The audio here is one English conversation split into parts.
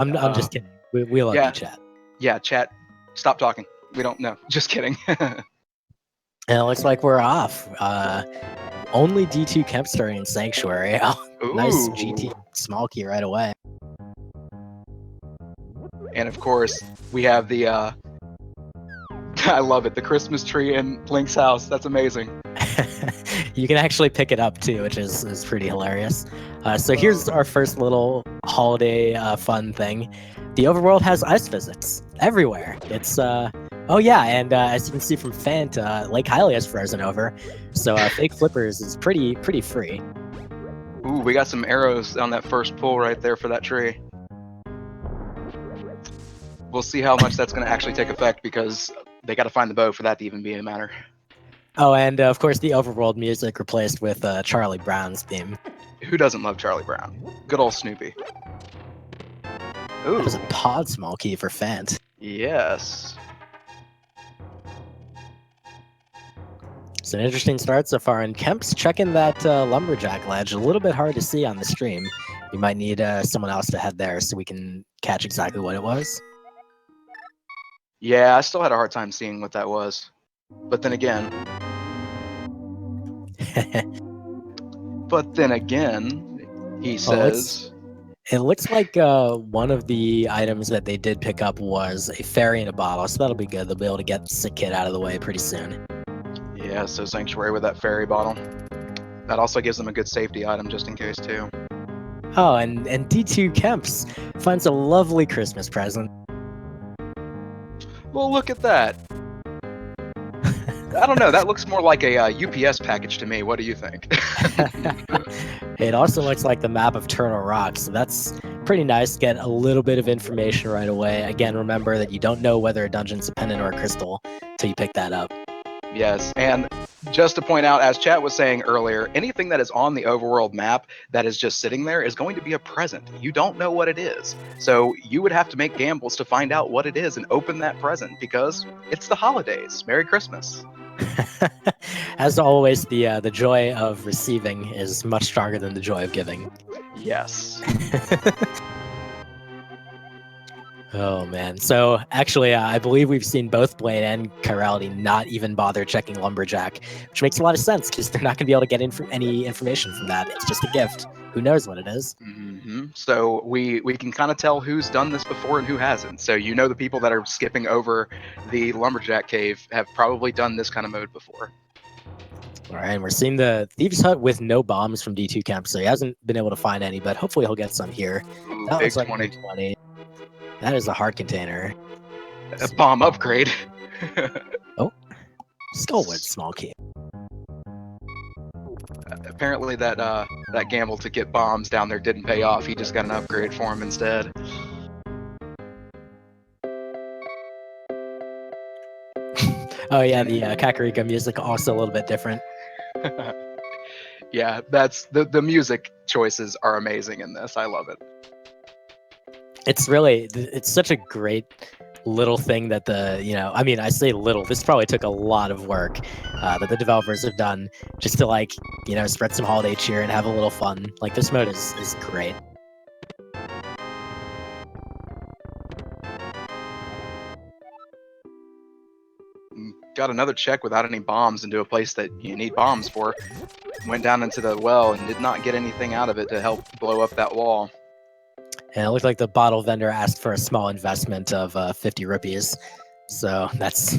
I'm just kidding. We love you, chat. Yeah, chat. Stop talking. We don't know. Just kidding. And it looks like we're off. Only d2kemps starting in Sanctuary. Nice GT small key right away. And of course, we have the I love it, the Christmas tree in Link's house. That's amazing. You can actually pick it up too, which is pretty hilarious. So here's our first little holiday fun thing. The overworld has ice physics everywhere. It's oh yeah, and as you can see from Phant, Lake Hylia has frozen over, so fake flippers is pretty free. Ooh, we got some arrows on that first pull right there for that tree. We'll see how much that's going to actually take effect, because they got to find the bow for that to even be a matter. Oh, and of course the overworld music replaced with Charlie Brown's theme. Who doesn't love Charlie Brown? Good old Snoopy. Ooh. That was a pod small key for Phant. Yes. It's an interesting start so far, and Kemp's checking that lumberjack ledge. A little bit hard to see on the stream. We might need someone else to head there so we can catch exactly what it was. Yeah, I still had a hard time seeing what that was. But then again... he says... It looks like one of the items that they did pick up was a fairy in a bottle, so that'll be good. They'll be able to get the sick kid out of the way pretty soon. Yeah, so Sanctuary with that fairy bottle. That also gives them a good safety item just in case too. Oh, and d2kemps finds a lovely Christmas present. Well, look at that. I don't know, that looks more like a UPS package to me. What do you think? It also looks like the map of Turtle Rock, so that's pretty nice. Get a little bit of information right away. Again, remember that you don't know whether a dungeon's a pendant or a crystal until you pick that up. Yes, and just to point out, as chat was saying earlier, anything that is on the overworld map that is just sitting there is going to be a present. You don't know what it is. So you would have to make gambles to find out what it is and open that present, because it's the holidays. Merry Christmas. As always, the joy of receiving is much stronger than the joy of giving. Yes. Oh man. So actually, I believe we've seen both Buane and Chirality not even bother checking Lumberjack, which makes a lot of sense because they're not going to be able to get any information from that. It's just a gift. Who knows what it is? Mm-hmm. So we can kind of tell who's done this before and who hasn't. So you know the people that are skipping over the Lumberjack cave have probably done this kind of mode before. All right, and we're seeing the Thieves' Hut with no bombs from d2kemps, so he hasn't been able to find any, but hopefully he'll get some here. Ooh, that big looks like 20. That is a heart container. A bomb upgrade. Oh, Skullwood small key. Apparently that gamble to get bombs down there didn't pay off. He just got an upgrade for him instead. Oh yeah, the Kakariko music also a little bit different. Yeah, that's the music choices are amazing in this. I love it. It's such a great little thing that I say little, this probably took a lot of work that the developers have done just to spread some holiday cheer and have a little fun. Like, this mode is great. Got another check without any bombs into a place that you need bombs for. Went down into the well and did not get anything out of it to help blow up that wall. And it looked like the bottle vendor asked for a small investment of 50 rupees. So that's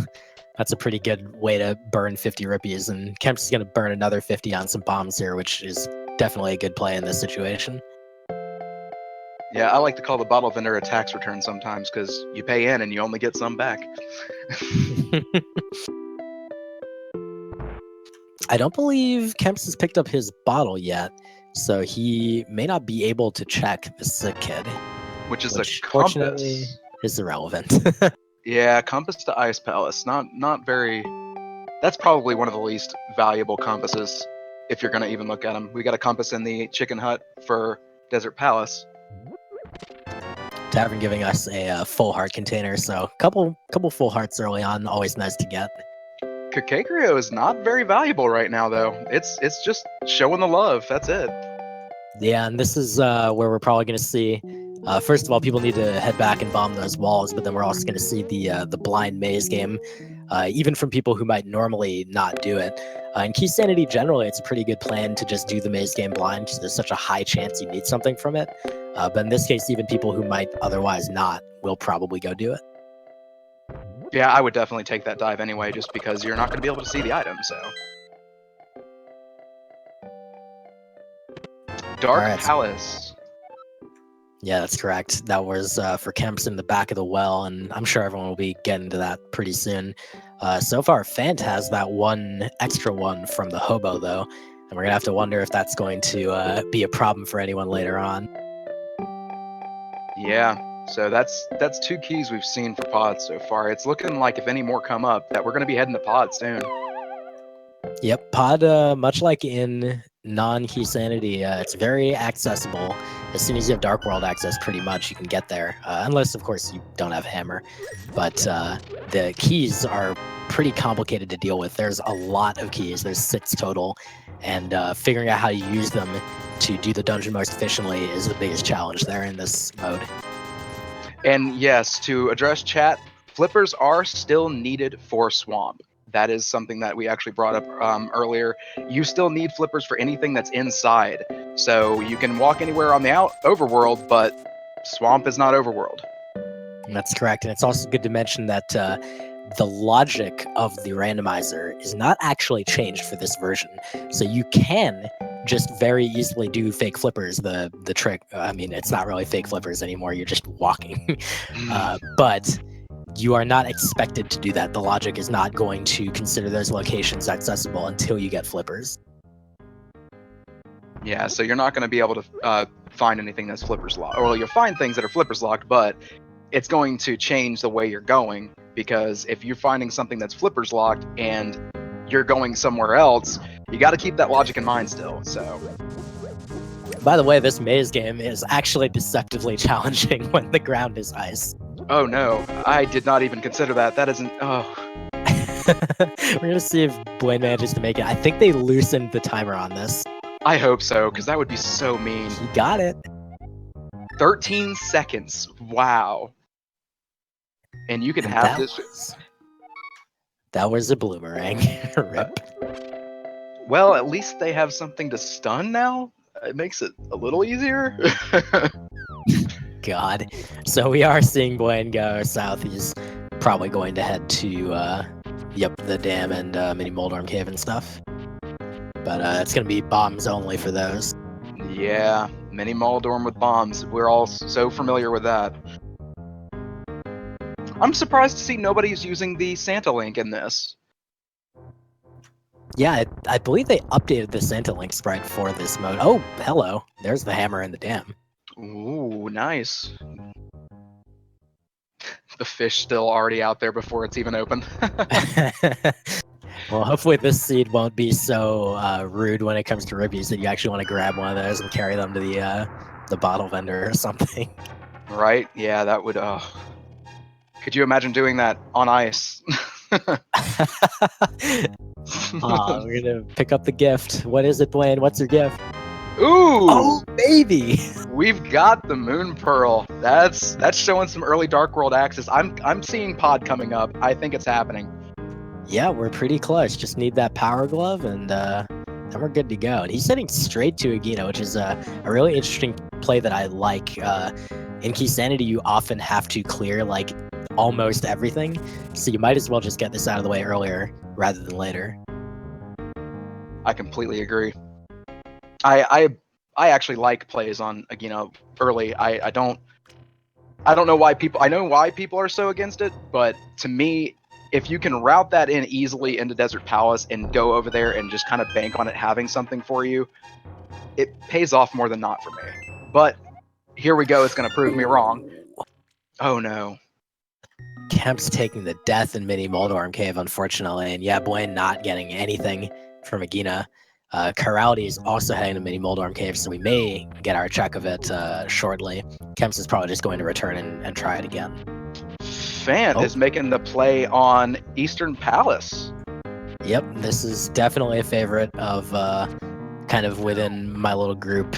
a pretty good way to burn 50 rupees. And Kemp's going to burn another 50 on some bombs here, which is definitely a good play in this situation. Yeah, I like to call the bottle vendor a tax return sometimes, because you pay in and you only get some back. I don't believe Kemp's has picked up his bottle yet, so he may not be able to check the sick kid. Which is a fortunately compass. Is irrelevant. Yeah, compass to Ice Palace. Not very... That's probably one of the least valuable compasses, if you're going to even look at them. We got a compass in the Chicken Hut for Desert Palace. Tavern giving us a full heart container, so couple full hearts early on, always nice to get. Kakeguryo is not very valuable right now, though. It's just showing the love. That's it. Yeah, and this is where we're probably going to see First of all, people need to head back and bomb those walls, but then we're also going to see the blind maze game, even from people who might normally not do it. In Keysanity, generally, it's a pretty good plan to just do the maze game blind because there's such a high chance you need something from it. But in this case, even people who might otherwise not will probably go do it. Yeah, I would definitely take that dive anyway, just because you're not going to be able to see the item, so. Dark Alright. Palace. Yeah, that's correct. That was for Kemps in the back of the well, and I'm sure everyone will be getting to that pretty soon. So far, Phant has that one extra one from the hobo, though, and we're gonna have to wonder if that's going to be a problem for anyone later on. Yeah, so that's 2 keys we've seen for pods so far. It's looking like if any more come up, that we're going to be heading to pod soon. Yep, pod, much like in non-Keysanity, it's very accessible. As soon as you have Dark World access, pretty much you can get there, unless, of course, you don't have Hammer. But the keys are pretty complicated to deal with. There's a lot of keys. There's 6 total, and figuring out how to use them to do the dungeon most efficiently is the biggest challenge there in this mode. And yes, to address chat, flippers are still needed for Swamp. That is something that we actually brought up earlier. You still need flippers for anything that's inside. So you can walk anywhere on the overworld, but Swamp is not overworld. That's correct. And it's also good to mention that the logic of the randomizer is not actually changed for this version. So you can just very easily do fake flippers. The trick, I mean, it's not really fake flippers anymore. You're just walking. But you are not expected to do that. The logic is not going to consider those locations accessible until you get flippers. Yeah, so you're not going to be able to find anything that's flippers locked. Or you'll find things that are flippers locked, but it's going to change the way you're going, because if you're finding something that's flippers locked and you're going somewhere else, you got to keep that logic in mind still. So, by the way, this maze game is actually deceptively challenging when the ground is ice. Oh no, I did not even consider that. That isn't. Oh. We're gonna see if Buane manages to make it. I think they loosened the timer on this. I hope so, because that would be so mean. He got it. 13 seconds. Wow. And you can have this. That was a bloomerang. Rip. Well, at least they have something to stun now. It makes it a little easier. God. So we are seeing Buane go south. He's probably going to head to, the dam and Mini Moldorm Cave and stuff. But it's going to be bombs only for those. Yeah, Mini Moldorm with bombs. We're all so familiar with that. I'm surprised to see nobody's using the Santa link in this. Yeah, I believe they updated the Santa link sprite for this mode. Oh, hello. There's the hammer in the dam. Ooh, nice. The fish still already out there before it's even open. Well, hopefully this seed won't be so rude when it comes to ribbies that you actually want to grab one of those and carry them to the bottle vendor or something. Right? Yeah, that would. Could you imagine doing that on ice? We're gonna pick up the gift. What is it, Buane? What's your gift? Ooh! Oh, baby! We've got the Moon Pearl. That's showing some early Dark World access. I'm seeing pod coming up. I think it's happening. Yeah, we're pretty close. Just need that power glove, and then we're good to go. And he's heading straight to Agina, which is a really interesting play that I like. In Keysanity, you often have to clear like almost everything, so you might as well just get this out of the way earlier rather than later. I completely agree. I actually like plays on Agina early. I don't know why people. I know why people are so against it, but to me, if you can route that in easily into Desert Palace and go over there and just kind of bank on it having something for you, it pays off more than not for me. But here we go. It's going to prove me wrong. Oh no. Kemp's taking the death in Mini Moldorm Cave, unfortunately, and yeah, Buane not getting anything from Agina. Chirality is also heading to Mini Moldorm Cave, so we may get our check of it shortly. Kemps is probably just going to return and try it again. Phant is making the play on Eastern Palace. Yep, this is definitely a favorite of kind of within my little group.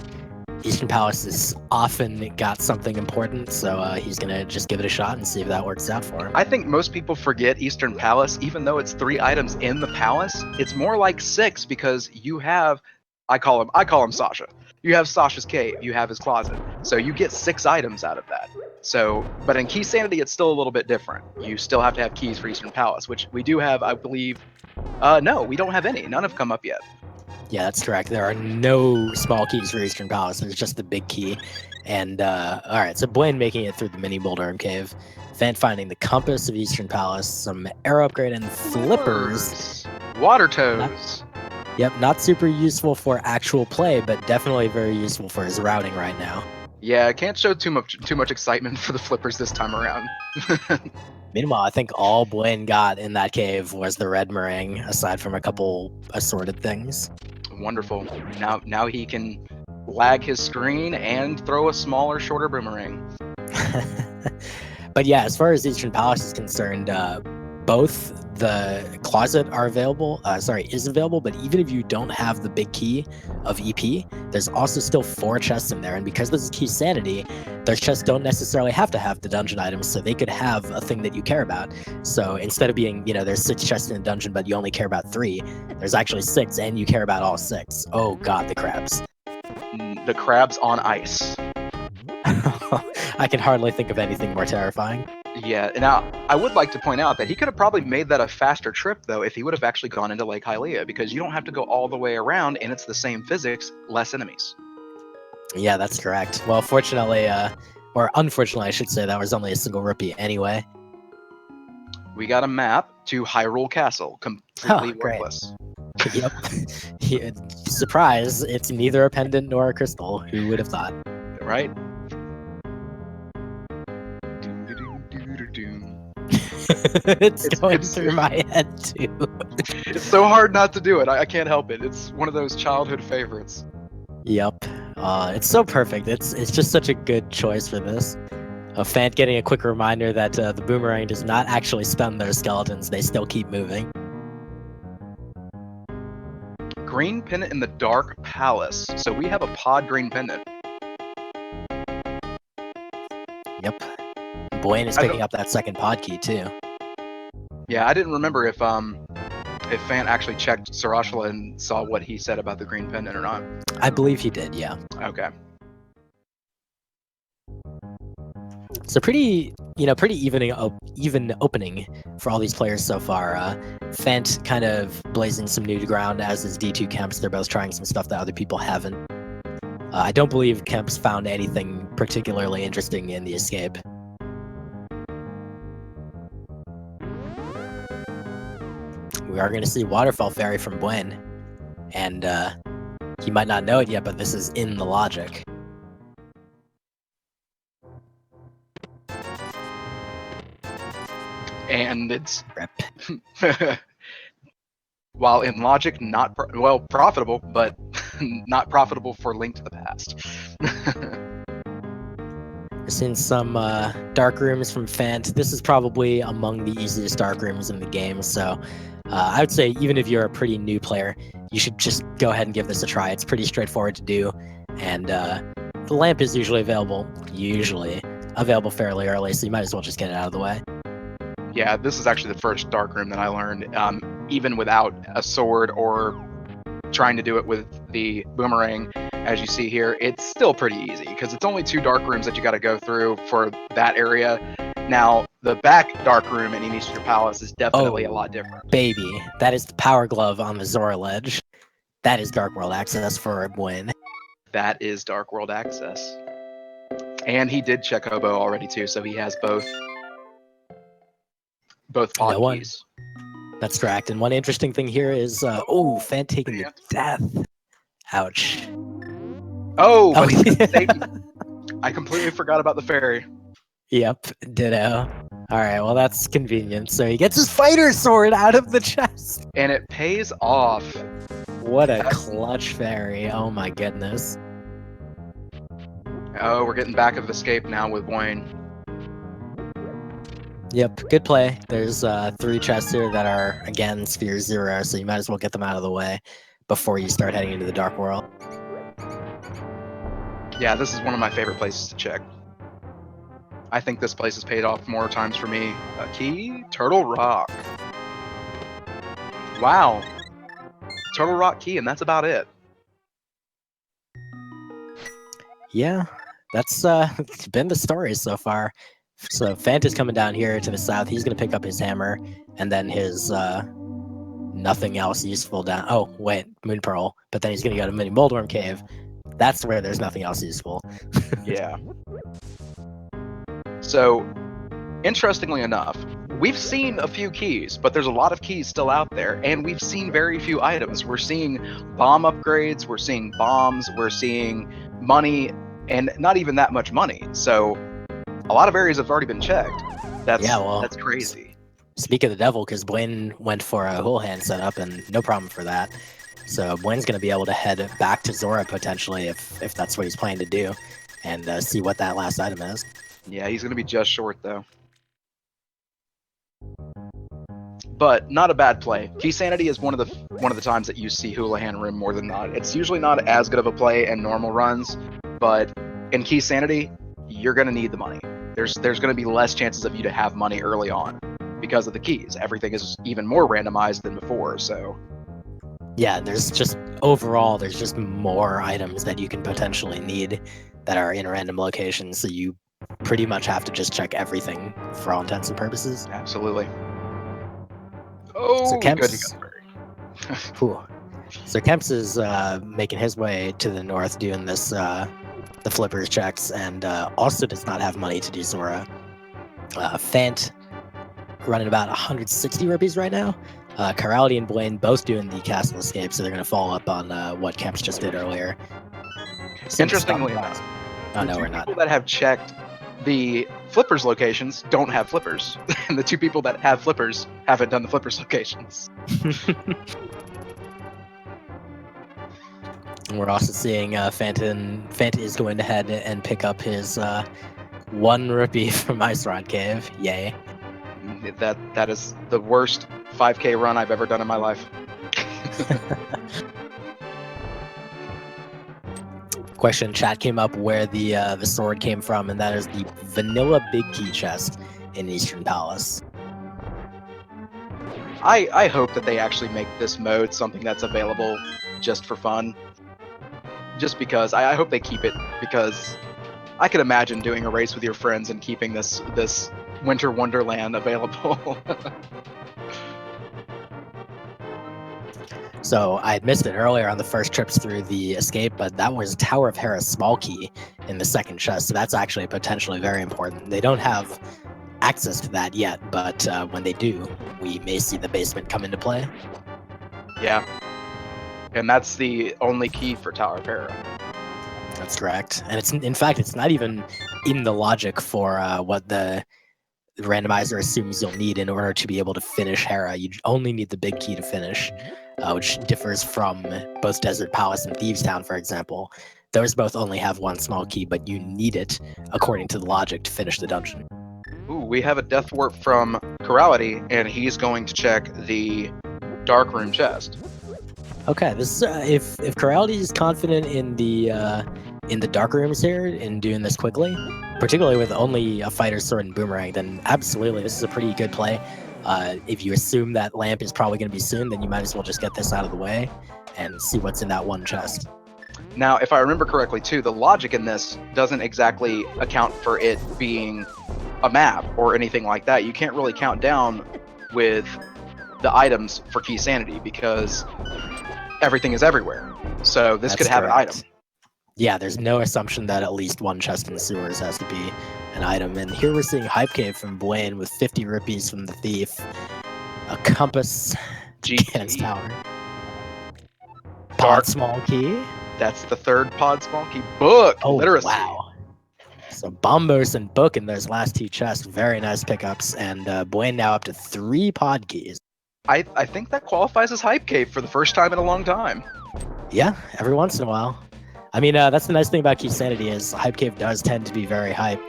Eastern Palace has often got something important, so he's gonna just give it a shot and see if that works out for him. I think most people forget Eastern Palace, even though it's 3 items in the palace. It's more like 6 because you have, I call him Sasha. You have Sasha's cave, you have his closet, so you get 6 items out of that. So, but in Keysanity, it's still a little bit different. You still have to have keys for Eastern Palace, which we do have, I believe. No, we don't have any. None have come up yet. Yeah, that's correct. There are no small keys for Eastern Palace. There's just the big key. And all right, so Buane making it through the mini Boulder Cave. Phant finding the compass of Eastern Palace, some arrow upgrade, and flippers. Water toes. Not super useful for actual play, but definitely very useful for his routing right now. Yeah, I can't show too much excitement for the flippers this time around. Meanwhile, I think all Buane got in that cave was the red meringue, aside from a couple assorted things. Wonderful. Now he can lag his screen and throw a smaller, shorter boomerang. But yeah, as far as Eastern Palace is concerned, both the closet is available, but even if you don't have the big key of EP, there's also still 4 chests in there, and because this is Keysanity, those chests don't necessarily have to have the dungeon items, so they could have a thing that you care about. So instead of being, there's 6 chests in a dungeon, but you only care about 3, there's actually 6, and you care about all 6. Oh god, the crabs. The crabs on ice. I can hardly think of anything more terrifying. Yeah, now I would like to point out that he could have probably made that a faster trip, though, if he would have actually gone into Lake Hylia, because you don't have to go all the way around, and it's the same physics, less enemies. Yeah, that's correct. Well, fortunately, or unfortunately, I should say, that was only a single rupee anyway. We got a map to Hyrule Castle, completely worthless. Yep. Surprise, it's neither a pendant nor a crystal. Who would have thought? Right? It's going through my head too. It's so hard not to do it. I can't help it. It's one of those childhood favorites. Yep. It's so perfect. It's just such a good choice for this. Phant getting a quick reminder that the boomerang does not actually stun those skeletons. They still keep moving. Green pendant in the Dark Palace. So we have a pod green pendant. Yep. Buane is picking up that second pod key too. Yeah, I didn't remember if Phant actually checked Sarashula and saw what he said about the green pendant or not. I believe he did, yeah. Okay. So pretty even opening for all these players so far. Phant kind of blazing some new ground, as is d2kemps. They're both trying some stuff that other people haven't. I don't believe Kemps found anything particularly interesting in the escape. We are going to see Waterfall Fairy from Buane, and he might not know it yet, but this is in the logic. And it's while in logic not profitable, but not profitable for Link to the Past. We're seeing some dark rooms from Phant. This is probably among the easiest dark rooms in the game, so I would say even if you're a pretty new player, you should just go ahead and give this a try. It's pretty straightforward to do, and the lamp is usually available fairly early, so you might as well just get it out of the way. Yeah, this is actually the first dark room that I learned, even without a sword or trying to do it with the boomerang. As you see here, it's still pretty easy because it's only 2 dark rooms that you got to go through for that area. Now, the back dark room in Eastern Palace is definitely a lot different. Baby, that is the power glove on the Zora ledge. That is Dark World access for Buane. That is Dark World access. And he did check Hobo already too, so he has both pod keys. That's correct. And one interesting thing here is, Phant taking the death. Ouch. Oh, but he didn't save me. I completely forgot about the fairy. Yep, ditto. Alright, well that's convenient. So he gets his fighter sword out of the chest. And it pays off. What a clutch fairy. Oh my goodness. Oh, we're getting back of escape now with Buane. Yep, good play. There's 3 chests here that are, again, Sphere 0, so you might as well get them out of the way before you start heading into the Dark World. Yeah, this is one of my favorite places to check. I think this place has paid off more times for me. A key? Turtle Rock. Wow. Turtle Rock key, and that's about it. Yeah, that's been the story so far. So Phant is coming down here to the south. He's gonna pick up his hammer, and then his nothing else useful down. Oh wait, Moon Pearl. But then he's gonna go to Mini Moldworm Cave. That's where there's nothing else useful. Yeah. So, interestingly enough, we've seen a few keys, but there's a lot of keys still out there, and we've seen very few items. We're seeing bomb upgrades, we're seeing bombs, we're seeing money, and not even that much money. So, a lot of areas have already been checked. That's crazy. Speak of the devil, because Buane went for a whole hand setup, and no problem for that. So Buane's going to be able to head back to Zora potentially if that's what he's planning to do, and see what that last item is. Yeah, he's going to be just short though. But not a bad play. Keysanity is one of the times that you see Houlihan Room more than not. It's usually not as good of a play in normal runs, but in Keysanity, you're going to need the money. There's going to be less chances of you to have money early on because of the keys. Everything is even more randomized than before, so yeah, there's just overall there's just more items that you can potentially need that are in random locations, so you pretty much have to just check everything for all intents and purposes. Absolutely. Oh, so good. So Kemps is making his way to the north, doing this the flippers checks, and also does not have money to do Zora. Phant running about 160 rupees right now. Chirality and Buane both doing the castle escape, so they're going to follow up on what Kemps just did earlier. Interestingly enough, no, we're not. not. People that have checked the flippers locations don't have flippers, and the two people that have flippers haven't done the flippers locations. We're also seeing Phant is going to head and pick up his 1 rupee from Ice Rod Cave. Yay. That is the worst 5K run I've ever done in my life. Question in chat came up where the sword came from, and that is the vanilla big key chest in Eastern Palace. I hope that they actually make this mode something that's available just for fun. Just because I hope they keep it, because I could imagine doing a race with your friends and keeping this Winter Wonderland available. So I had missed it earlier on the first trips through the escape, but that was Tower of Hera's small key in the second chest, so that's actually potentially very important. They don't have access to that yet, but when they do, we may see the basement come into play. Yeah. And that's the only key for Tower of Hera. That's correct. And in fact, it's not even in the logic for what the randomizer assumes you'll need in order to be able to finish Hera. You only need the big key to finish, which differs from both Desert Palace and Thieves Town, for example. Those both only have 1 small key, but you need it, according to the logic, to finish the dungeon. Ooh, we have a Death Warp from Chirality, and he's going to check the Dark Room chest. Okay, this if Chirality is confident in the dark rooms here, in doing this quickly, particularly with only a fighter's sword and boomerang, then absolutely this is a pretty good play. If you assume that lamp is probably going to be soon, then you might as well just get this out of the way and see what's in that one chest. Now, if I remember correctly too, the logic in this doesn't exactly account for it being a map or anything like that. You can't really count down with the items for Keysanity because everything is everywhere. So this could have an item. Yeah, there's no assumption that at least 1 chest in the sewers has to be an item. And here we're seeing Hype Cave from Buane with 50 rupees from the thief, a compass, Cannon's Tower, pod small key. That's the 3rd pod small key. Book. Oh, literacy. Wow. So Bombos and Book in those last 2 chests, very nice pickups. And Buane now up to 3 pod keys. I think that qualifies as Hype Cave for the first time in a long time. Yeah, every once in a while. I mean, that's the nice thing about Keysanity is Hype Cave does tend to be very hype.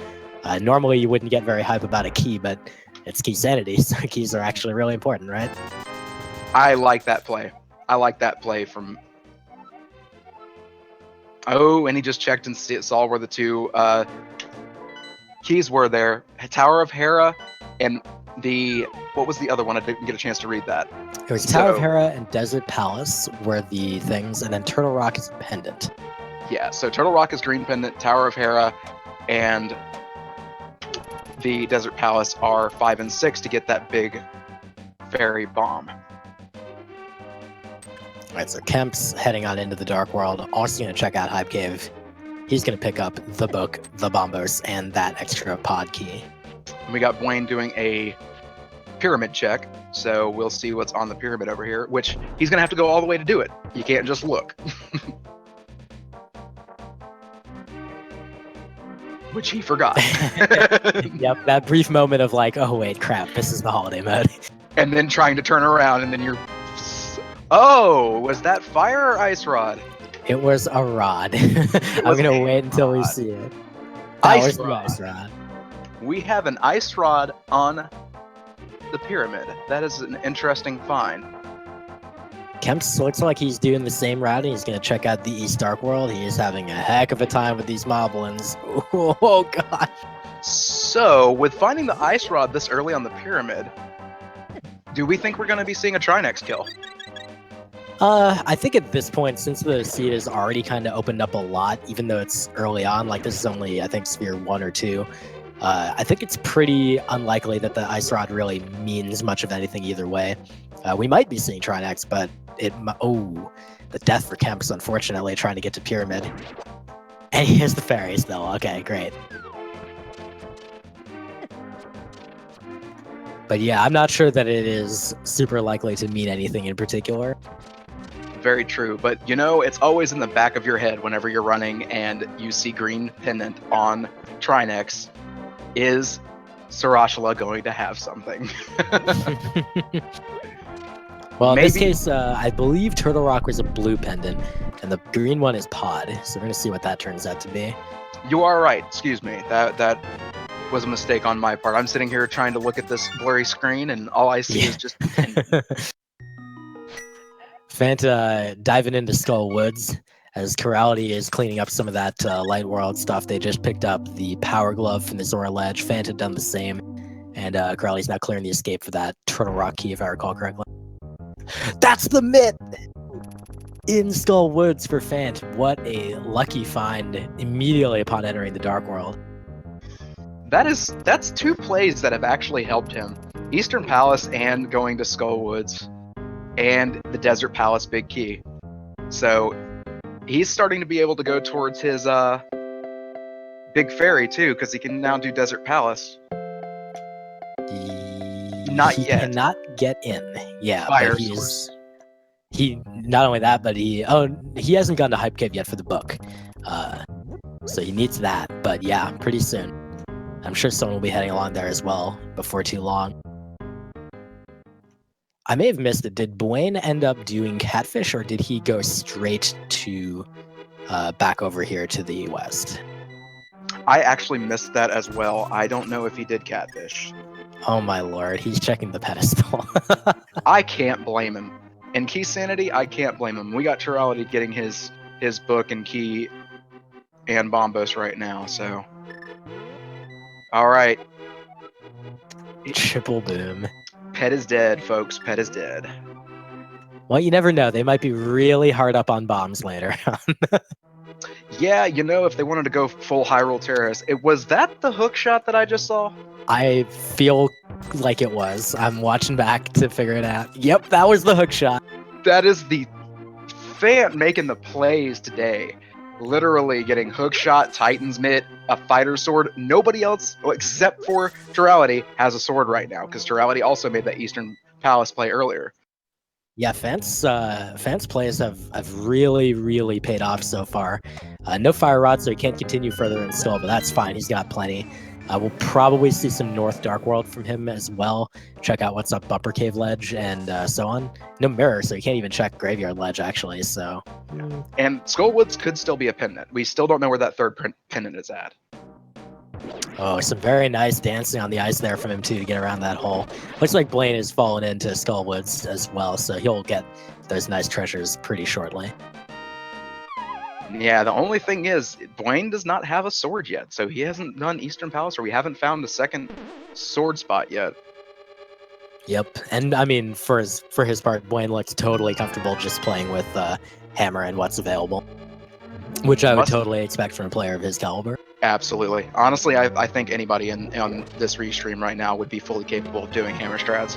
Normally you wouldn't get very hype about a key, but it's Keysanity, so keys are actually really important, right? I like that play. I like that play from Oh, and he just checked and saw where the two keys were there. Tower of Hera and what was the other one? I didn't get a chance to read that. It was Tower of Hera and Desert Palace were the things, and then Turtle Rock is a pendant. Yeah, so Turtle Rock is green pendant, Tower of Hera, and the Desert Palace are 5 and 6 to get that big fairy bomb. Alright, so Kemp's heading on into the Dark World, also going to check out Hype Cave. He's going to pick up the book, the Bombos, and that extra pod key. And we got Buane doing a pyramid check, so we'll see what's on the pyramid over here, which he's going to have to go all the way to do it. You can't just look. Which he forgot. Yep, that brief moment of like, oh wait, crap, this is the holiday mode. And then trying to turn around, and then you're... Oh, was that fire or ice rod? It was a rod. I'm going to wait until we see it. That was the ice rod. We have an ice rod on the pyramid. That is an interesting find. Kemps looks like he's doing the same route. He's going to check out the East Dark World. He is having a heck of a time with these moblins. Oh, gosh. So, with finding the ice rod this early on the pyramid, do we think we're going to be seeing a Trinex kill? I think at this point, since the seed has already kind of opened up a lot, even though it's early on, like this is only, I think, Sphere 1 or 2, I think it's pretty unlikely that the Ice Rod really means much of anything either way. We might be seeing Trinex, but the death for Kemps, unfortunately, trying to get to Pyramid. And he has the fairy still. Okay, great. But yeah, I'm not sure that it is super likely to mean anything in particular. Very true, but you know, it's always in the back of your head whenever you're running and you see green pendant on Trinex. Is Sarashla going to have something? Well, in this case, I believe Turtle Rock was a blue pendant, and the green one is Pod, so we're going to see what that turns out to be. You are right, excuse me. That was a mistake on my part. I'm sitting here trying to look at this blurry screen, and all I see is just pendant. Phant diving into Skull Woods as Chirality is cleaning up some of that Light World stuff. They just picked up the Power Glove from the Zora Ledge. Phant had done the same, and Chirality's now clearing the escape for that Turtle Rock key, if I recall correctly. That's the myth! In Skull Woods for Phant. What a lucky find immediately upon entering the Dark World. That's two plays that have actually helped him. Eastern Palace and going to Skull Woods. And the Desert Palace big key. So he's starting to be able to go towards his big fairy too, because he can now do Desert Palace. Not he yet. Cannot get in. Yeah, Fire but source. he not only that, but he hasn't gone to Hype Cave yet for the book. So he needs that. But yeah, pretty soon. I'm sure someone will be heading along there as well before too long. I may have missed it. Did Buane end up doing Catfish, or did he go straight to back over here to the west? I actually missed that as well. I don't know if he did Catfish. Oh my lord, he's checking the pedestal. I can't blame him. In Keysanity, I can't blame him. We got Chirality getting his book and key and Bombos right now, so... Alright. Triple boom. Pet is dead, folks. Pet is dead. Well, you never know. They might be really hard up on bombs later. Yeah, you know, if they wanted to go full Hyrule Terrace. Was that the hook shot that I just saw? I feel like it was. I'm watching back to figure it out. Yep, that was the hook shot. That is the Phant making the plays today. Literally getting hook shot, Titan's mitt, a fighter sword. Nobody else, except for Chirality, has a sword right now, because Chirality also made that Eastern Palace play earlier. Yeah, Phant's plays have really, really paid off so far. No Fire Rod, so he can't continue further in Skull, but that's fine. He's got plenty. We'll probably see some North Dark World from him as well. Check out what's up Bumper Cave Ledge and so on. No mirror, so you can't even check Graveyard Ledge, actually, so... And Skullwoods could still be a pendant. We still don't know where that third pendant is at. Oh, some very nice dancing on the ice there from him, too, to get around that hole. Looks like Buane has fallen into Skullwoods as well, so he'll get those nice treasures pretty shortly. Yeah, the only thing is, Buane does not have a sword yet, so he hasn't done Eastern Palace, or we haven't found the second sword spot yet. Yep, and I mean, for his part, Buane looks totally comfortable just playing with hammer and what's available, which I would totally expect from a player of his caliber. Absolutely. Honestly, I think anybody on this restream right now would be fully capable of doing hammer strats.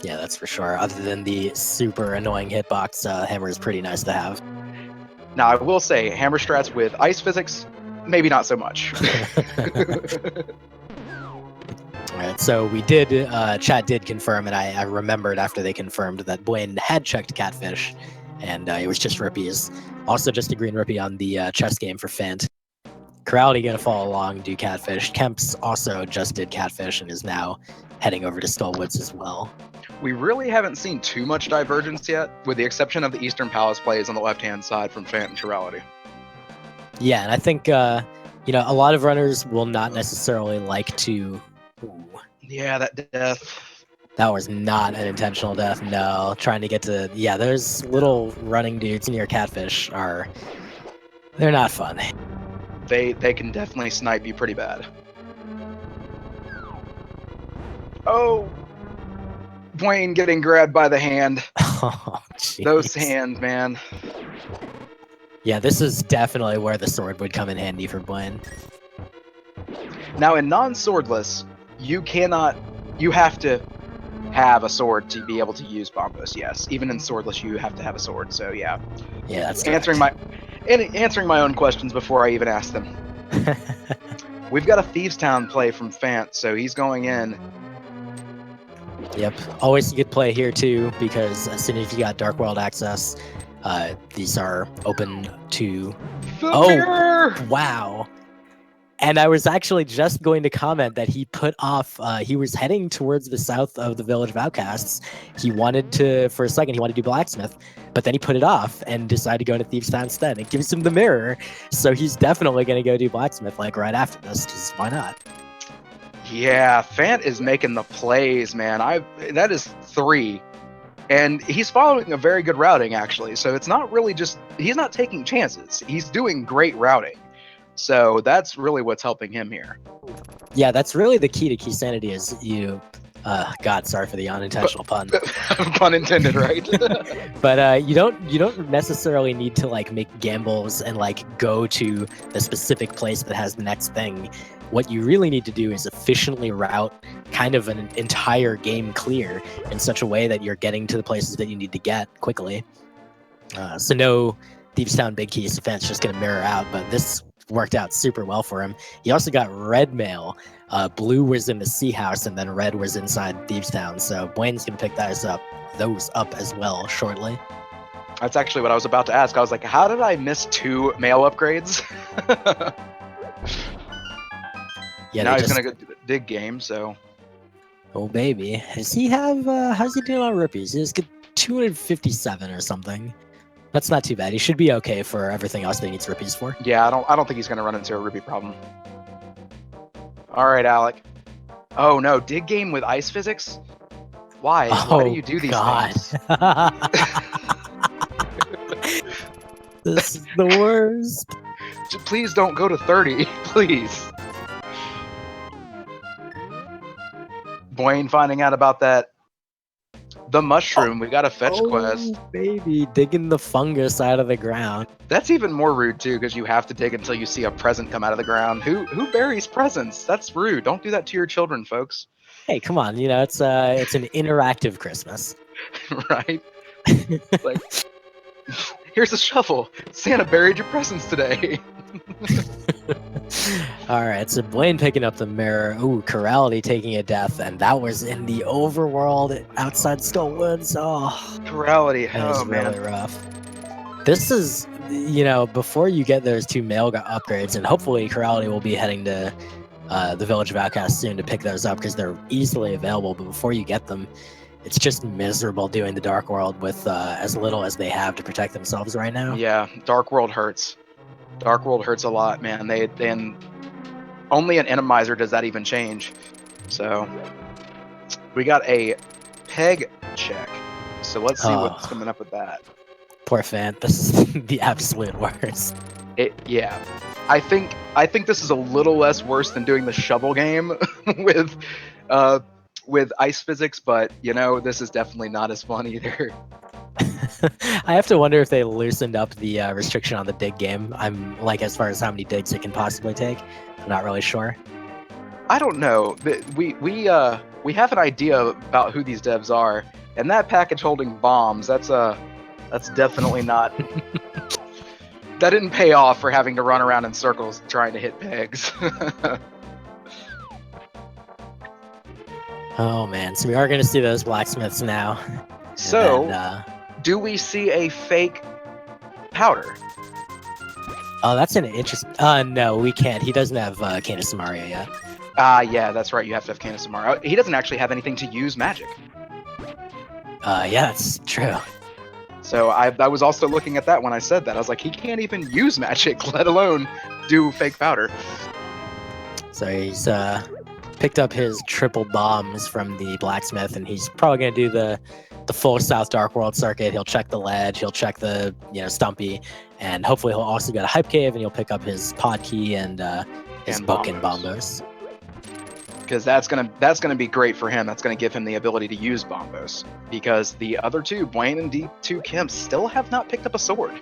Yeah, that's for sure. Other than the super annoying hitbox, hammer is pretty nice to have. Now, I will say, hammer strats with ice physics, maybe not so much. Alright, so we did, chat did confirm, and I remembered after they confirmed that Buane had checked Catfish, and it was just Rippies. Also just a green Rippy on the chess game for Phant. Chirality gonna follow along, do Catfish. Kemps also just did Catfish and is now heading over to Skullwoods as well. We really haven't seen too much divergence yet, with the exception of the Eastern Palace plays on the left-hand side from Phant and Chirality. Yeah, and I think, you know, a lot of runners will not necessarily like to... Ooh. Yeah, that death. That was not an intentional death, no. Trying to get to... Yeah, those little running dudes near Catfish are... They're not fun. They can definitely snipe you pretty bad. Oh! Buane getting grabbed by the hand. Oh, geez. Those hands, man. Yeah, this is definitely where the sword would come in handy for Buane. Now, in non-swordless, you have to have a sword to be able to use Bombos, yes. Even in swordless, you have to have a sword, so yeah. Yeah, that's answering my own questions before I even asked them. We've got a Thieves Town play from Phant, so he's going in. Yep, always a good play here too, because as soon as you got Dark World access, these are open to... Mirror! Wow. And I was actually just going to comment that he put off, he was heading towards the south of the Village of Outcasts. He wanted to, for a second, he wanted to do Blacksmith, but then he put it off and decided to go into Thieves Town instead. It gives him the mirror, so he's definitely going to go do Blacksmith, like, right after this, because why not? Yeah, Phant is making the plays, man. That is 3. And he's following a very good routing, actually, so it's not really just... He's not taking chances. He's doing great routing. So that's really what's helping him here. Yeah, that's really the key to Keysanity is you... God, sorry for the unintentional pun. Pun intended, right? But you don't necessarily need to like make gambles and like go to the specific place that has the next thing. What you really need to do is efficiently route kind of an entire game clear in such a way that you're getting to the places that you need to get quickly. So no Thieves Town big keys, Phant's just going to mirror out, but this worked out super well for him. He also got red mail. Blue was in the Sea House, and then red was inside Thieves Town. So Buane's going to pick those up as well shortly. That's actually what I was about to ask. I was like, how did I miss 2 mail upgrades? Yeah, now he's going to go do the dig game, so... Oh, baby. Does he have... how's he doing on Rippies? He's got 257 or something. That's not too bad. He should be okay for everything else that he needs Rippies for. Yeah, I don't think he's going to run into a Rippy problem. All right, Alec. Oh, no. Dig game with ice physics? Why? Oh, Why do you do these things? This is the worst. Please don't go to 30. Please. Buane finding out about that. The mushroom. We got a fetch quest. Baby, digging the fungus out of the ground. That's even more rude too, because you have to dig until you see a present come out of the ground. Who buries presents? That's rude. Don't do that to your children, folks. Hey, come on. You know, it's an interactive Christmas. Right? Like, here's a shovel. Santa buried your presents today. All right, so Buane picking up the mirror. Ooh, Chirality taking a death, and that was in the overworld outside Skullwoods. Oh, Chirality. that was really rough. This is, you know, before you get those 2 mail upgrades, and hopefully Chirality will be heading to the Village of Outcasts soon to pick those up because they're easily available. But before you get them, it's just miserable doing the Dark World with as little as they have to protect themselves right now. Yeah, Dark World hurts. Dark World hurts a lot, man. Only an Enemizer does that even change. So we got a peg check. So let's see what's coming up with that. Poor Phant. This is the absolute worst. Yeah. I think this is a little less worse than doing the shovel game with ice physics, but this is definitely not as fun either. I have to wonder if they loosened up the restriction on the dig game. I'm like, as far as how many digs it can possibly take, I'm not really sure. I don't know. We have an idea about who these devs are, and that package holding bombs, that's definitely not. That didn't pay off for having to run around in circles trying to hit pegs. Oh man, so we are going to see those blacksmiths now. So, then, do we see a fake powder? oh, that's an interesting. No, we can't. He doesn't have Cane of Samaria yet. Yeah, that's right. You have to have Cane of Samaria. He doesn't actually have anything to use magic. Yeah, that's true. So I was also looking at that when I said that. I was like, he can't even use magic, let alone do fake powder. So he's picked up his triple bombs from the blacksmith, and he's probably going to do the full South Dark World circuit. He'll check the ledge, he'll check the Stumpy, and hopefully he'll also go to Hype Cave, and he'll pick up his pod key and his book and bombos. Because that's gonna be great for him. That's gonna give him the ability to use bombos. Because the other two, Buane and d2kemps, still have not picked up a sword.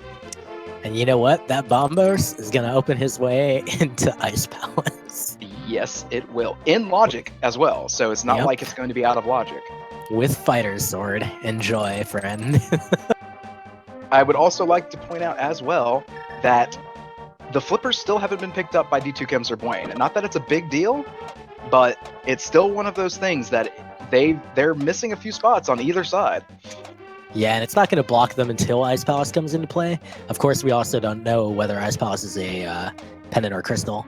And you know what? That bombos is gonna open his way into Ice Palace. Yes, it will. In logic as well. So it's not like it's going to be out of logic. With fighter's sword. Enjoy, friend. I would also like to point out as well that the flippers still haven't been picked up by d2kemps or Buane. And not that it's a big deal, but it's still one of those things that they're missing a few spots on either side. Yeah, and it's not going to block them until Ice Palace comes into play. Of course, we also don't know whether Ice Palace is a pendant or crystal.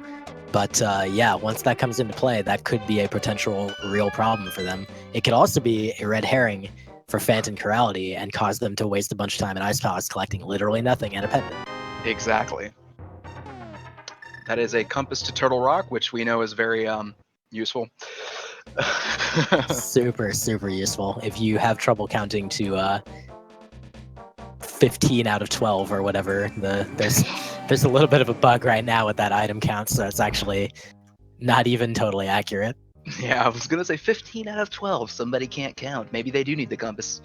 But yeah, once that comes into play, that could be a potential real problem for them. It could also be a red herring for Phant and Chirality and cause them to waste a bunch of time in Ice Palace collecting literally nothing and a pendant. Exactly. That is a compass to Turtle Rock, which we know is very useful. Super, super useful. If you have trouble counting to 15 out of 12 or whatever, there's a little bit of a bug right now with that item count, so it's actually not even totally accurate. Yeah, I was gonna say 15 out of 12. Somebody can't count. Maybe they do need the compass.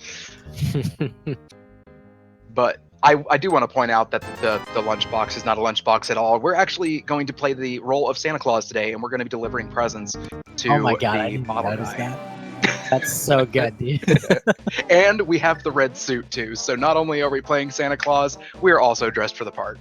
But I do want to point out that the lunchbox is not a lunchbox at all. We're actually going to play the role of Santa Claus today, and we're going to be delivering presents to oh my God, the bottle guy. That's so good, dude. And we have the red suit too. So not only are we playing Santa Claus, we're also dressed for the part.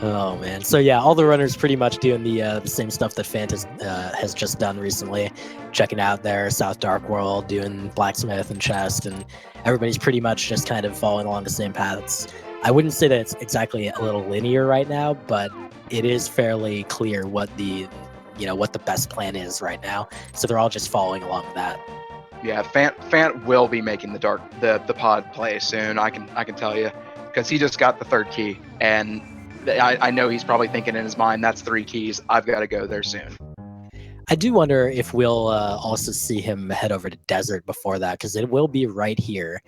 Oh man, so yeah, all the runners pretty much doing the same stuff that Phant has just done recently, checking out their South Dark World, doing blacksmith and chest, and everybody's pretty much just kind of following along the same paths. I wouldn't say that it's exactly a little linear right now, but it is fairly clear what the best plan is right now. So they're all just following along with that. Yeah, Phant will be making the pod play soon. I can tell you, because he just got the third key, and I know he's probably thinking in his mind, that's 3 keys. I've got to go there soon. I do wonder if we'll also see him head over to Desert before that, because it will be right here.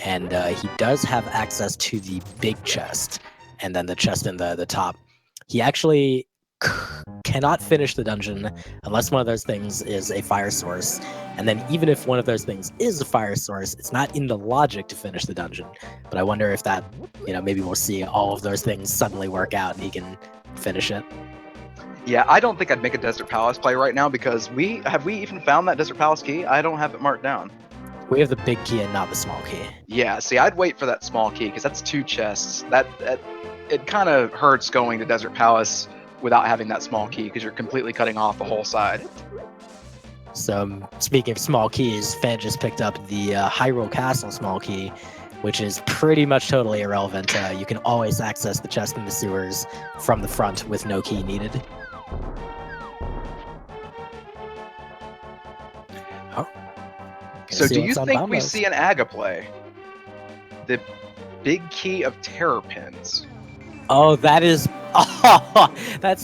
And he does have access to the big chest, and then the chest in the top. He actually cannot finish the dungeon unless one of those things is a fire source. And then even if one of those things is a fire source, it's not in the logic to finish the dungeon. But I wonder if that, maybe we'll see all of those things suddenly work out and he can finish it. Yeah, I don't think I'd make a Desert Palace play right now, because we even found that Desert Palace key? I don't have it marked down. We have the big key and not the small key. Yeah, see, I'd wait for that small key, because that's 2 chests. That it kind of hurts going to Desert Palace without having that small key, because you're completely cutting off the whole side. So speaking of small keys, Phant just picked up the Hyrule Castle small key, which is pretty much totally irrelevant. You can always access the chest in the sewers from the front with no key needed. Oh. So do you think we see an Aga play? The big key of terror pins. Oh, that's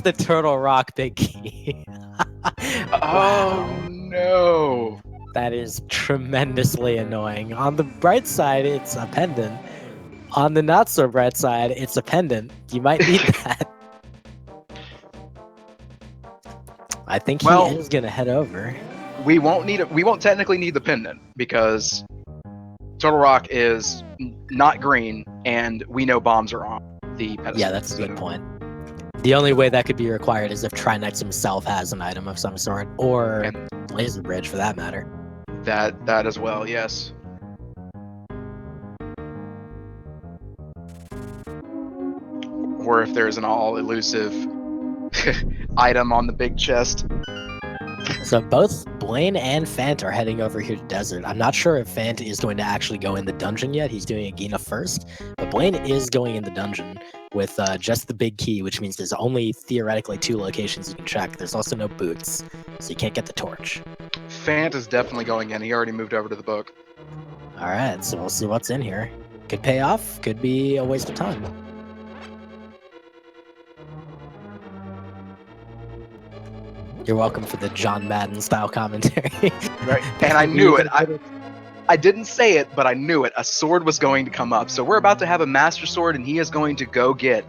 the Turtle Rock big key. Oh no. That is tremendously annoying. On the bright side, it's a pendant, On the not so bright side, it's a pendant. You might need that. I think he Well- is gonna head over. We won't need it. We won't technically need the pendant because Turtle Rock is not green, and we know bombs are on the pedestal. Yeah, that's a good point. The only way that could be required is if Trinex himself has an item of some sort, or And Laser Bridge for that matter. that as well, yes. Or if there's an all elusive item on the big chest. So both Buane and Phant are heading over here to Desert. I'm not sure if Phant is going to actually go in the dungeon yet. He's doing a Gina first, but Buane is going in the dungeon with just the big key, which means there's only theoretically 2 locations you can check. There's also no boots, so you can't get the torch. Phant is definitely going in. He already moved over to the book. All right, so we'll see what's in here. Could pay off, could be a waste of time. You're welcome for the John Madden style commentary. Right. And I knew it. I didn't say it, but I knew it. A sword was going to come up. So we're about to have a Master Sword, and he is going to go get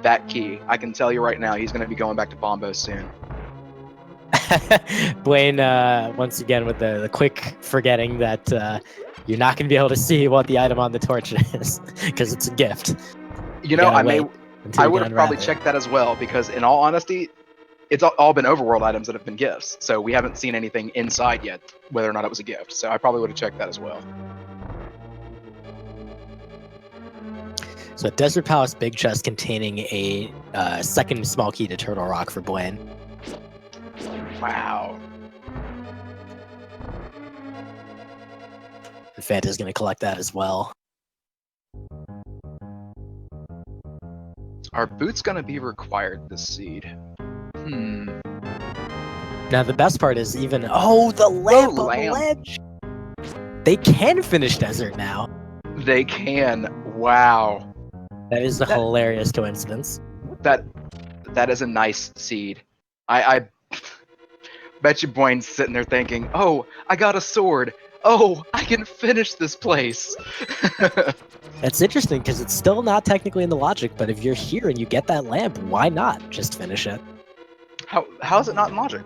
that key. I can tell you right now, he's going to be going back to Bombo soon. Buane, once again, with the quick forgetting that you're not going to be able to see what the item on the torch is, because it's a gift. You know, I would would have probably checked that as well, because in all honesty, it's all been overworld items that have been gifts. So we haven't seen anything inside yet, whether or not it was a gift. So I probably would have checked that as well. So a Desert Palace big chest containing a second small key to Turtle Rock for Buane. Wow. And Phant is going to collect that as well. Are boots going to be required this seed? Now the best part is even the lamp on the ledge. They can finish Desert now. They can. Wow. That is a hilarious coincidence. That is a nice seed. I bet you Buane's sitting there thinking, "Oh, I got a sword. Oh, I can finish this place." It's interesting because it's still not technically in the logic, but if you're here and you get that lamp, why not just finish it? How is it not in logic?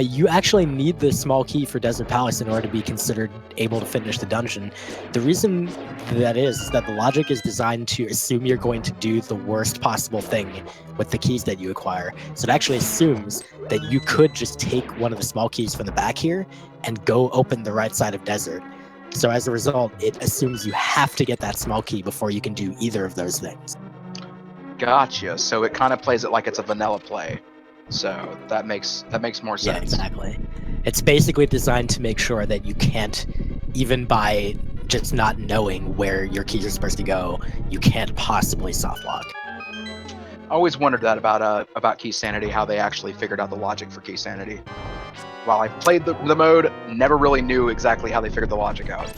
You actually need the small key for Desert Palace in order to be considered able to finish the dungeon. The reason that is that the logic is designed to assume you're going to do the worst possible thing with the keys that you acquire. So it actually assumes that you could just take one of the small keys from the back here and go open the right side of Desert. So as a result, it assumes you have to get that small key before you can do either of those things. Gotcha. So it kind of plays it like it's a vanilla play. So that makes more sense. Yeah, exactly. It's basically designed to make sure that you can't, even by just not knowing where your keys are supposed to go, you can't possibly soft lock. I always wondered that about Keysanity, how they actually figured out the logic for Keysanity. While I played the mode, never really knew exactly how they figured the logic out.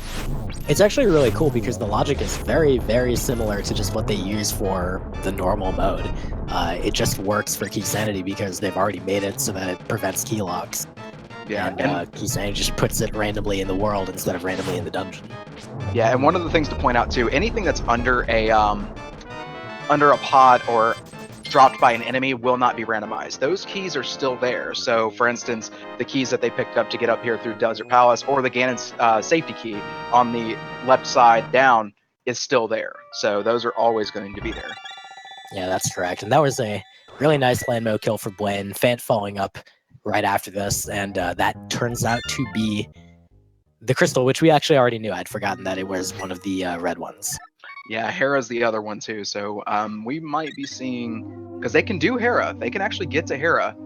It's actually really cool because the logic is very, very similar to just what they use for the normal mode. It just works for Keysanity because they've already made it so that it prevents key locks. Yeah, and Keysanity just puts it randomly in the world instead of randomly in the dungeon. Yeah, and one of the things to point out too, anything that's under a pod or dropped by an enemy will not be randomized. Those keys are still there. So, for instance, the keys that they picked up to get up here through Desert Palace, or the Ganon's safety key on the left side down, is still there. So those are always going to be there. Yeah, that's correct. And that was a really nice landmo kill for Buane. Phant following up right after this, and that turns out to be the crystal, which we actually already knew. I'd forgotten that it was one of the red ones. Yeah, Hera's the other one too. So we might be seeing, because they can do Hera. They can actually get to Hera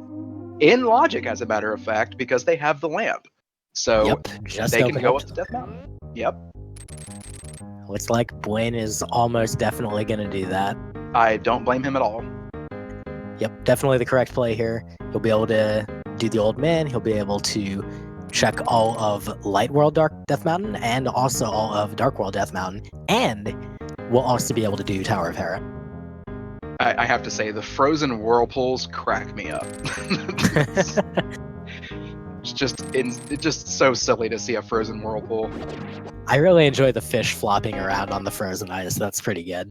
in logic, as a matter of fact, because they have the lamp. So yep, just they can go up to Death Mountain. Yep. Looks like Buane is almost definitely going to do that. I don't blame him at all. Yep, definitely the correct play here. He'll be able to do the old man. He'll be able to check all of Light World Death Mountain and also all of Dark World Death Mountain, and we'll also be able to do Tower of Hera. I have to say, the frozen whirlpools crack me up. It's just so silly to see a frozen whirlpool. I really enjoy the fish flopping around on the frozen ice. That's pretty good.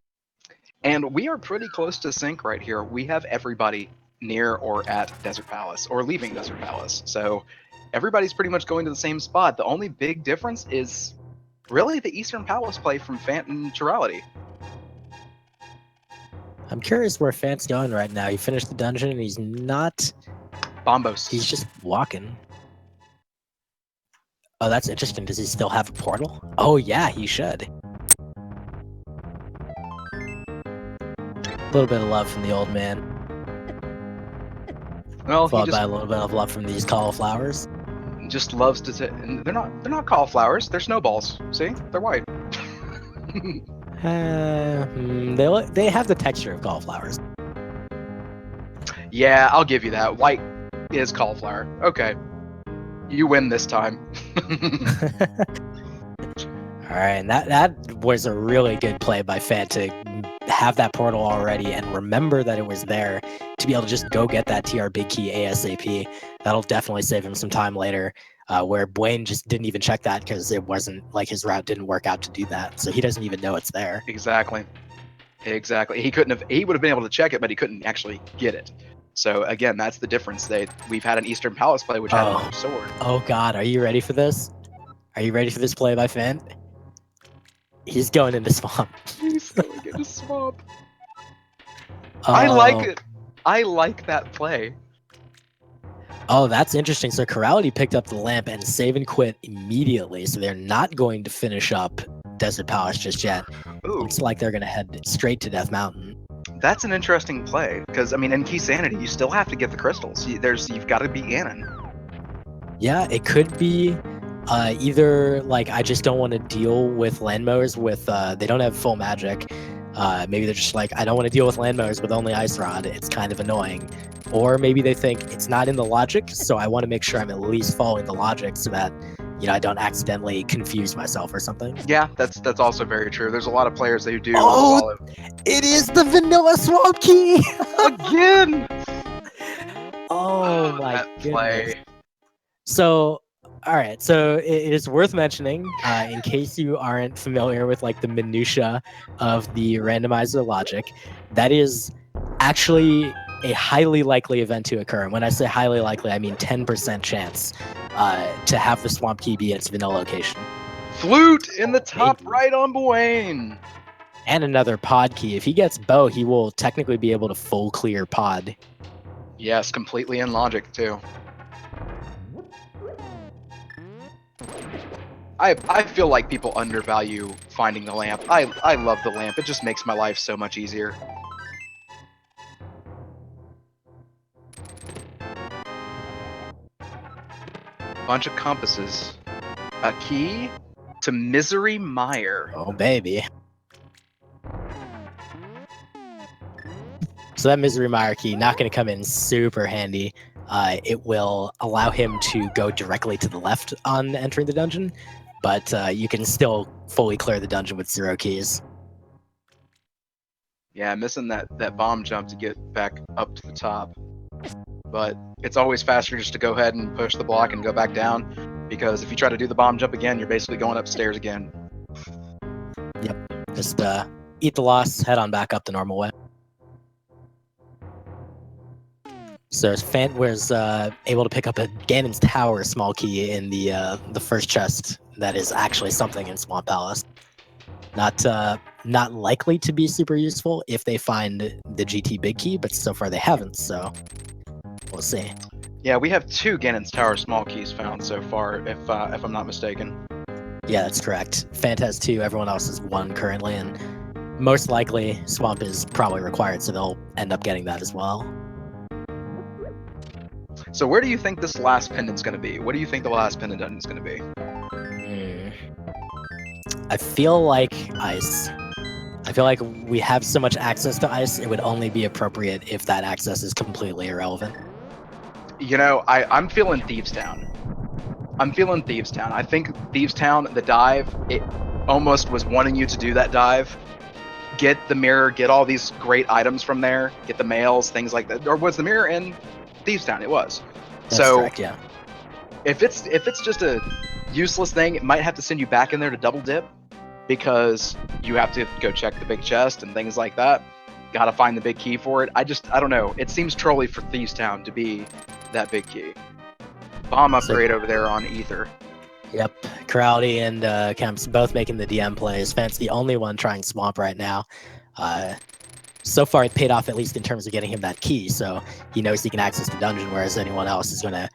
And we are pretty close to sync right here. We have everybody near or at Desert Palace, or leaving Desert Palace. So everybody's pretty much going to the same spot. The only big difference is really the Eastern Palace play from Phant and Chirality. I'm curious where Phant's going right now. He finished the dungeon and he's not... Bombos. He's just walking. Oh, that's interesting. Does he still have a portal? Oh, yeah, he should. A little bit of love from the old man. Well, followed by a little bit of love from these cauliflowers. Just loves to say, they're not cauliflowers, they're snowballs. See? They're white. They have the texture of cauliflowers. Yeah, I'll give you that. White is cauliflower. Okay. You win this time. Alright, and that was a really good play by Phant to have that portal already and remember that it was there to be able to just go get that TR big key ASAP. That'll definitely save him some time later, where Buane just didn't even check that because it wasn't like his route didn't work out to do that, so he doesn't even know it's there. Exactly. He would have been able to check it, but he couldn't actually get it. So again, that's the difference. We've had an Eastern Palace play which had another sword. Oh god, are you ready for this? Are you ready for this play by Phant? He's going into swamp. He's going into swamp. I like it. I like that play. Oh, that's interesting. So Chirality picked up the lamp and save and quit immediately. So they're not going to finish up Desert Palace just yet. Ooh. Looks like they're going to head straight to Death Mountain. That's an interesting play because I mean, in Keysanity, you still have to get the crystals. You've got to be Ganon. Yeah, it could be either like I just don't want to deal with landmowers with they don't have full magic. Maybe they're just like, I don't want to deal with landmowers with only Ice Rod. It's kind of annoying. Or maybe they think it's not in the logic, so I want to make sure I'm at least following the logic so that, you know, I don't accidentally confuse myself or something. Yeah, that's also very true. There's a lot of players that do. Oh, it is the vanilla swamp key again. Oh my goodness. Play. So, all right. So it is worth mentioning, in case you aren't familiar with like the minutia of the randomizer logic, that is actually a highly likely event to occur. And when I say highly likely, I mean 10% chance to have the swamp key be its vanilla location. Flute in the top right on Buane. And another pod key. If he gets bow, he will technically be able to full clear pod. Yes, completely in logic too. I feel like people undervalue finding the lamp. I love the lamp. It just makes my life so much easier. Bunch of compasses. A key to Misery Mire. Oh, baby. So that Misery Mire key, not going to come in super handy. It will allow him to go directly to the left on entering the dungeon, but you can still fully clear the dungeon with 0 keys. Yeah, missing that bomb jump to get back up to the top. But it's always faster just to go ahead and push the block and go back down, because if you try to do the bomb jump again, you're basically going upstairs again. Yep. Just eat the loss, head on back up the normal way. So Phant was able to pick up a Ganon's Tower small key in the first chest that is actually something in Swamp Palace. Not likely to be super useful if they find the GT big key, but so far they haven't, so we'll see. Yeah, we have 2 Ganon's Tower small keys found so far, if I'm not mistaken. Yeah, that's correct. Phant has 2, everyone else has 1 currently, and most likely Swamp is probably required, so they'll end up getting that as well. So where do you think this last pendant's going to be? What do you think the last pendant dungeon's going to be? I feel like ice. I feel like we have so much access to ice, it would only be appropriate if that access is completely irrelevant. You know, I'm feeling Thieves Town. I think Thieves Town, the dive, it almost was wanting you to do that dive. Get the mirror, get all these great items from there, get the mails, things like that. Or was the mirror in Thieves Town? It was. That's correct, yeah. If it's just a useless thing, it might have to send you back in there to double dip, because you have to go check the big chest and things like that. Gotta find the big key for it. I don't know. It seems trolly for Thieves Town to be that big key. Bomb upgrade over there on Ether. Yep, Chirality and Kemps both making the DM plays. Phant's the only one trying Swamp right now. So far, it paid off, at least in terms of getting him that key, so he knows he can access the dungeon, whereas anyone else is going to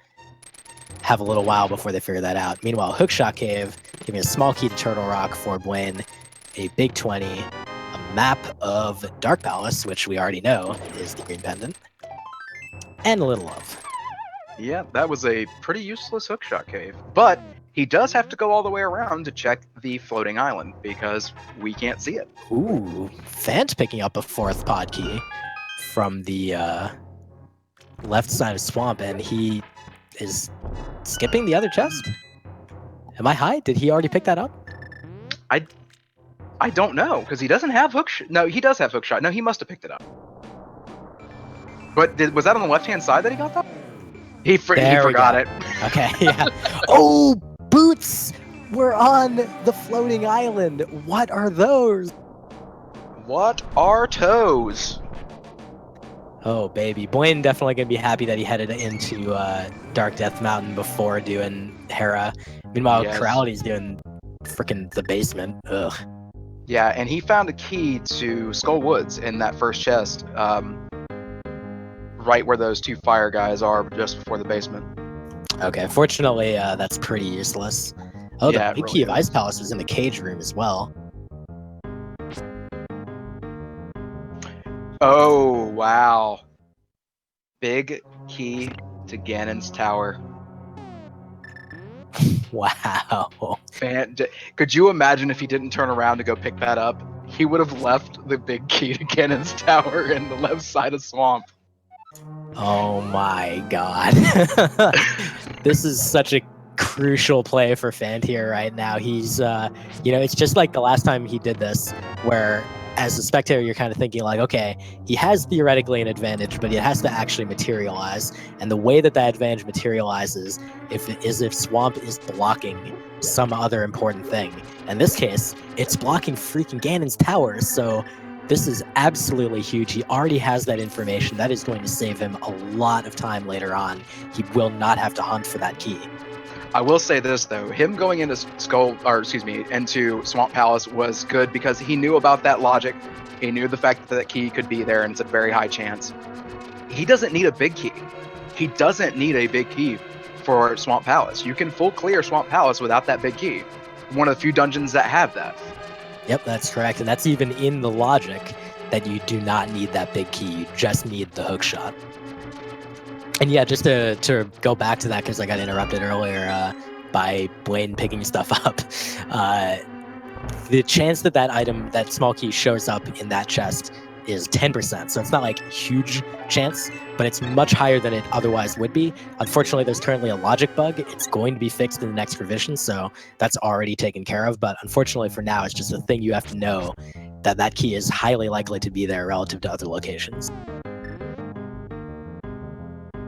have a little while before they figure that out. Meanwhile, Hookshot Cave, giving a small key to Turtle Rock for Buane, a big 20, a map of Dark Palace, which we already know is the Green Pendant, and a little love. Yeah, that was a pretty useless Hookshot Cave, but he does have to go all the way around to check the floating island, because we can't see it. Ooh, Phant picking up a 4th pod key from the left side of Swamp, and he is skipping the other chest. Am I high? Did he already pick that up? I don't know, because he doesn't have Hookshot. No, he does have Hookshot. No, he must have picked it up. But was that on the left-hand side that he got that? He forgot it. Okay, yeah. Oh, boots! We're on the floating island. What are those? What are toes? Oh, baby. Buane definitely going to be happy that he headed into Dark Death Mountain before doing Hera. Meanwhile, Yes. Chirality's doing frickin' the basement. Ugh. Yeah, and he found a key to Skull Woods in that first chest, right where those 2 fire guys are, just before the basement. Okay, fortunately, that's pretty useless. Oh, Yeah, the big really key of is. Ice Palace was in the cage room as well. Oh, wow. Big key to Ganon's tower. Wow. Could you imagine if he didn't turn around to go pick that up? He would have left the big key to Ganon's tower in the left side of Swamp. Oh my god. This is such a crucial play for Phant here right now. He's, it's just like the last time he did this, where as a spectator, you're kind of thinking like, okay, he has theoretically an advantage, but it has to actually materialize. And the way that advantage materializes if Swamp is blocking some other important thing. In this case, it's blocking freaking Ganon's tower, so this is absolutely huge. He already has that information. That is going to save him a lot of time later on. He will not have to hunt for that key. I will say this though, him going into into Swamp Palace was good, because he knew about that logic. He knew the fact that key could be there, and it's a very high chance. He doesn't need a big key. He doesn't need a big key for Swamp Palace. You can full clear Swamp Palace without that big key. One of the few dungeons that have that. Yep, that's correct. And that's even in the logic that you do not need that big key. You just need the hook shot. And yeah, just to go back to that, because I got interrupted earlier by Buane picking stuff up. The chance that that small key shows up in that chest is 10%. So it's not like huge chance, but it's much higher than it otherwise would be. Unfortunately, there's currently a logic bug. It's going to be fixed in the next revision, so that's already taken care of. But unfortunately for now, it's just a thing you have to know, that key is highly likely to be there relative to other locations.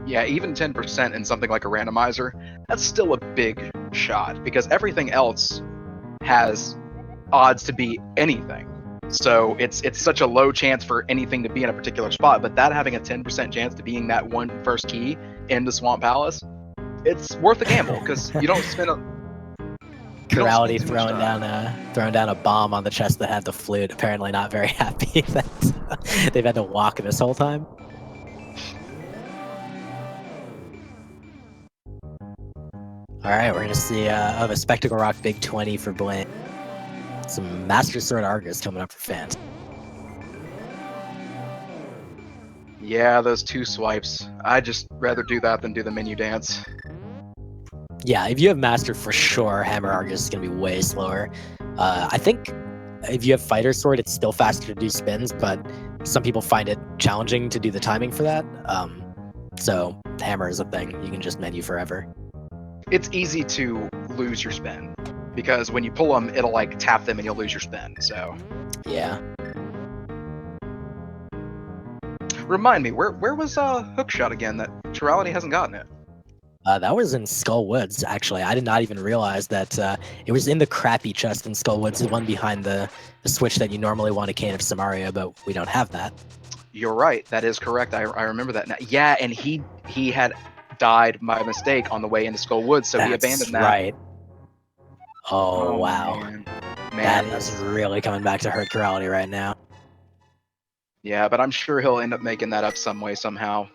Yeah, even 10% in something like a randomizer, that's still a big shot, because everything else has odds to be anything. So it's such a low chance for anything to be in a particular spot, but that having a 10% chance to being that one first key into Swamp Palace, it's worth a gamble, because you don't spend a... Chirality throwing down a bomb on the chest that had the flute. Apparently not very happy that they've had to walk this whole time. All right, we're gonna see a Spectacle Rock Big 20 for Buane. Some Master Sword Argus coming up for Phant. Yeah, those 2 swipes. I'd just rather do that than do the menu dance. Yeah, if you have Master, for sure, Hammer Argus is going to be way slower. I think if you have Fighter Sword, it's still faster to do spins, but some people find it challenging to do the timing for that. So Hammer is a thing. You can just menu forever. It's easy to lose your spin, because when you pull them, it'll like tap them and you'll lose your spin, so... Yeah. Remind me, where was Hookshot again that Chirality hasn't gotten it? That was in Skull Woods, actually. I did not even realize that it was in the crappy chest in Skull Woods, the one behind the switch that you normally want a Cane of Samaria, but we don't have that. You're right. That is correct. I remember that now. Yeah, and he had died by mistake on the way into Skull Woods, so he abandoned that. Right. Oh, wow. Man. That is really coming back to hurt Chirality right now. Yeah, but I'm sure he'll end up making that up some way, somehow.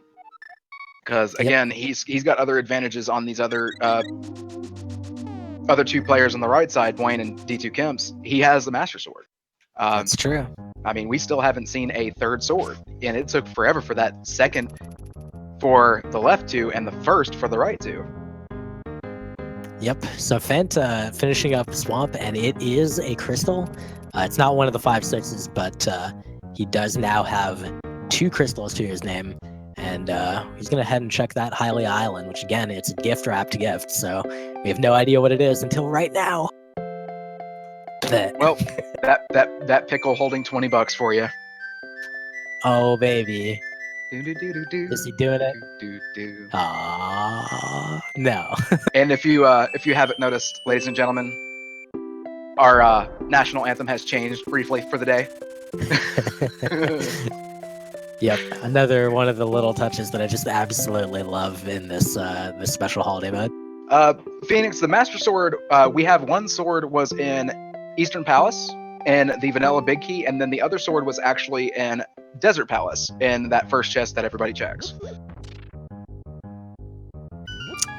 Because again, he's got other advantages on these other two players on the right side, Buane and d2kemps. He has the Master Sword. That's true. I mean, we still haven't seen a third sword, and it took forever for that second for the left two and the first for the right two. Yep. So Phant finishing up Swamp, and it is a crystal. It's not one of the 5/6s, but he does now have 2 crystals to his name. And he's going to head and check that Hylia Island, which again, it's a gift wrapped gift. So we have no idea what it is until right now. Well, that pickle holding $20 for you. Oh, baby. Is he doing it? No. And if you haven't noticed, ladies and gentlemen, our national anthem has changed briefly for the day. Yep, another one of the little touches that I just absolutely love in this this special holiday mode. Phoenix, the Master Sword, we have one sword was in Eastern Palace in the vanilla big key, and then the other sword was actually in Desert Palace in that first chest that everybody checks.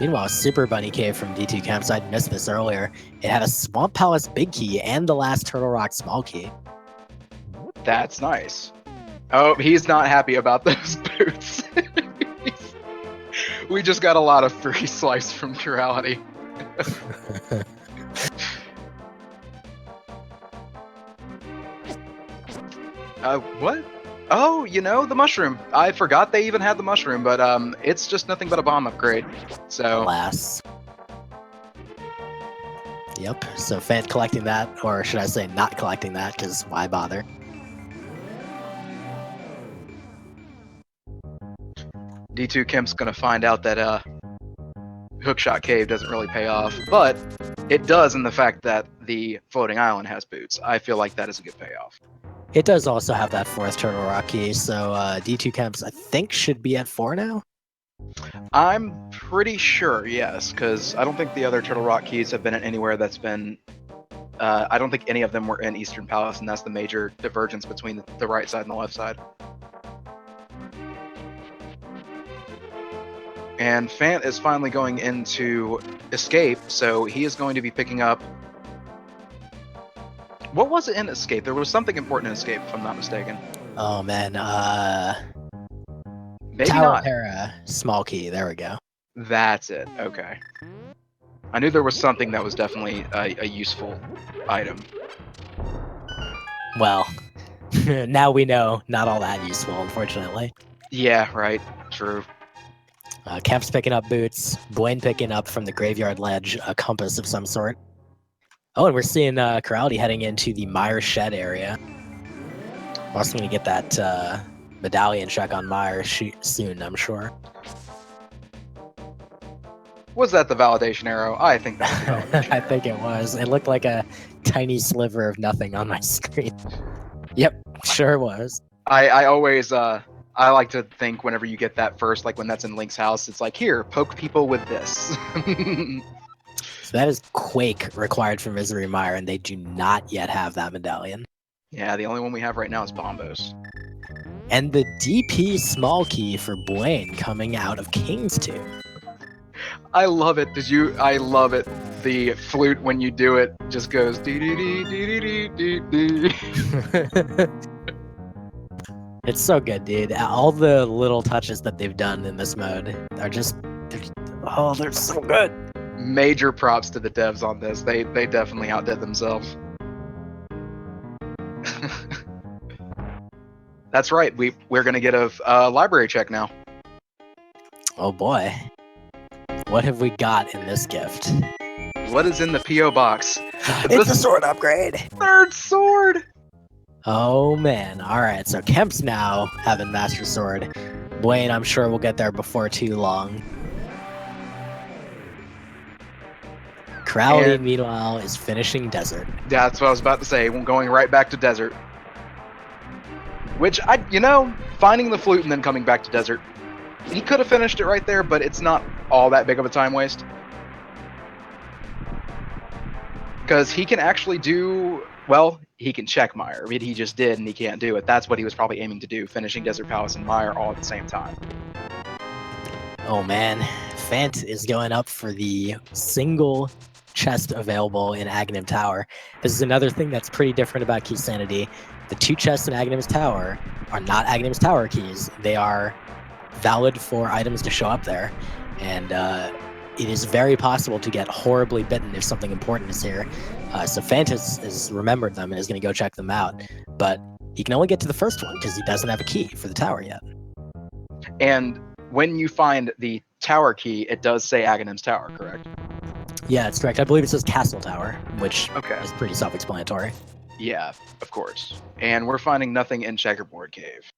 Meanwhile, Super Bunny Cave from d2kemps, I'd missed this earlier. It had a Swamp Palace big key and the last Turtle Rock small key. That's nice. Oh, he's not happy about those boots. We just got a lot of free slice from Chirality. What? Oh, you know, the mushroom. I forgot they even had the mushroom, but it's just nothing but a bomb upgrade. So. Alas. Yep, so Phant collecting that, or should I say not collecting that, because why bother? d2kemps gonna find out that Hookshot Cave doesn't really pay off, but it does in the fact that the floating island has boots. I feel like that is a good payoff. It does also have that 4th Turtle Rock key, so d2kemps I think should be at 4 now? I'm pretty sure, yes, because I don't think the other Turtle Rock keys have been in anywhere that's been... I don't think any of them were in Eastern Palace, and that's the major divergence between the right side and the left side. And Phant is finally going into Escape, so he is going to be picking up... What was it in Escape? There was something important in Escape, if I'm not mistaken. Oh, man, Maybe Tower not. Terra, small key, there we go. That's it, okay. I knew there was something that was definitely a useful item. Well, now we know, not all that useful, unfortunately. Yeah, right, true. Kemps picking up boots, Buane picking up from the graveyard ledge a compass of some sort. Oh, and we're seeing Chirality heading into the Mire Shed area. We're also going to get that medallion check on Mire soon, I'm sure. Was that the validation arrow? I think that was the validation I think it was. It looked like a tiny sliver of nothing on my screen. Yep, sure was. I always... I like to think whenever you get that first, like when that's in Link's house, it's like, here, poke people with this. So that is Quake required for Misery Mire, and they do not yet have that medallion. Yeah, the only one we have right now is Bombos. And the DP small key for Buane coming out of King's Tomb. I love it. I love it. The flute, when you do it, just goes dee dee dee dee dee dee dee. It's so good, dude. All the little touches that they've done in this mode are just, they're so good. Major props to the devs on this. They definitely outdid themselves. That's right. We're gonna get a library check now. Oh boy. What have we got in this gift? What is in the P.O. box? It's a sword upgrade! 3rd sword! Oh man, alright, so Kemp's now having Master Sword. Buane, I'm sure we'll get there before too long. Chirality, And- meanwhile, is finishing desert. That's what I was about to say. Going right back to desert. Which, finding the flute and then coming back to desert. He could have finished it right there, but it's not all that big of a time waste. Because he can actually do, well, he can check Mire. I mean, he just did, and he can't do it. That's what he was probably aiming to do, finishing Desert Palace and Mire all at the same time. Oh man, Phant is going up for the single chest available in Aghanim Tower. This is another thing that's pretty different about Keysanity. The 2 chests in Aghanim's Tower are not Aghanim's Tower keys. They are valid for items to show up there. And it is very possible to get horribly bitten if something important is here. So Phant has remembered them and is going to go check them out. But he can only get to the first one because he doesn't have a key for the tower yet. And when you find the tower key, it does say Aghanim's Tower, correct? Yeah, that's correct. I believe it says Castle Tower, which Okay. is pretty self-explanatory. Yeah, of course. And we're finding nothing in Checkerboard Cave.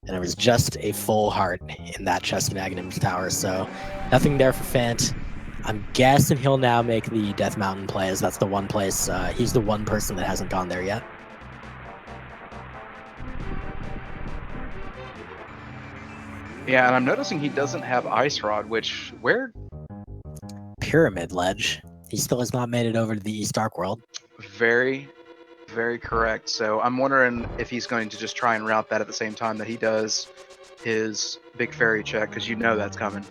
And there was just a full heart in that chest in Aghanim's Tower, so nothing there for Phant. I'm guessing he'll now make the Death Mountain play, as that's the one place, he's the one person that hasn't gone there yet. Yeah, and I'm noticing he doesn't have Ice Rod, which, where? Pyramid Ledge. He still has not made it over to the East Dark World. Very, very correct. So I'm wondering if he's going to just try and route that at the same time that he does his big fairy check, because that's coming.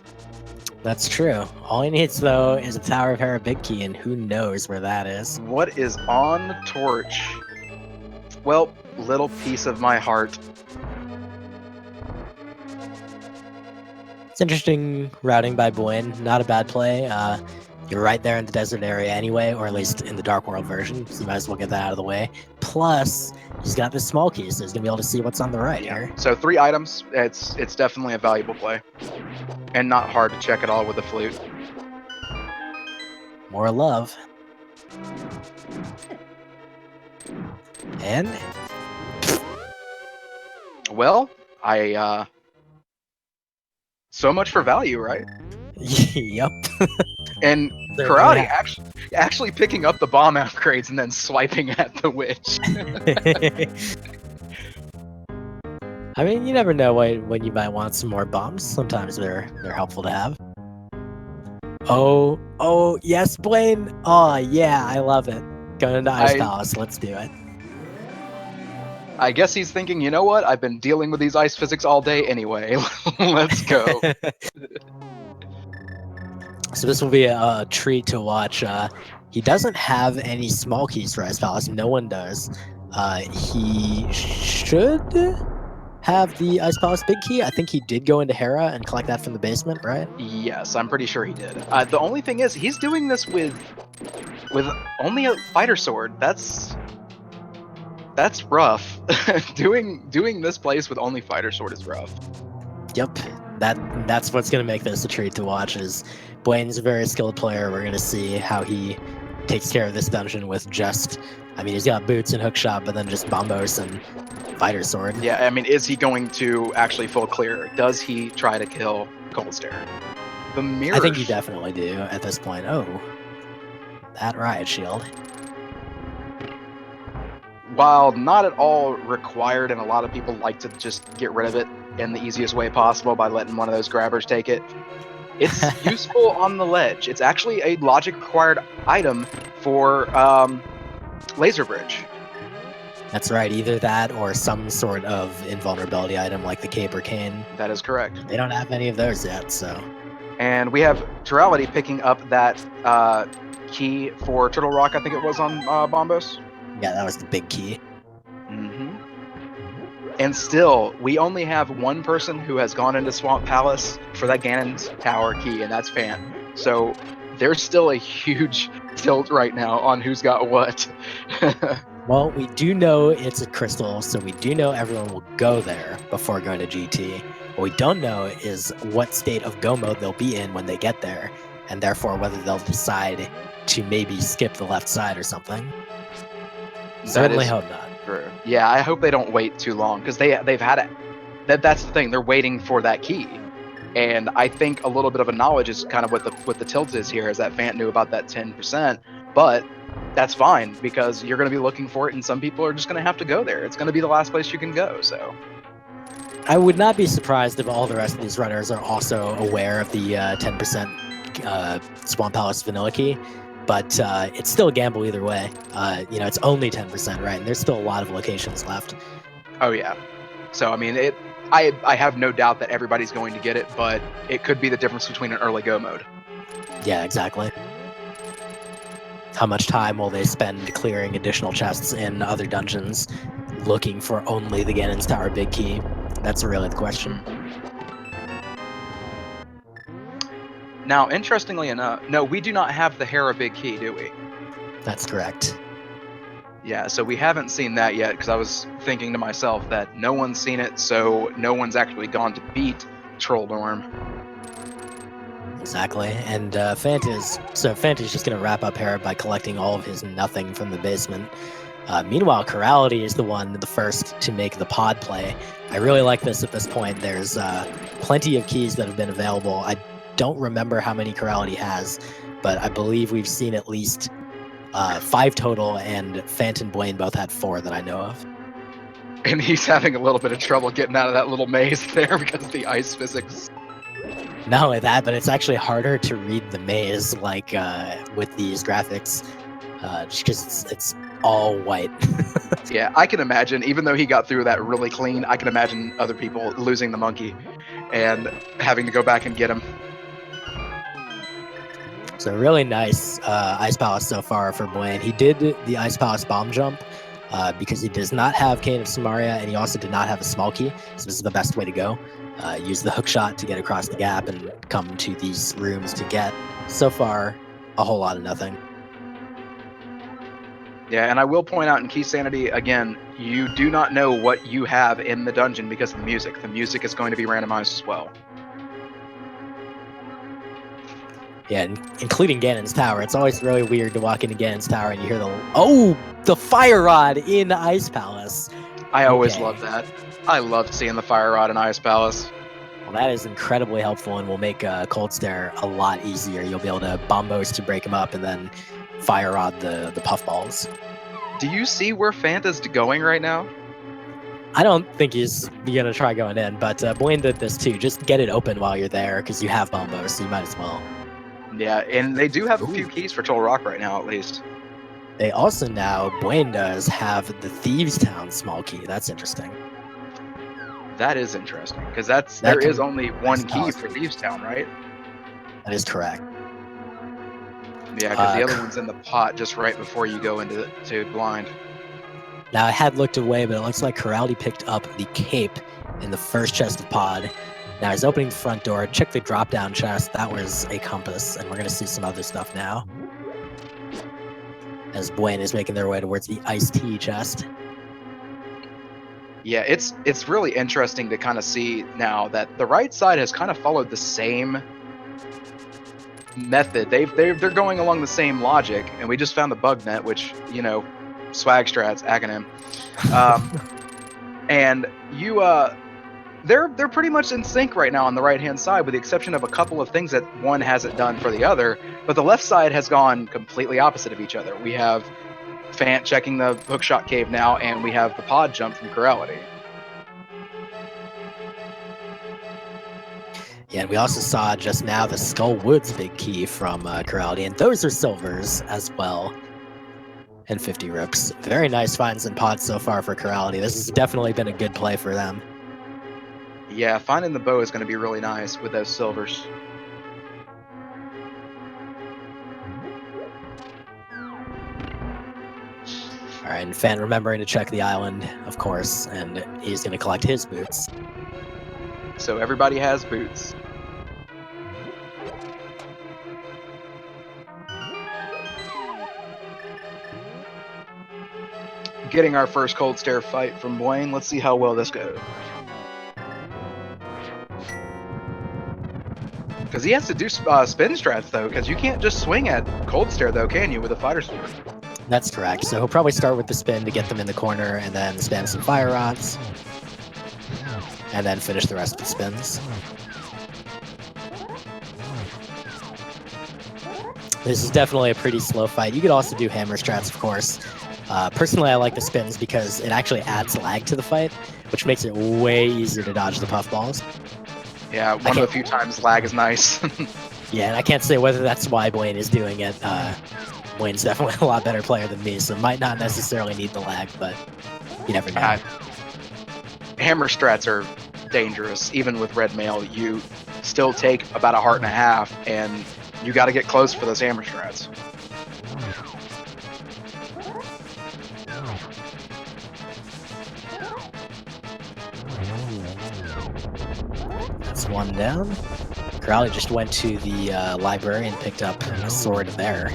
That's true. All he needs, though, is a Tower of Hera big key, and who knows where that is. What is on the torch? Well, little piece of my heart. It's interesting routing by Buane. Not a bad play. You're right there in the desert area anyway, or at least in the Dark World version, so you might as well get that out of the way. Plus, he's got this small key, so he's going to be able to see what's on the right here. So 3 items. It's definitely a valuable play. And not hard to check at all with the flute. More love. And well, so much for value, right? Yep. And Chirality actually picking up the bomb upgrades and then swiping at the witch. I mean, you never know when you might want some more bombs. Sometimes they're helpful to have. Oh, yes, Buane. Oh, yeah, I love it. Going to Ice Palace, let's do it. I guess he's thinking, you know what? I've been dealing with these ice physics all day anyway. Let's go. So this will be a treat to watch. He doesn't have any small keys for Ice Palace. No one does. He should have the Ice Palace big key. I think he did go into Hera and collect that from the basement, right? Yes, I'm pretty sure he did. The only thing is, he's doing this with only a fighter sword. That's rough. doing this place with only fighter sword is rough. Yep, that's what's gonna make this a treat to watch. Is Buane's a very skilled player. We're gonna see how he takes care of this dungeon with just, I mean, he's got boots and hookshot, but then just bombos and fighter sword. Yeah, I mean, is he going to actually full clear? Does he try to kill Cold Stare? The mirror. I think you definitely do at this point. Oh, that riot shield. While not at all required, and a lot of people like to just get rid of it in the easiest way possible by letting one of those grabbers take it, it's useful on the ledge. It's actually a logic required item for Laser Bridge. That's right, either that or some sort of invulnerability item like the Cape or Cane. That is correct. They don't have any of those yet, so. And we have Chirality picking up that key for Turtle Rock, I think it was on Bombos. Yeah, that was the big key. Mm-hmm. And still, we only have one person who has gone into Swamp Palace for that Ganon's Tower key, and that's Phant. So there's still a huge tilt right now on who's got what. Well, we do know it's a crystal, so we do know everyone will go there before going to GT. What we don't know is what state of go mode they'll be in when they get there, and therefore whether they'll decide to maybe skip the left side or something. Certainly hope not. True. Yeah, I hope they don't wait too long, because they've had it. That's the thing. They're waiting for that key. And I think a little bit of a knowledge is kind of what the tilt is here, is that Phant knew about that 10%, but that's fine because you're going to be looking for it, and some people are just going to have to go there. It's going to be the last place you can go. So I would not be surprised if all the rest of these runners are also aware of the 10% Swamp Palace Vanilla Key, but it's still a gamble either way. You know, it's only 10%, right? And there's still a lot of locations left. oh yeah. So I mean, I have no doubt that everybody's going to get it, but it could be the difference between an early go mode. Yeah, exactly. How much time will they spend clearing additional chests in other dungeons, looking for only the Ganon's Tower Big Key? That's really the question. Now, interestingly enough, no, we do not have the Hera Big Key, do we? That's correct. Yeah, so we haven't seen that yet, because I was thinking to myself that no one's seen it, so no one's actually gone to beat Trolldorm. Exactly, and Phant is just going to wrap up Hera by collecting all of his nothing from the basement. Meanwhile, Chirality is the first to make the pod play. I really like this at this point. There's plenty of keys that have been available. I don't remember how many Chirality has, but I believe we've seen at least 5 total, and Phant and Buane both had 4 that I know of. And he's having a little bit of trouble getting out of that little maze there because of the ice physics. Not only that, but it's actually harder to read the maze, like with these graphics, just because it's all white. Yeah, I can imagine, even though he got through that really clean, I can imagine other people losing the monkey and having to go back and get him. So really nice Ice Palace so far for Buane. He did the Ice Palace bomb jump because he does not have Cane of Samaria, and he also did not have a small key, so this is the best way to go. Use the hook shot to get across the gap and come to these rooms to get, so far, a whole lot of nothing. Yeah, and I will point out in Keysanity, again, you do not know what you have in the dungeon because of the music. The music is going to be randomized as well. Yeah, including Ganon's Tower. It's always really weird to walk into Ganon's Tower and you hear the fire rod in Ice Palace. I always love that. I love seeing the fire rod in Ice Palace. Well, that is incredibly helpful and will make Cold Stare a lot easier. You'll be able to bombos to break him up and then fire rod the puffballs. Do you see where Phant is going right now? I don't think he's gonna try going in, but Buane did this too. Just get it open while you're there because you have bombos, so you might as well. Yeah, and they do have a few keys for Troll Rock right now, at least. They also now, Buane does have the Thieves Town small key. That's interesting. That is interesting, because there is only one key for Thieves Town, right? That is correct. Yeah, because the other one's in the pot just right before you go into blind. Now, I had looked away, but it looks like Chirality picked up the cape in the first chest of pod. Now he's opening the front door. Check the drop-down chest. That was a compass, and we're going to see some other stuff now. As Buane is making their way towards the iced tea chest. Yeah, it's really interesting to kind of see now that the right side has kind of followed the same method. They're going along the same logic, and we just found the bug net, which, you know, swag strats, acronym. And they're pretty much in sync right now on the right hand side, with the exception of a couple of things that one hasn't done for the other. But the left side has gone completely opposite of each other. We have Phant checking the hookshot cave now, and we have the pod jump from Chirality. Yeah, and we also saw just now the Skull Woods big key from Chirality, and those are silvers as well. And 50 rips. Very nice finds in pods so far for Chirality. This has definitely been a good play for them. Yeah, finding the bow is going to be really nice with those silvers. All right, and Phant remembering to check the island, of course, and he's going to collect his boots. So everybody has boots. Getting our first Cold Stare fight from Buane. Let's see how well this goes. Because he has to do spin strats, though, because you can't just swing at Cold Stare, though, can you, with a fighter sword? That's correct. So he'll probably start with the spin to get them in the corner, and then spam some fire rods, and then finish the rest of the spins. This is definitely a pretty slow fight. You could also do hammer strats, of course. Personally, I like the spins because it actually adds lag to the fight, which makes it way easier to dodge the puffballs. Yeah, one of the few times lag is nice. Yeah, and I can't say whether that's why Buane is doing it. Buane's definitely a lot better player than me, so might not necessarily need the lag, but you never know. Hammer strats are dangerous. Even with red mail, you still take about a heart and a half, and you got to get close for those hammer strats. That's one down. Chirality just went to the library and picked up a sword there.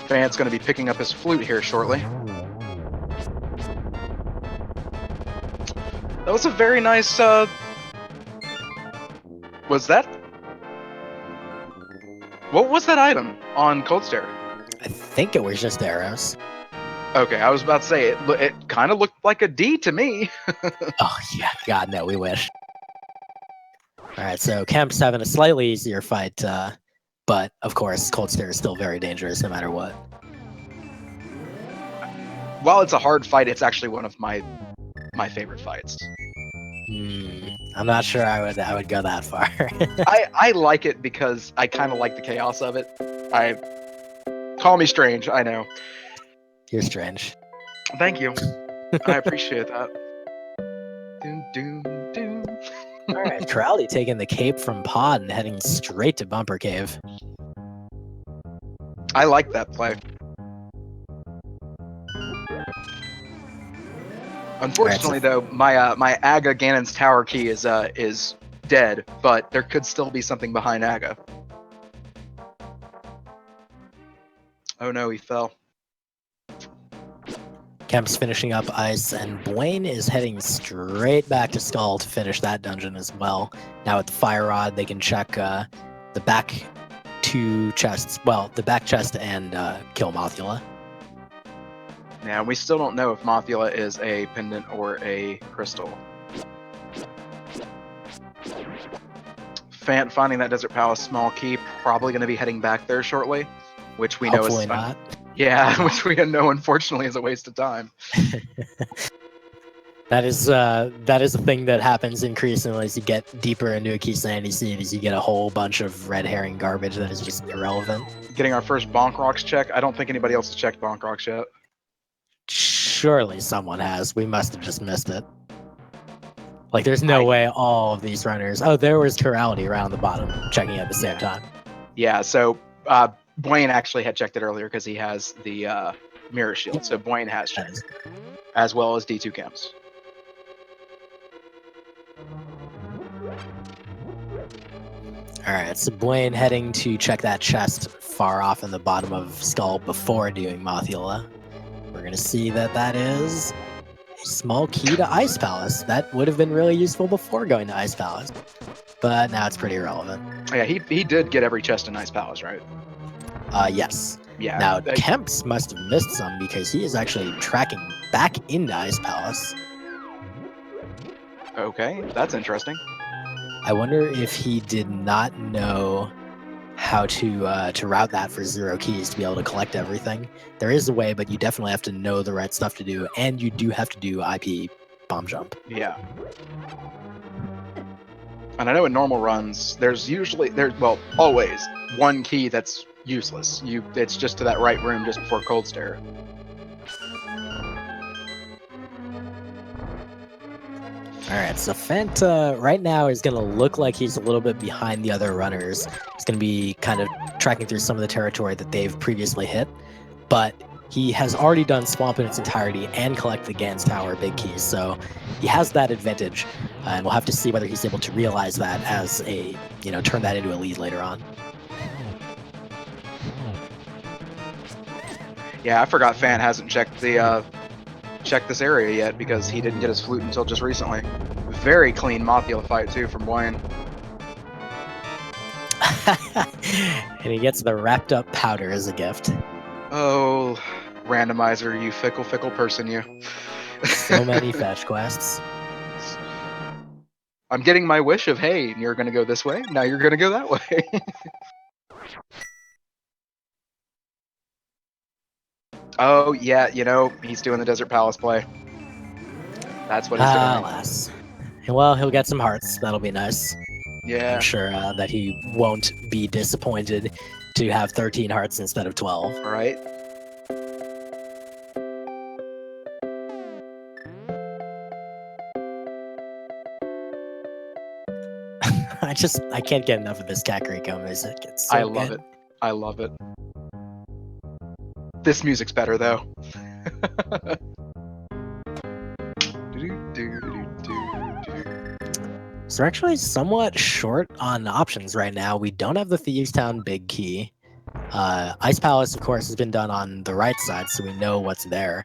Phant's going to be picking up his flute here shortly. That was a very nice, was that? What was that item on Cold Stare? I think it was just arrows. Okay, I was about to say, it kind of looked like a D to me. Oh, yeah, God, no, we wish. Alright, so Kemp's having a slightly easier fight, but, of course, Cold Stare is still very dangerous no matter what. While it's a hard fight, it's actually one of my favorite fights. I'm not sure I would go that far. I like it because I kind of like the chaos of it. Call me strange, I know. You're strange. Thank you. I appreciate that. Doom, doom, doom. Alright, Chirality taking the cape from Pod and heading straight to Bumper Cave. I like that play. Unfortunately, though, my Aga Ganon's Tower key is dead, but there could still be something behind Aga. Oh no, he fell. Kemp's finishing up ice, and Buane is heading straight back to Skull to finish that dungeon as well. Now with the Fire Rod, they can check the back two chests. Well, the back chest and kill Mothula. Now, we still don't know if Mothula is a pendant or a crystal. Phant finding that Desert Palace small key, probably going to be heading back there shortly, which we Hopefully know is not. Yeah, which we know unfortunately is a waste of time. That is a thing that happens increasingly as you get deeper into a Keysanity seed, as you get a whole bunch of red herring garbage that is just irrelevant. Getting our first Bonk Rocks check. I don't think anybody else has checked Bonk Rocks yet. Surely someone has. We must have just missed it. Like, there's no way all of these runners... Oh, there was Chirality around the bottom checking at the same time. Yeah, so Buane actually had checked it earlier because he has the mirror shield. So Buane has checked, as well as d2kemps. Alright, so Buane heading to check that chest far off in the bottom of Skull before doing Mothula. We're going to see that is a small key to Ice Palace. That would have been really useful before going to Ice Palace, but now it's pretty irrelevant. Yeah, he did get every chest in Ice Palace, right? Yes. Yeah. Now, Kemps must have missed some because he is actually tracking back into Ice Palace. Okay, that's interesting. I wonder if he did not know how to route that for 0 keys to be able to collect everything. There is a way, but you definitely have to know the right stuff to do, and you do have to do IP bomb jump. Yeah. And I know in normal runs, there's always one key that's useless. It's just to that right room just before Cold Stare. Alright, so Phant right now is going to look like he's a little bit behind the other runners. He's going to be kind of tracking through some of the territory that they've previously hit, but he has already done Swamp in its entirety and collect the Gans Tower big keys, so he has that advantage, and we'll have to see whether he's able to realize that as a, turn that into a lead later on. Yeah, I forgot Phant hasn't checked this area yet because he didn't get his flute until just recently. Very clean Mothula fight too from Buane. And he gets the wrapped up powder as a gift. Oh, randomizer, you fickle person, you. So many fetch quests. I'm getting my wish of, hey, you're going to go this way. Now you're going to go that way. Oh, yeah, he's doing the Desert Palace play. That's what he's doing. Alas. Well, he'll get some hearts. That'll be nice. Yeah. I'm sure that he won't be disappointed to have 13 hearts instead of 12. Right? I can't get enough of this Kakariko music. It's so I love good. it. I love it. This music's better, though. So we're actually somewhat short on options right now. We don't have the Thieves Town Big Key. Ice Palace, of course, has been done on the right side, so we know what's there.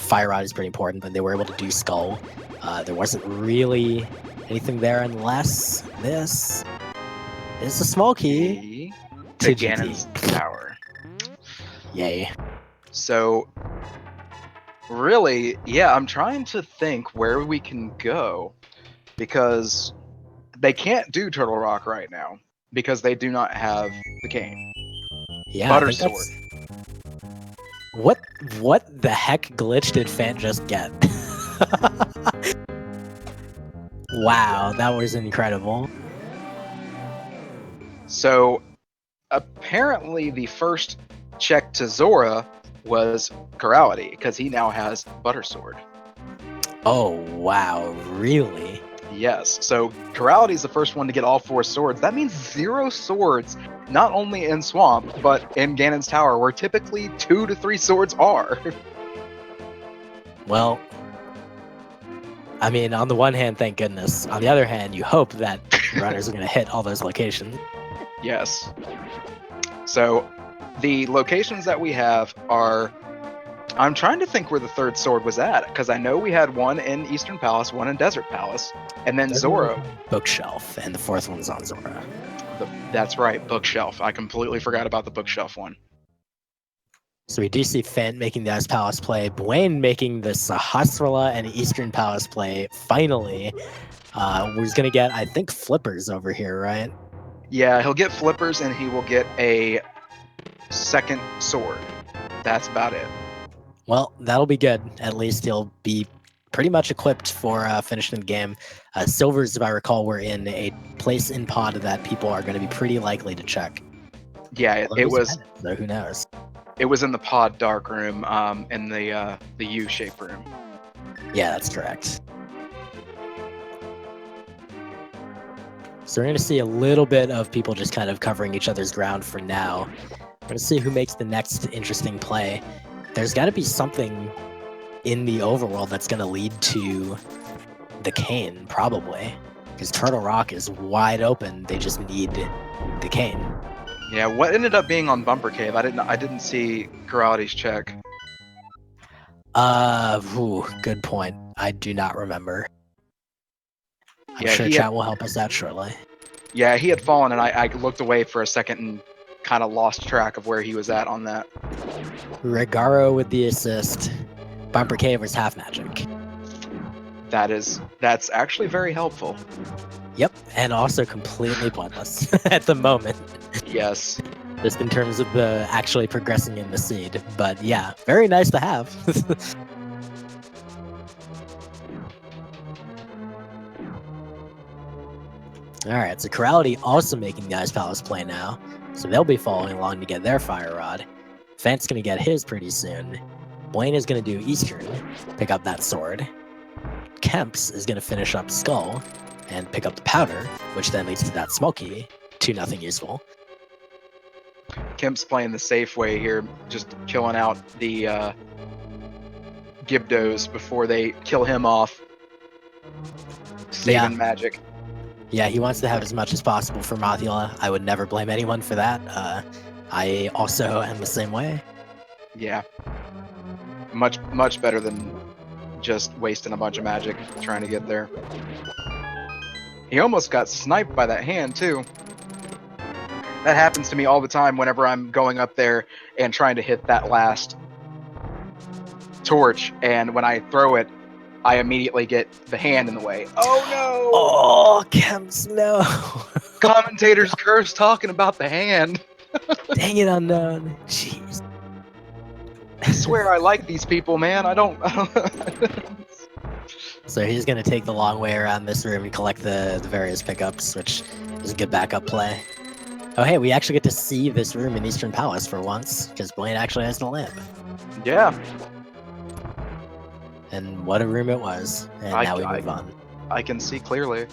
Fire Rod is pretty important, but they were able to do Skull. There wasn't really anything there unless this is a small key to Ganon's Tower. Yay. So, really, yeah, I'm trying to think where we can go, because they can't do Turtle Rock right now, because they do not have the cane. Yeah, Butter Sword. What the heck glitch did Phant just get? Wow, that was incredible. So, apparently the first check to Zora was Chirality, because he now has Butter Sword. Oh, wow, really? Yes, so Chirality is the first one to get all 4 swords. That means 0 swords, not only in Swamp, but in Ganon's Tower, where typically 2 to 3 swords are. Well, I mean, on the one hand, thank goodness. On the other hand, you hope that runners are going to hit all those locations. Yes. So, the locations that we have are... I'm trying to think where the 3rd sword was at, because I know we had one in Eastern Palace, one in Desert Palace, and then Zora. Bookshelf, and the 4th one's on Zora. That's right, Bookshelf. I completely forgot about the Bookshelf one. So we do see Phant making the Ice Palace play, Buane making the Sahasrara and Eastern Palace play, finally. We're going to get, I think, flippers over here, right? Yeah, he'll get flippers, and he will get a 2nd sword. That's about it. Well, that'll be good. At least he'll be pretty much equipped for finishing the game. Silvers, if I recall, were in a place in pod that people are going to be pretty likely to check. Yeah, it was. So who knows? It was in the pod dark room, in the U-shaped room. Yeah, that's correct. So we're going to see a little bit of people just kind of covering each other's ground for now. We're going to see who makes the next interesting play. There's got to be something in the overworld that's going to lead to the cane, probably. Because Turtle Rock is wide open. They just need the cane. Yeah, what ended up being on Bumper Cave? I didn't see Chirality's check. Good point. I do not remember. I'm Yeah, sure chat will help us out shortly. Yeah, he had fallen, and I looked away for a second and kind of lost track of where he was at on that. Regaro with the assist. Bumper Cave was half magic. That's actually very helpful. Yep, and also completely pointless at the moment. Yes. Just in terms of the actually progressing in the seed. But yeah, very nice to have. Alright, so Chirality also making the Ice Palace play now. So they'll be following along to get their Fire Rod. Phant's going to get his pretty soon. Buane is going to do Eastern, pick up that sword. Kemps is going to finish up Skull and pick up the powder, which then leads to that Smoky. 2-0 useful. Kemp's playing the safe way here, just killing out the Gibdos before they kill him off. Saving magic. Yeah, he wants to have as much as possible for Mothula. I would never blame anyone for that. I also am the same way. Yeah. Much better than just wasting a bunch of magic trying to get there. He almost got sniped by that hand, too. That happens to me all the time whenever I'm going up there and trying to hit that last torch, and when I throw it, I immediately get the hand in the way. Oh no! Oh, Kemps, no. Commentators curse talking about the hand. Dang it, Unknown. Jeez. I swear I like these people, man. I don't. So he's going to take the long way around this room and collect the various pickups, which is a good backup play. Oh, hey, we actually get to see this room in Eastern Palace for once, because Buane actually has the lamp. Yeah. And what a room it was. And now we move on. I can see clearly.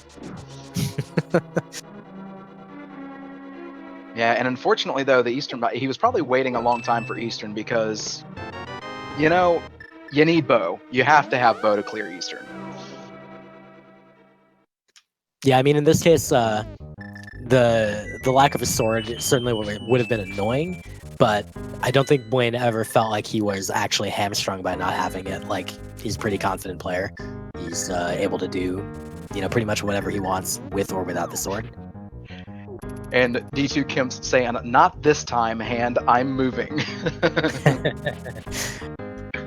Yeah, and unfortunately, though, the Eastern... He was probably waiting a long time for Eastern because, you know, you need bow. You have to have bow to clear Eastern. Yeah, I mean, in this case, the lack of a sword certainly would have been annoying, but I don't think Buane ever felt like he was actually hamstrung by not having it. Like, he's a pretty confident player. He's able to do, pretty much whatever he wants with or without the sword. And d2kemps saying, "Not this time, hand. I'm moving."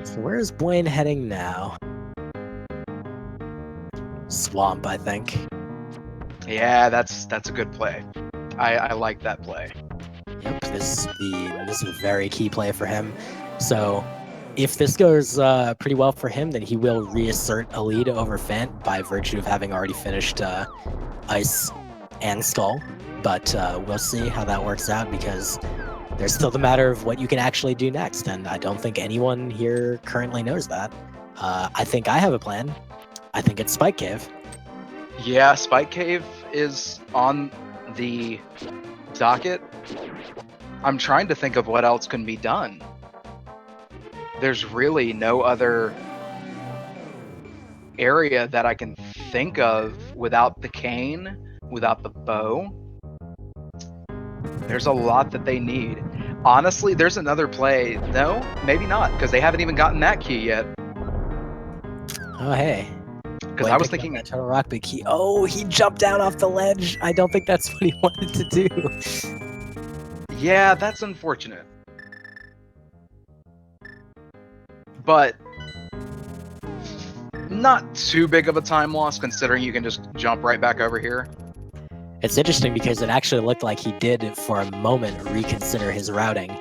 So where is Buane heading now? Swamp, I think. Yeah, that's a good play. I like that play. Yep, this is a very key play for him. So if this goes pretty well for him, then he will reassert a lead over Phant by virtue of having already finished Ice and Skull. But we'll see how that works out, because there's still the matter of what you can actually do next, and I don't think anyone here currently knows that. I think I have a plan. I think it's Spike Cave. Yeah, Spike Cave is on the docket. I'm trying to think of what else can be done. There's really no other area that I can think of without the cane, without the bow. There's a lot that they need. Honestly, there's another play. No, maybe not, because they haven't even gotten that key yet. Oh, hey. Because I was thinking that Total Rock Big Key. Oh, he jumped down off the ledge. I don't think that's what he wanted to do. Yeah, that's unfortunate. But not too big of a time loss, considering you can just jump right back over here. It's interesting because it actually looked like he did, for a moment, reconsider his routing.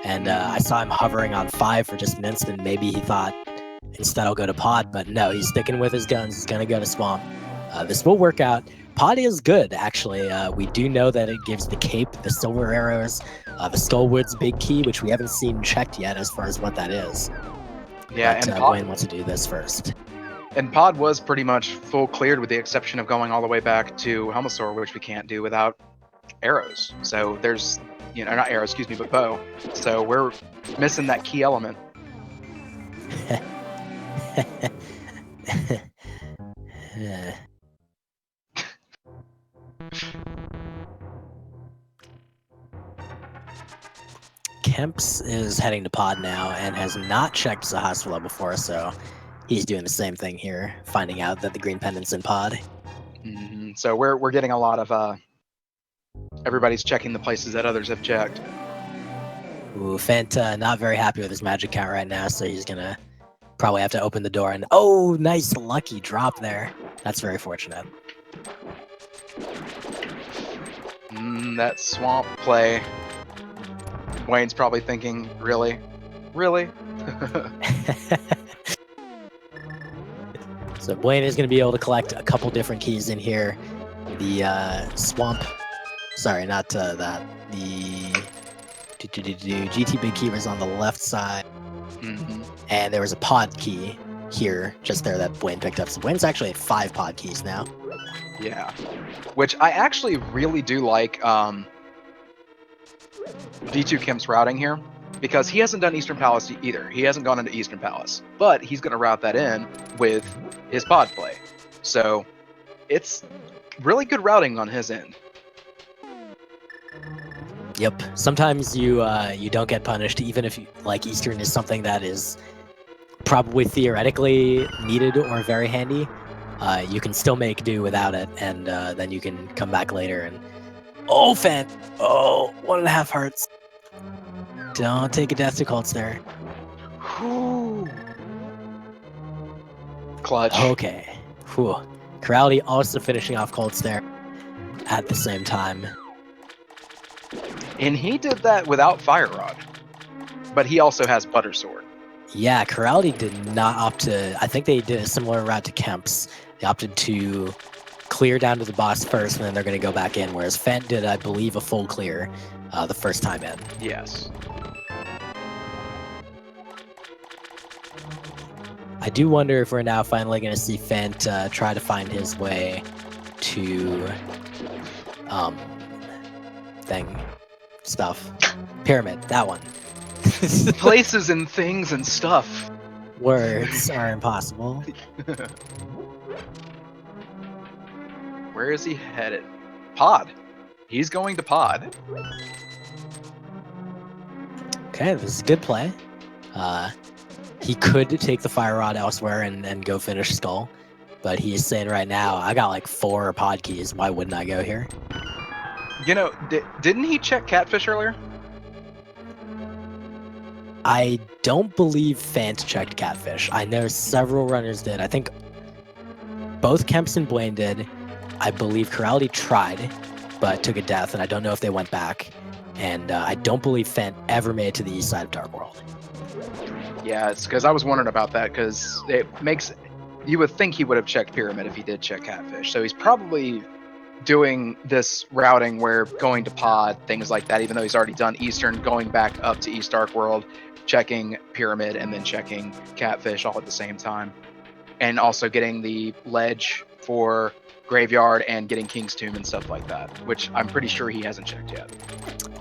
And I saw him hovering on 5 for just an instant. Maybe he thought, instead I'll go to Pod, but no, he's sticking with his guns. He's going to go to Swamp. This will work out. Pod is good, actually. We do know that it gives the cape, the silver arrows, the Skullwood's big key, which we haven't seen checked yet as far as what that is. Yeah, but, and Buane wants to do this first. And Pod was pretty much full cleared, with the exception of going all the way back to Helmasaur, which we can't do without arrows. So there's, not arrows, excuse me, but bow. So we're missing that key element. Kemps is heading to Pod now and has not checked Zahaswala before, so he's doing the same thing here, finding out that the green pendant's in Pod. Mm-hmm. So we're getting a lot of everybody's checking the places that others have checked. Ooh, Phant not very happy with his magic count right now, so he's gonna probably have to open the door. And oh, nice lucky drop there. That's very fortunate. That swamp play. Wayne's probably thinking, really? So Buane is going to be able to collect a couple different keys in here. The swamp, sorry, not that. The GT big key was on the left side, and there was a pod key here, just there, that Buane picked up. So Buane's actually at 5 pod keys now. Yeah, which I actually really do like d2kemps routing here, because he hasn't done Eastern Palace either. He hasn't gone into Eastern Palace, but he's going to route that in with his pod play. So it's really good routing on his end. Yep. Sometimes you don't get punished, even if Eastern is something that is probably theoretically needed or very handy. You can still make do without it, and then you can come back later and... Oh, Phant! Oh, 1.5 hearts. Don't take a death to Colts there. Whew. Clutch. Okay. Whew. Chirality also finishing off Cold Stare at the same time. And he did that without Fire Rod. But he also has Butter Sword. Yeah, Chirality did not opt to... I think they did a similar route to Kemps. They opted to clear down to the boss first, and then they're going to go back in, whereas Phant did, I believe, a full clear the first time in. Yes. I do wonder if we're now finally going to see Phant try to find his way to stuff. Pyramid, that one. Places and things and stuff. Words are impossible. Where is he headed? Pod. He's going to Pod. Okay, this is a good play. He could take the Fire Rod elsewhere and go finish Skull, but he is saying right now, I got like 4 pod keys. Why wouldn't I go here? You know, didn't he check Catfish earlier? I don't believe Phant checked Catfish. I know several runners did. I think both Kemps and Buane did. I believe Chirality tried, but took a death, and I don't know if they went back. And I don't believe Phant ever made it to the east side of Dark World. Yeah, it's because I was wondering about that, because it makes... You would think he would have checked Pyramid if he did check Catfish. So he's probably doing this routing where going to Pod, things like that, even though he's already done Eastern, going back up to East Dark World, checking Pyramid, and then checking Catfish all at the same time. And also getting the ledge for Graveyard and getting King's Tomb and stuff like that, which I'm pretty sure he hasn't checked yet.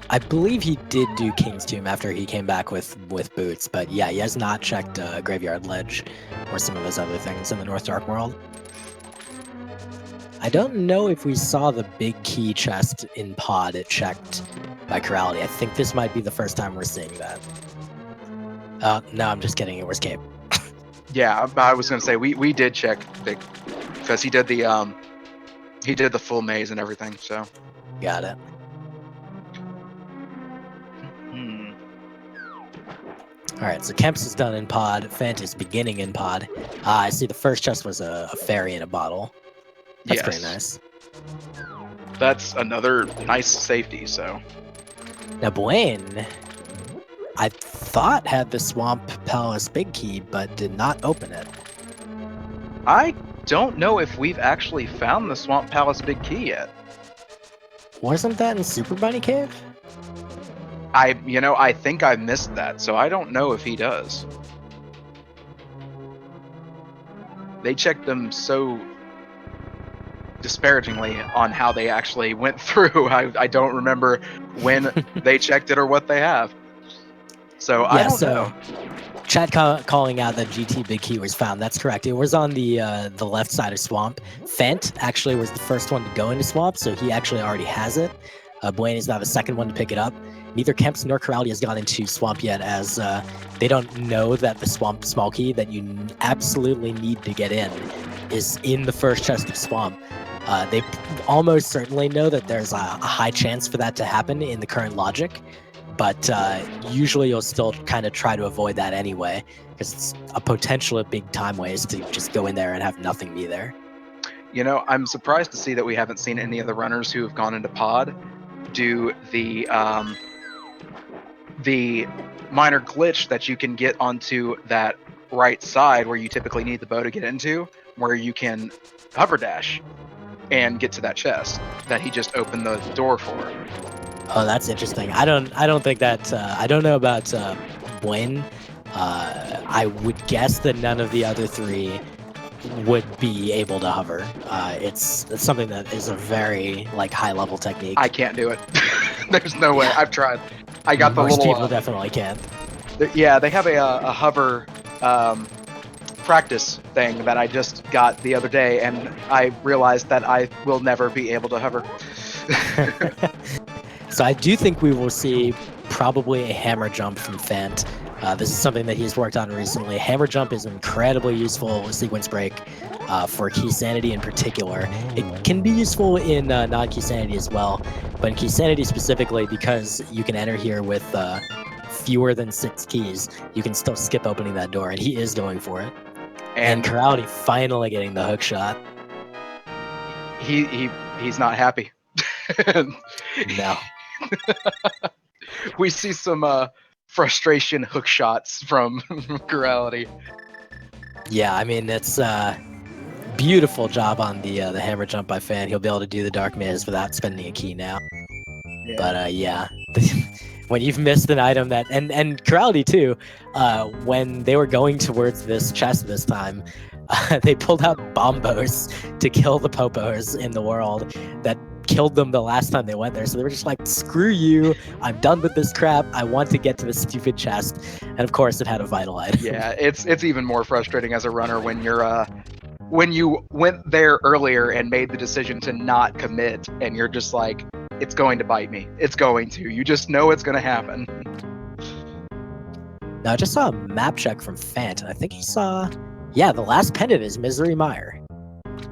I believe he did do King's Tomb after he came back with boots, but yeah, he has not checked Graveyard Ledge or some of those other things in the North Dark World. I don't know if we saw the big key chest in Pod it checked by Chirality. I think this might be the first time we're seeing that. No, I'm just kidding. It was Cape. Yeah, I was gonna say we did check because he did the full maze and everything. So Got it. All right, so Kemps is done in Pod. Phant is beginning in Pod. I see the first chest was a fairy in a bottle. That's pretty nice. That's another nice safety. So now Buane, I thought had the Swamp Palace big key, but did not open it. I don't know if we've actually found the Swamp Palace big key yet. Wasn't that in Super Bunny Cave? I think I missed that, so I don't know if he does. They checked them so disparagingly on how they actually went through. I don't remember when they checked it or what they have. So yeah, I don't know. Chat calling out that GT Big Key was found. That's correct. It was on the left side of Swamp. Phant actually was the first one to go into Swamp, so he actually already has it. Buane is now the second one to pick it up. Neither Kemps nor Chirality has gone into Swamp yet, as they don't know that the Swamp small key that you absolutely need to get in is in the first chest of Swamp. They almost certainly know that there's a high chance for that to happen in the current logic, but usually you'll still kind of try to avoid that anyway, because it's a potential big time waste to just go in there and have nothing be there. You know, I'm surprised to see that we haven't seen any of the runners who have gone into Pod do the minor glitch that you can get onto that right side where you typically need the bow to get into, where you can hover dash and get to that chest that he just opened the door for. Oh, that's interesting. I don't think that I don't know about Buane. I would guess that none of the other 3 would be able to hover. It's something that is a very high level technique. I can't do it. There's no way. I've tried. I got Most little. People definitely can't. Yeah, they have a hover practice thing that I just got the other day, and I realized that I will never be able to hover. So I do think we will see probably a hammer jump from Phant. This is something that he's worked on recently. Hammer jump is an incredibly useful sequence break for Keysanity in particular. It can be useful in non-Keysanity as well, but in Keysanity specifically, because you can enter here with fewer than 6 keys, you can still skip opening that door, and he is going for it. And Chirality finally getting the hook shot. He's not happy. No. We see some frustration hook shots from Chirality. Yeah, I mean, it's beautiful job on the hammer jump by Phant. He'll be able to do the Dark Maze without spending a key now. Yeah. But yeah, when you've missed an item that, and Chirality too, when they were going towards this chest this time, they pulled out bombos to kill the popos in the world that killed them the last time they went there. So they were just like, screw you, I'm done with this crap, I want to get to the stupid chest. And of course it had a vital item. Yeah, it's even more frustrating as a runner when you're when you went there earlier and made the decision to not commit, and you're just like, it's going to bite me, it's going to, you just know it's going to happen. Now I just saw a map check from Phant, and I think he saw, yeah, the last pendant is Misery Mire.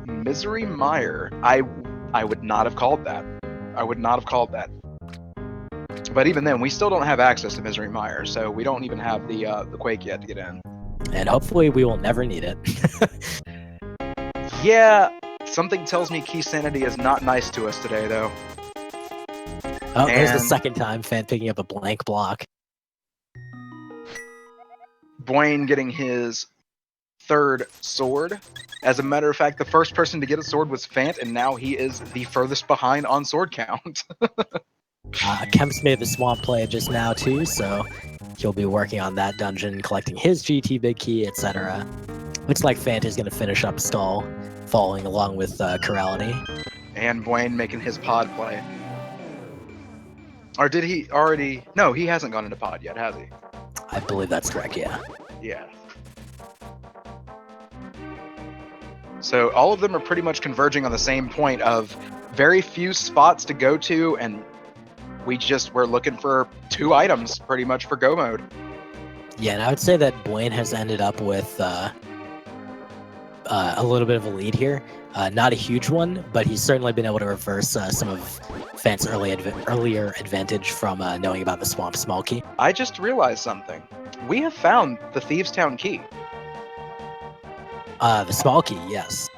Misery Mire. I would not have called that. I would not have called that. But even then, we still don't have access to Misery Mire, so we don't even have the Quake yet to get in. And hopefully we will never need it. Yeah, something tells me Keysanity is not nice to us today, though. Oh, there's the second time Phant picking up a blank block. Buane getting his third sword. As a matter of fact, the first person to get a sword was Phant, and now he is the furthest behind on sword count. Kemps made the swamp play just now too, so he'll be working on that dungeon, collecting his GT big key, etc. Looks like Phant is going to finish up Skull, following along with Chirality. And Buane making his pod play. Or did he already? No, he hasn't gone into pod yet, has he? I believe that's correct, yeah. Yeah. So all of them are pretty much converging on the same point of very few spots to go to, and we're looking for 2 items pretty much for go mode. Yeah, and I would say that Buane has ended up with a little bit of a lead here. Not a huge one, but he's certainly been able to reverse some of Phant's earlier advantage from knowing about the Swamp Small Key. I just realized something. We have found the Thieves' Town key. The Small Key, yes.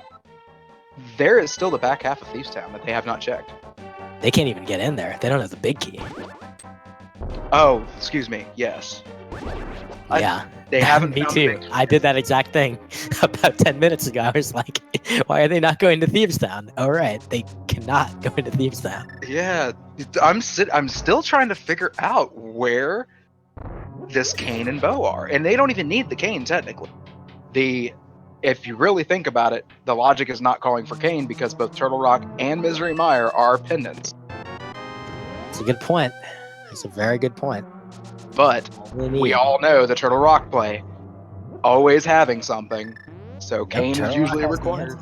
There is still the back half of Thieves' Town that they have not checked. They can't even get in there. They don't have the big key. Oh, excuse me. Yes. Yeah. They haven't. Me too. I did that exact thing about 10 minutes ago. I was like, why are they not going to Thieves' Town? All right, they cannot go into Thieves' Town. Yeah, I'm still trying to figure out where this cane and bow are, and they don't even need the cane technically. If you really think about it, the logic is not calling for cane because both Turtle Rock and Misery Mire are pendants. It's a good point. It's a very good point. But we all know the Turtle Rock play, always having something, so cane is usually required.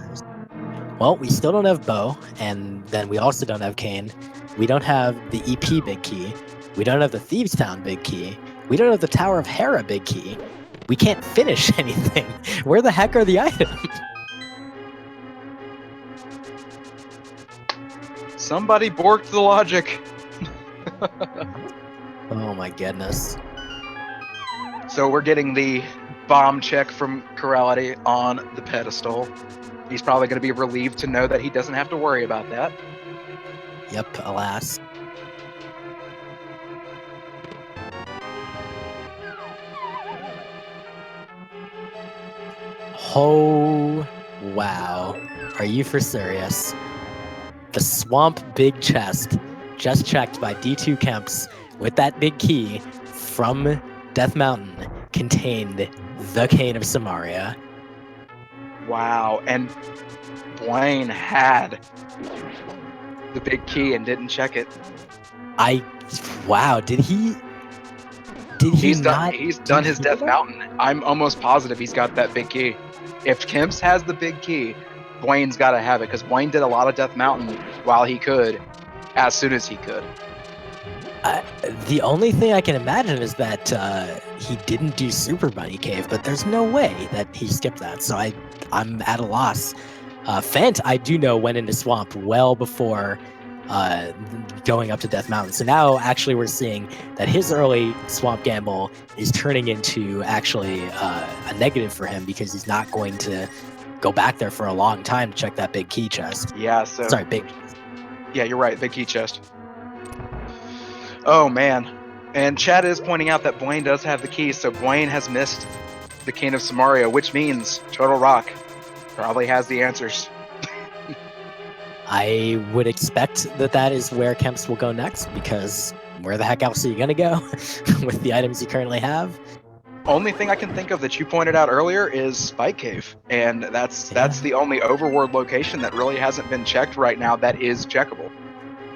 Well, we still don't have bow, and then we also don't have cane. We don't have the EP big key. We don't have the Thieves' Town big key. We don't have the Tower of Hera big key. We can't finish anything. Where the heck are the items? Somebody borked the logic. Oh my goodness. So we're getting the bomb check from Chirality on the pedestal. He's probably going to be relieved to know that he doesn't have to worry about that. Yep, alas. Oh, wow. Are you for serious? The swamp big chest, just checked by d2kemps with that big key from Death Mountain, contained the Cane of Samaria. Wow, and Buane had the big key and didn't check it. Wow, did he He's not? He's done his Death Mountain. I'm almost positive he's got that big key. If Kemps has the big key, Buane's got to have it, because Buane did a lot of Death Mountain while he could, as soon as he could. The only thing I can imagine is that he didn't do Super Bunny Cave, but there's no way that he skipped that, so I'm at a loss. Phant, I do know, went into Swamp well before going up to Death Mountain. So now actually we're seeing that his early swamp gamble is turning into actually a negative for him, because he's not going to go back there for a long time to check that big key chest. Yeah, so Sorry, big. Yeah, you're right. Big key chest. Oh man. And Chad is pointing out that Buane does have the key, so Buane has missed the King of Samaria, which means Turtle Rock probably has the answers. I would expect that is where Kemps will go next, because where the heck else are you going to go with the items you currently have? Only thing I can think of that you pointed out earlier is Spike Cave, and that's the only overworld location that really hasn't been checked right now that is checkable.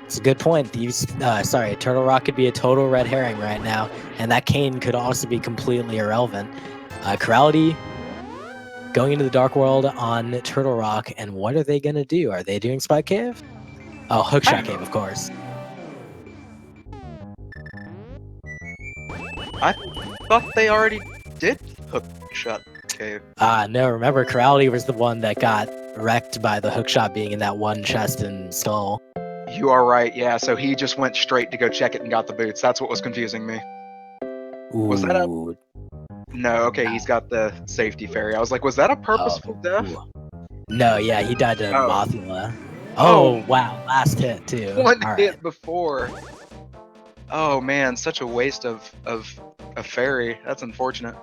It's a good point. Turtle Rock could be a total red herring right now, and that cane could also be completely irrelevant. Chirality going into the Dark World on Turtle Rock, and what are they going to do? Are they doing Spike Cave? Oh, Hookshot Cave, of course. I thought they already did Hookshot Cave. No, remember, Chirality was the one that got wrecked by the hookshot being in that one chest and skull. You are right, yeah, so he just went straight to go check it and got the boots. That's what was confusing me. Ooh. Was that a... No, okay, he's got the safety fairy. I was like, was that a purposeful death? No, yeah, he died to Mothula. Oh, wow, last hit, too. One hit before. Oh, man, such a waste of a fairy. That's unfortunate.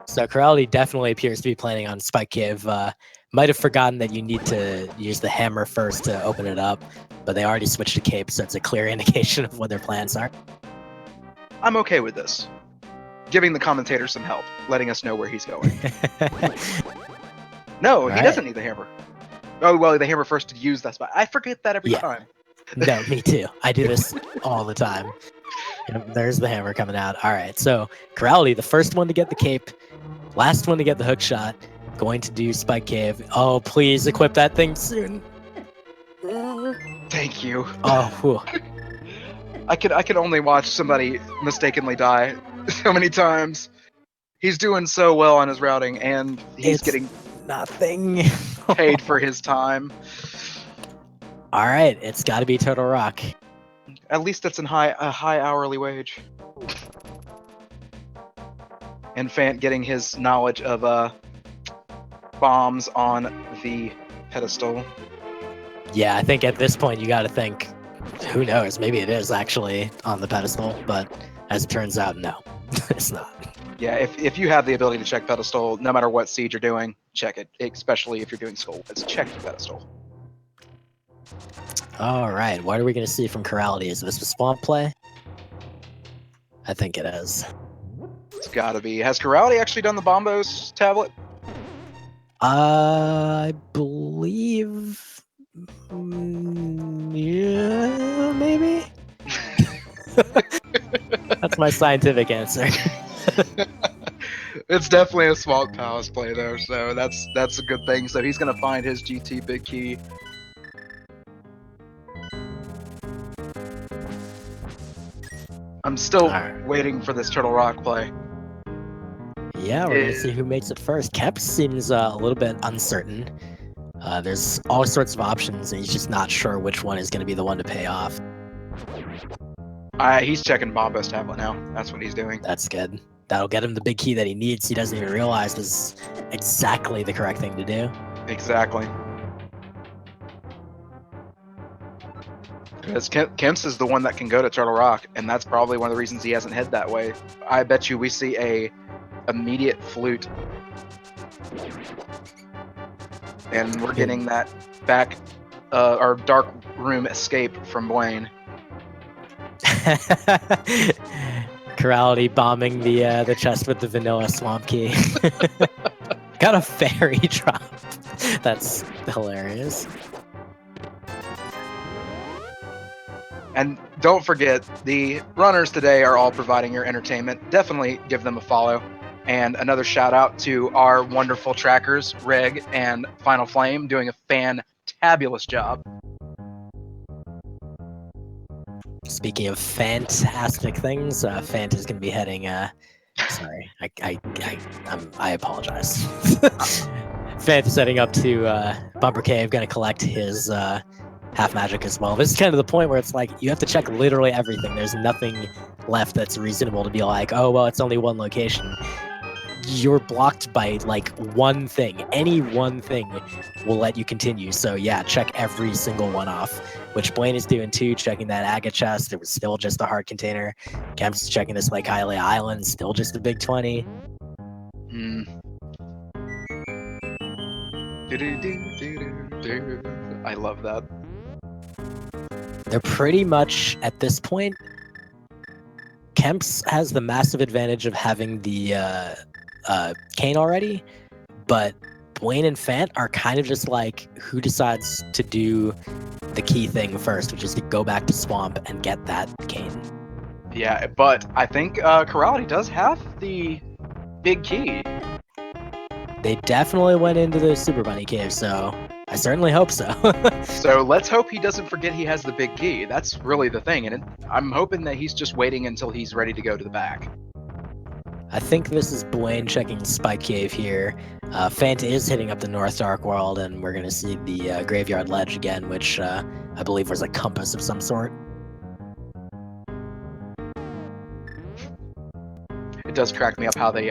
So Chirality definitely appears to be planning on Spike Cave. Might have forgotten that you need to use the hammer first to open it up, but they already switched to cape, so it's a clear indication of what their plans are. I'm okay with this. Giving the commentator some help, letting us know where he's going. No, he doesn't need the hammer. Oh, well, the hammer first to use that spot. I forget that every time. No, me too. I do this all the time. There's the hammer coming out. All right, so Chirality, the first one to get the cape, last one to get the hook shot, going to do Spike Cave. Oh, please equip that thing soon. Thank you. Oh, whew. I could only watch somebody mistakenly die so many times. He's doing so well on his routing, and he's getting nothing paid for his time. All right, it's got to be Turtle Rock. At least it's a high hourly wage. And Phant getting his knowledge of bombs on the pedestal. Yeah, I think at this point you got to think, who knows, maybe it is actually on the pedestal, but as it turns out, no, it's not. Yeah, if you have the ability to check pedestal, no matter what siege you're doing, check it, especially if you're doing skull. It's check the pedestal. All right, what are we going to see from Chirality? Is this a swamp play? I think it is. It's got to be. Has Chirality actually done the Bombos tablet? I believe... yeah, maybe? That's my scientific answer. It's definitely a Swamp Palace play, though, so that's a good thing. So he's going to find his GT big key. I'm still waiting for this Turtle Rock play. Yeah, we're going to see who makes it first. Kemps seems a little bit uncertain. There's all sorts of options, and he's just not sure which one is going to be the one to pay off. He's checking Bombo's tablet now. That's what he's doing. That's good. That'll get him the big key that he needs. He doesn't even realize is exactly the correct thing to do. Exactly. Because Kemps is the one that can go to Turtle Rock, and that's probably one of the reasons he hasn't head that way. I bet you we see a immediate flute. And we're getting that back, our dark room escape from Buane. Chirality bombing the chest with the vanilla swamp key. Got a fairy drop. That's hilarious. And don't forget, the runners today are all providing your entertainment. Definitely give them a follow. And another shout out to our wonderful trackers, Reg and Final Flame, doing a fantabulous job. Speaking of fantastic things, Phant is going to be heading. Sorry, I apologize. Phant is heading up to Bumper Cave, going to collect his half magic as well. This is kind of the point where it's like you have to check literally everything. There's nothing left that's reasonable to be like, oh well, it's only one location. You're blocked by like one thing. Any one thing will let you continue. So yeah, check every single one off, which Buane is doing too, checking that agate chest. It was still just a hard container. Kemps is checking this Lake Hylia Island, still just a big 20. I love that. They're pretty much, at this point, Kemps has the massive advantage of having the cane already, but Buane and Phant are kind of just like who decides to do the key thing first, which is to go back to Swamp and get that cane. Yeah, but I think Chirality does have the big key. They definitely went into the Super Bunny Cave, so I certainly hope so. So let's hope he doesn't forget he has the big key. That's really the thing, and I'm hoping that he's just waiting until he's ready to go to the back. I think this is Buane checking Spike Cave here. Phant is hitting up the North Dark World, and we're going to see the Graveyard Ledge again, which I believe was a compass of some sort. It does crack me up how they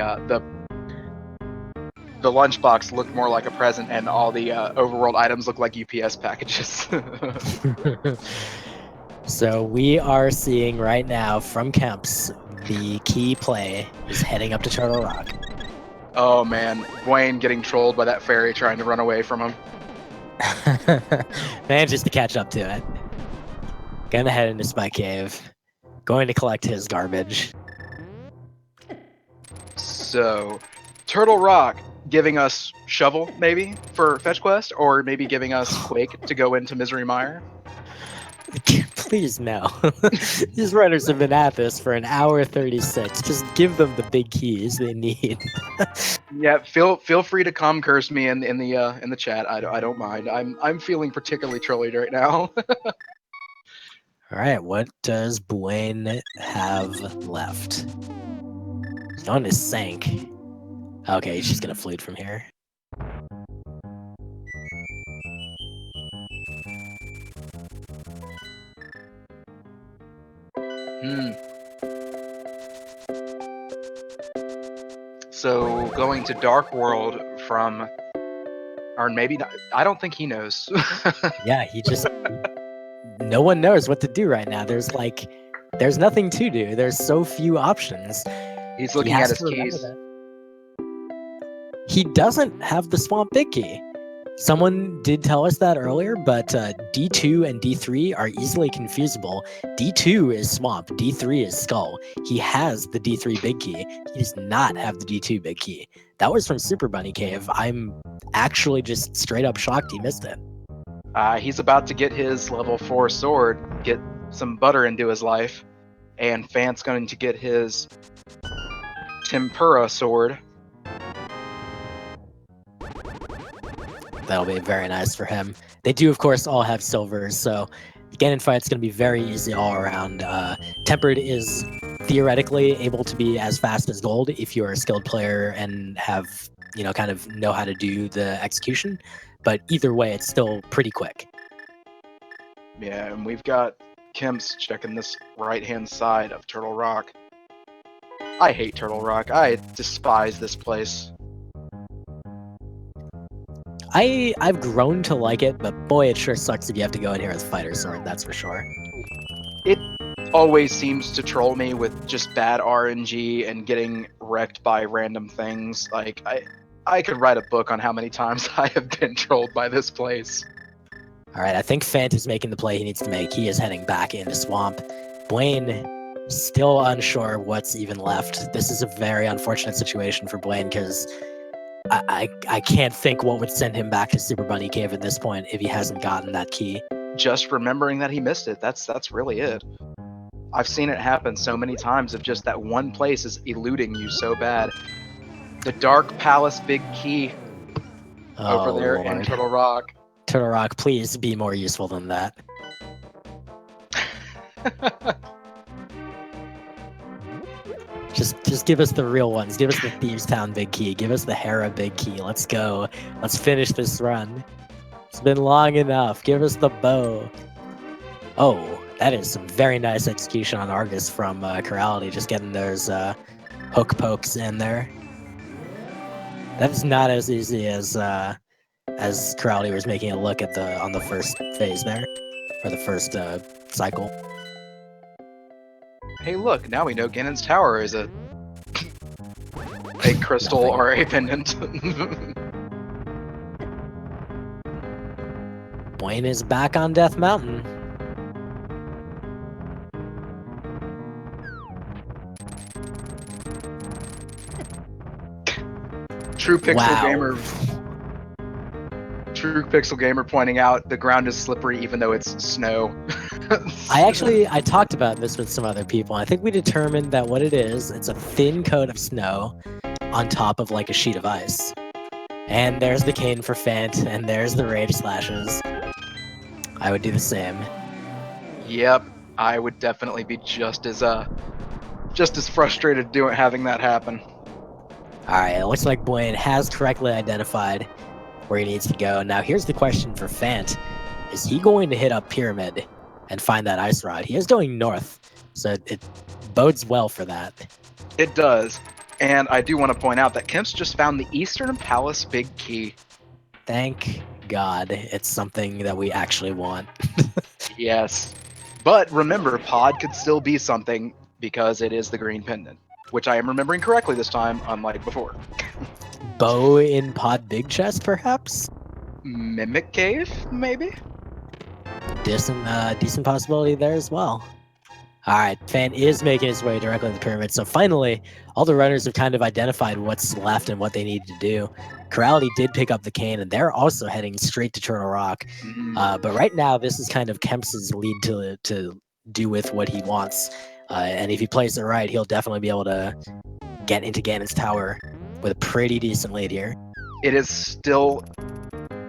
the lunchbox looked more like a present, and all the overworld items look like UPS packages. So we are seeing right now from Kemps, the key play is heading up to Turtle Rock. Oh man, Buane getting trolled by that fairy trying to run away from him. Manages to catch up to it. Gonna head into Spike Cave. Going to collect his garbage. So, Turtle Rock giving us Shovel, maybe, for Fetch Quest, or maybe giving us Quake to go into Misery Mire. Please, no. These runners have been at this for an hour 36. Just give them the big keys they need. Yeah, feel free to curse me in the chat. I don't mind. I'm feeling particularly trolly right now. All right, what does Buane have left? He's on his Sank. Okay, he's just gonna flute from here. So going to Dark World from, or maybe not, I don't think he knows. Yeah, no one knows what to do right now. There's nothing to do. There's so few options. He's looking at his keys. He doesn't have the Swamp Big Key. Someone did tell us that earlier, but D2 and D3 are easily confusable. D2 is Swamp, D3 is Skull. He has the D3 Big Key. He does not have the D2 Big Key. That was from Super Bunny Cave. I'm actually just straight up shocked he missed it. He's about to get his level 4 sword, get some butter into his life, and Phant's going to get his Tempura sword. That'll be very nice for him. They do, of course, all have silvers, so Ganon fight's going to be very easy all around. Tempered is theoretically able to be as fast as gold if you're a skilled player and have, kind of know how to do the execution. But either way, it's still pretty quick. Yeah, and we've got Kemps checking this right-hand side of Turtle Rock. I hate Turtle Rock. I despise this place. I've grown to like it, but boy, it sure sucks if you have to go in here with Fighter Sword, that's for sure. It always seems to troll me with just bad RNG and getting wrecked by random things. Like, I could write a book on how many times I have been trolled by this place. Alright, I think Phant is making the play he needs to make. He is heading back into Swamp. Buane, still unsure what's even left. This is a very unfortunate situation for Buane, because I can't think what would send him back to Super Bunny Cave at this point if he hasn't gotten that key. Just remembering that he missed it, that's really it. I've seen it happen so many times of just that one place is eluding you so bad. The Dark Palace Big Key over there in Turtle Rock. Turtle Rock, please be more useful than that. Just give us the real ones. Give us the Thieves Town Big Key. Give us the Hera Big Key. Let's go. Let's finish this run. It's been long enough. Give us the bow. Oh, that is some very nice execution on Argus from Chirality, just getting those hook pokes in there. That is not as easy as Chirality was making it look on the first phase there, or the first cycle. Hey, look! Now we know Ganon's tower is a crystal or a pendant. Buane is back on Death Mountain. True Pixel Wow. Gamer. True Pixel Gamer pointing out the ground is slippery even though it's snow. I talked about this with some other people. I think we determined that what it is, it's a thin coat of snow on top of like a sheet of ice. And there's the cane for Phant, and there's the rage slashes. I would do the same. Yep, I would definitely be just as frustrated having that happen. Alright, it looks like Buane has correctly identified where he needs to go. Now here's the question for Phant. Is he going to hit up Pyramid and find that ice rod? He is going north, so it bodes well for that. It does. And I do want to point out that Kemps just found the Eastern Palace Big Key. Thank God it's something that we actually want. Yes. But remember, Pod could still be something because it is the green pendant, which I am remembering correctly this time, unlike before. Bow in Pod Big Chest, perhaps? Mimic Cave, maybe? Decent possibility there as well. Alright, Phant is making his way directly to the pyramid, so finally, all the runners have kind of identified what's left and what they need to do. Chirality did pick up the cane, and they're also heading straight to Turtle Rock. But right now, this is kind of Kemp's lead to do with what he wants. And if he plays it right, he'll definitely be able to get into Ganon's tower with a pretty decent lead here. It is still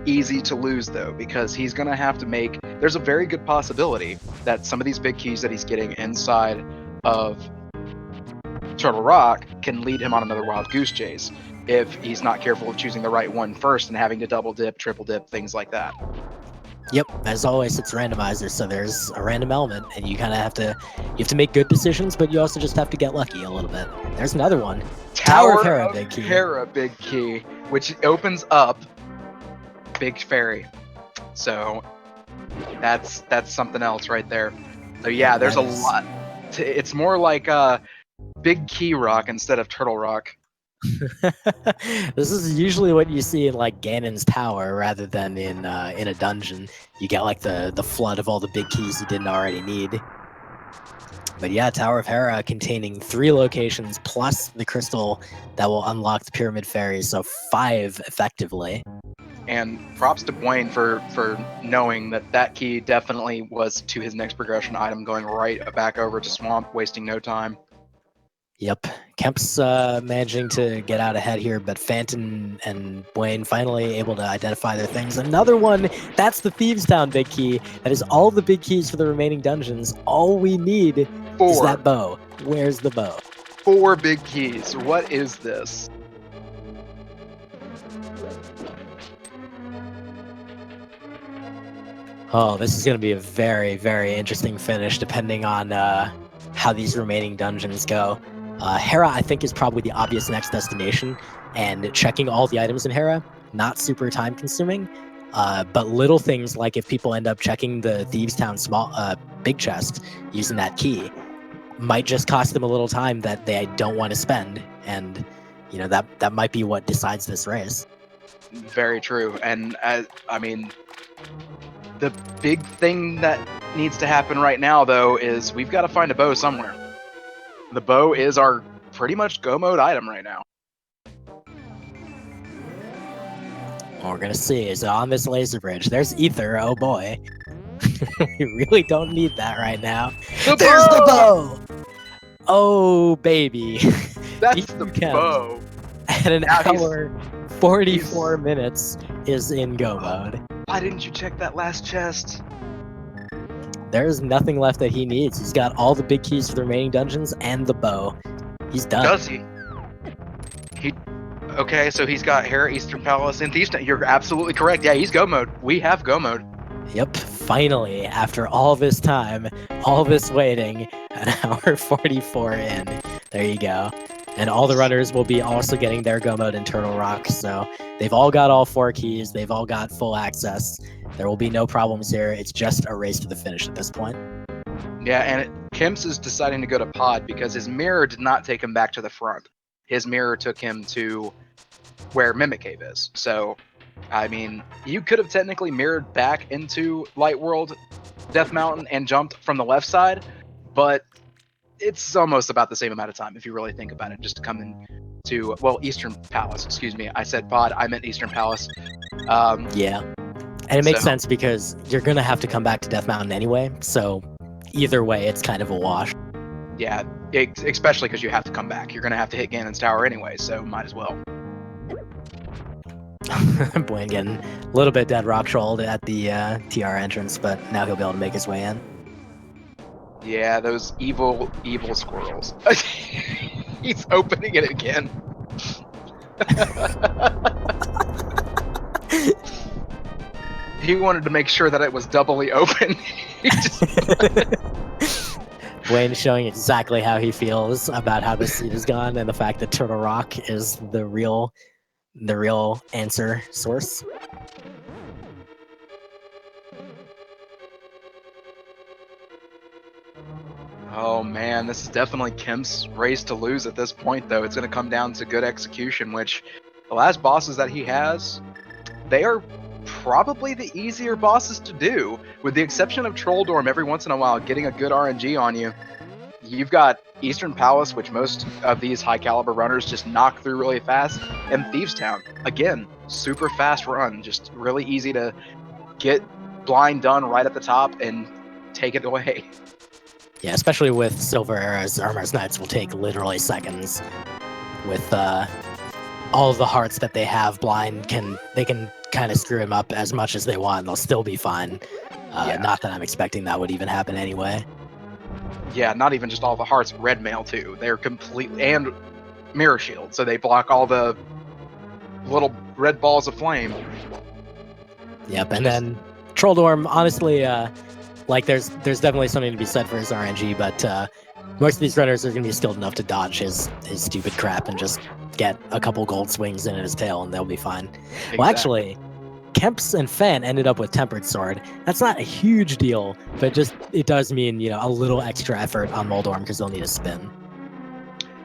easy to lose, though, because he's going to have to make... There's a very good possibility that some of these big keys that he's getting inside of Turtle Rock can lead him on another wild goose chase if he's not careful of choosing the right one first and having to double dip, triple dip, things like that. Yep, as always, it's randomizer, so there's a random element, and you kind of have to make good decisions, but you also just have to get lucky a little bit. There's another one. Tower of Hera, big key. Hera, big key, which opens up Big Fairy. So that's something else right there. So yeah, there's a lot. It's more like Big Key Rock instead of Turtle Rock. This is usually what you see in like Ganon's tower rather than in a dungeon. You get like the flood of all the big keys you didn't already need. But yeah, Tower of Hera containing 3 locations plus the crystal that will unlock the Pyramid Fairies, so 5 effectively. And props to Buane for knowing that key definitely was to his next progression item, going right back over to Swamp, wasting no time. Yep, Kemp's managing to get out ahead here, but Phant and Buane finally able to identify their things. Another one, that's the Thieves Town big key. That is all the big keys for the remaining dungeons. All we need is that bow. Where's the bow? 4 big keys. What is this? Oh, this is going to be a very, very interesting finish depending on how these remaining dungeons go. Hera, I think, is probably the obvious next destination, and checking all the items in Hera, not super time-consuming, but little things like if people end up checking the Thieves Town big chest using that key, might just cost them a little time that they don't want to spend, and you know that might be what decides this race. Very true, and I mean, the big thing that needs to happen right now, though, is we've got to find a bow somewhere. The bow is our pretty much go mode item right now. Well, we're gonna see. Is it on this laser bridge? There's Ether. Oh boy, we really don't need that right now. There's the bow. Oh baby, That's the bow. At an hour, 44 minutes is in go mode. Why didn't you check that last chest? There's nothing left that he needs. He's got all the big keys for the remaining dungeons and the bow. He's done. Does he? Okay, so he's got Hera, Eastern Palace, and Thieves. You're absolutely correct. Yeah, he's go mode. We have go mode. Yep, finally, after all this time, all this waiting, an hour 44 in. There you go. And all the runners will be also getting their go mode in Turtle Rock, so they've all got all 4 keys, they've all got full access. There will be no problems here. It's just a race to the finish at this point. Yeah, and Kemps is deciding to go to Pod because his mirror did not take him back to the front. His mirror took him to where Mimic Cave is. So, I mean, you could have technically mirrored back into Light World, Death Mountain, and jumped from the left side, but it's almost about the same amount of time if you really think about it, just to come in to, well, Eastern Palace, excuse me. I said Pod, I meant Eastern Palace. Yeah, and it makes sense because you're going to have to come back to Death Mountain anyway, so either way, it's kind of a wash. Yeah, especially because you have to come back. You're going to have to hit Ganon's Tower anyway, so might as well. Buane getting a little bit dead rock trolled at the TR entrance, but now he'll be able to make his way in. Yeah, those evil, evil squirrels. He's opening it again. He wanted to make sure that it was doubly open. Buane showing exactly how he feels about how the seed is gone and the fact that Turtle Rock is the real answer source. Oh man, this is definitely Kemp's race to lose at this point, though. It's going to come down to good execution, which the last bosses that he has, they are probably the easier bosses to do, with the exception of Trolldorm every once in a while getting a good RNG on you. You've got Eastern Palace, which most of these high caliber runners just knock through really fast, and Thieves Town, again, super fast run, just really easy to get blind done right at the top and take it away. Yeah, especially with Silver Era's Armor's Knights will take literally seconds. With all of the hearts that they have, blind they can kind of screw him up as much as they want, and they'll still be fine. Yeah. Not that I'm expecting that would even happen anyway. Yeah, not even just all the hearts, red mail too. They're completely, and mirror shield, so they block all the little red balls of flame. Yep, and then Trolldorm, honestly, like there's definitely something to be said for his RNG, but most of these runners are going to be skilled enough to dodge his stupid crap and just get a couple gold swings in his tail, and they'll be fine. Exactly. Well, actually, Kemps and Phant ended up with Tempered Sword. That's not a huge deal, but it does mean, a little extra effort on Moldorm because they'll need a spin.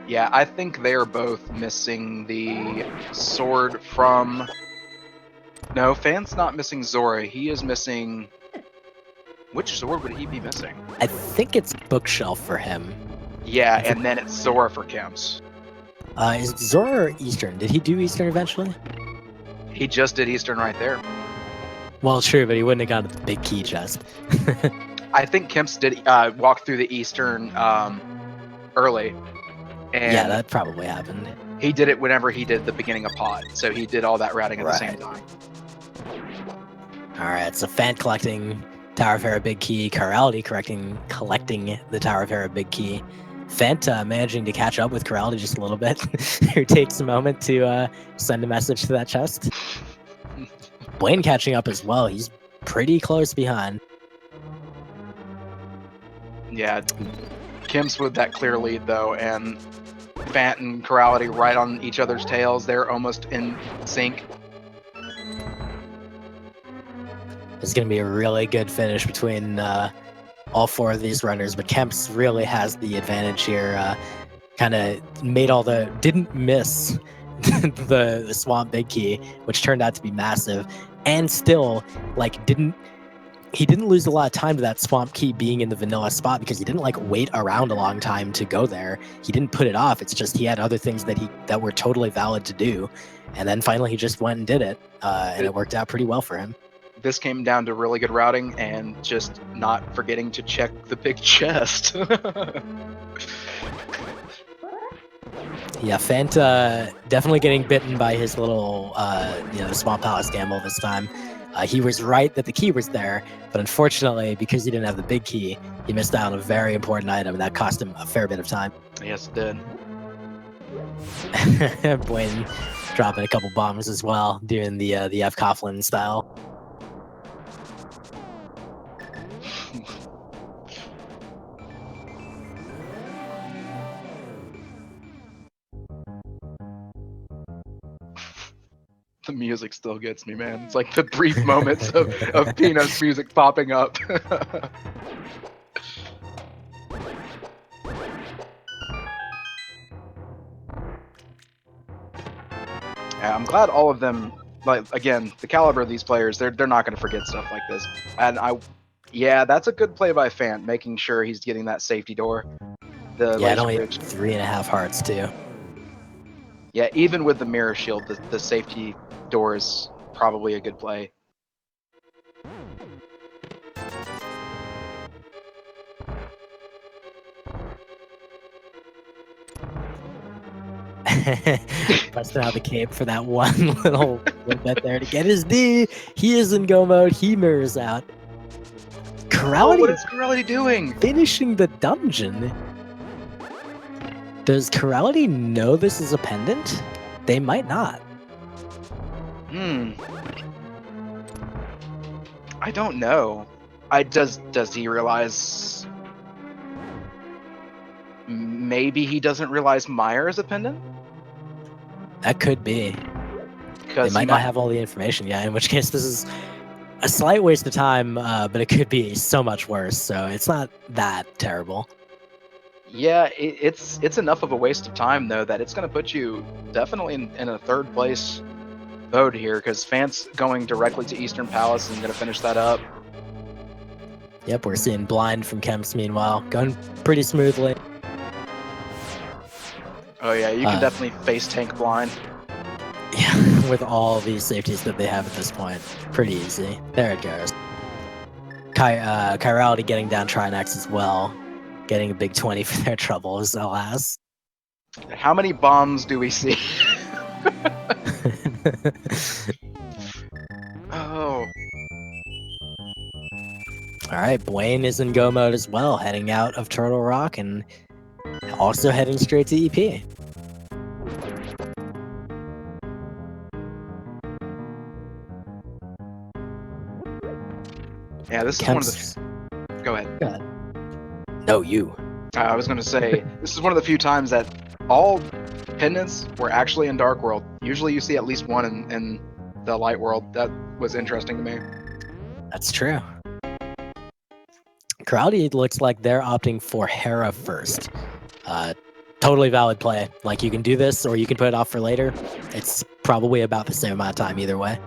Yeah, I think they're both missing the sword from... No, Phant's not missing Zora. He is missing... Which sword would he be missing? I think it's Bookshelf for him. Yeah, and then it's Zora for Kemps. Is it Zora or Eastern? Did he do Eastern eventually? He just did Eastern right there. Well, true, but he wouldn't have gone to the big key chest. I think Kemps did walk through the Eastern early. And yeah, that probably happened. He did it whenever he did the beginning of Pod, so he did all that routing at the same time. Alright, so Phant collecting Tower of Hera big key, Chirality collecting the Tower of Hera big key. Phant managing to catch up with Chirality just a little bit, who takes a moment to send a message to that chest. Buane catching up as well. He's pretty close behind. Yeah, Kemps with that clear lead, though, and Phant and Chirality right on each other's tails. They're almost in sync. It's going to be a really good finish between all 4 of these runners, but Kemps really has the advantage here. Kind of didn't miss the Swamp Big Key, which turned out to be massive, and still, he didn't lose a lot of time to that Swamp Key being in the vanilla spot because he didn't wait around a long time to go there. He didn't put it off. It's just he had other things that were totally valid to do, and then finally he just went and did it, and it worked out pretty well for him. This came down to really good routing and just not forgetting to check the big chest. Yeah, Phant definitely getting bitten by his little, Swamp Palace gamble this time. He was right that the key was there, but unfortunately, because he didn't have the big key, he missed out on a very important item, and that cost him a fair bit of time. Yes, it did. Buane dropping a couple bombs as well, doing the F. Coughlin style. The music still gets me, man. It's like the brief moments of Peanut's music popping up. Yeah, I'm glad all of them, like, again, the caliber of these players, they're not going to forget stuff like this. And yeah, that's a good play by Phant, making sure he's getting that safety door. The Yeah, it laser only bridge. 3.5 hearts too. Yeah, even with the mirror shield, the safety door is probably a good play. Busting out the cape for that one little bit there to get his D. He is in go mode. He mirrors out. Oh, what Chirality is Chirality doing? finishing the dungeon. Does Chirality know this is a pendant? They might not. I don't know. Does he realize? Maybe he doesn't realize Meyer is a pendant? That could be. They might not have all the information yet, in which case this is a slight waste of time, but it could be so much worse, so it's not that terrible. Yeah, it's enough of a waste of time, though, that it's going to put you definitely in a third place mode here, because Phant's going directly to Eastern Palace and going to finish that up. Yep, we're seeing blind from Kemps meanwhile, going pretty smoothly. Oh yeah, you can definitely face tank blind. Yeah, with all these safeties that they have at this point. Pretty easy. There it goes. Chirality getting down Trinex as well. Getting a big 20 for their troubles, alas. How many bombs do we see? Oh. Alright, Buane is in go mode as well, heading out of Turtle Rock and also heading straight to EP. Yeah, this is one of the... Go ahead. Go ahead. No, you. I was going to say, this is one of the few times that all pendants were actually in Dark World. Usually you see at least one in the Light World. That was interesting to me. That's true. Chirality looks like they're opting for Hera first. Totally valid play. Like, you can do this or you can put it off for later. It's probably about the same amount of time either way.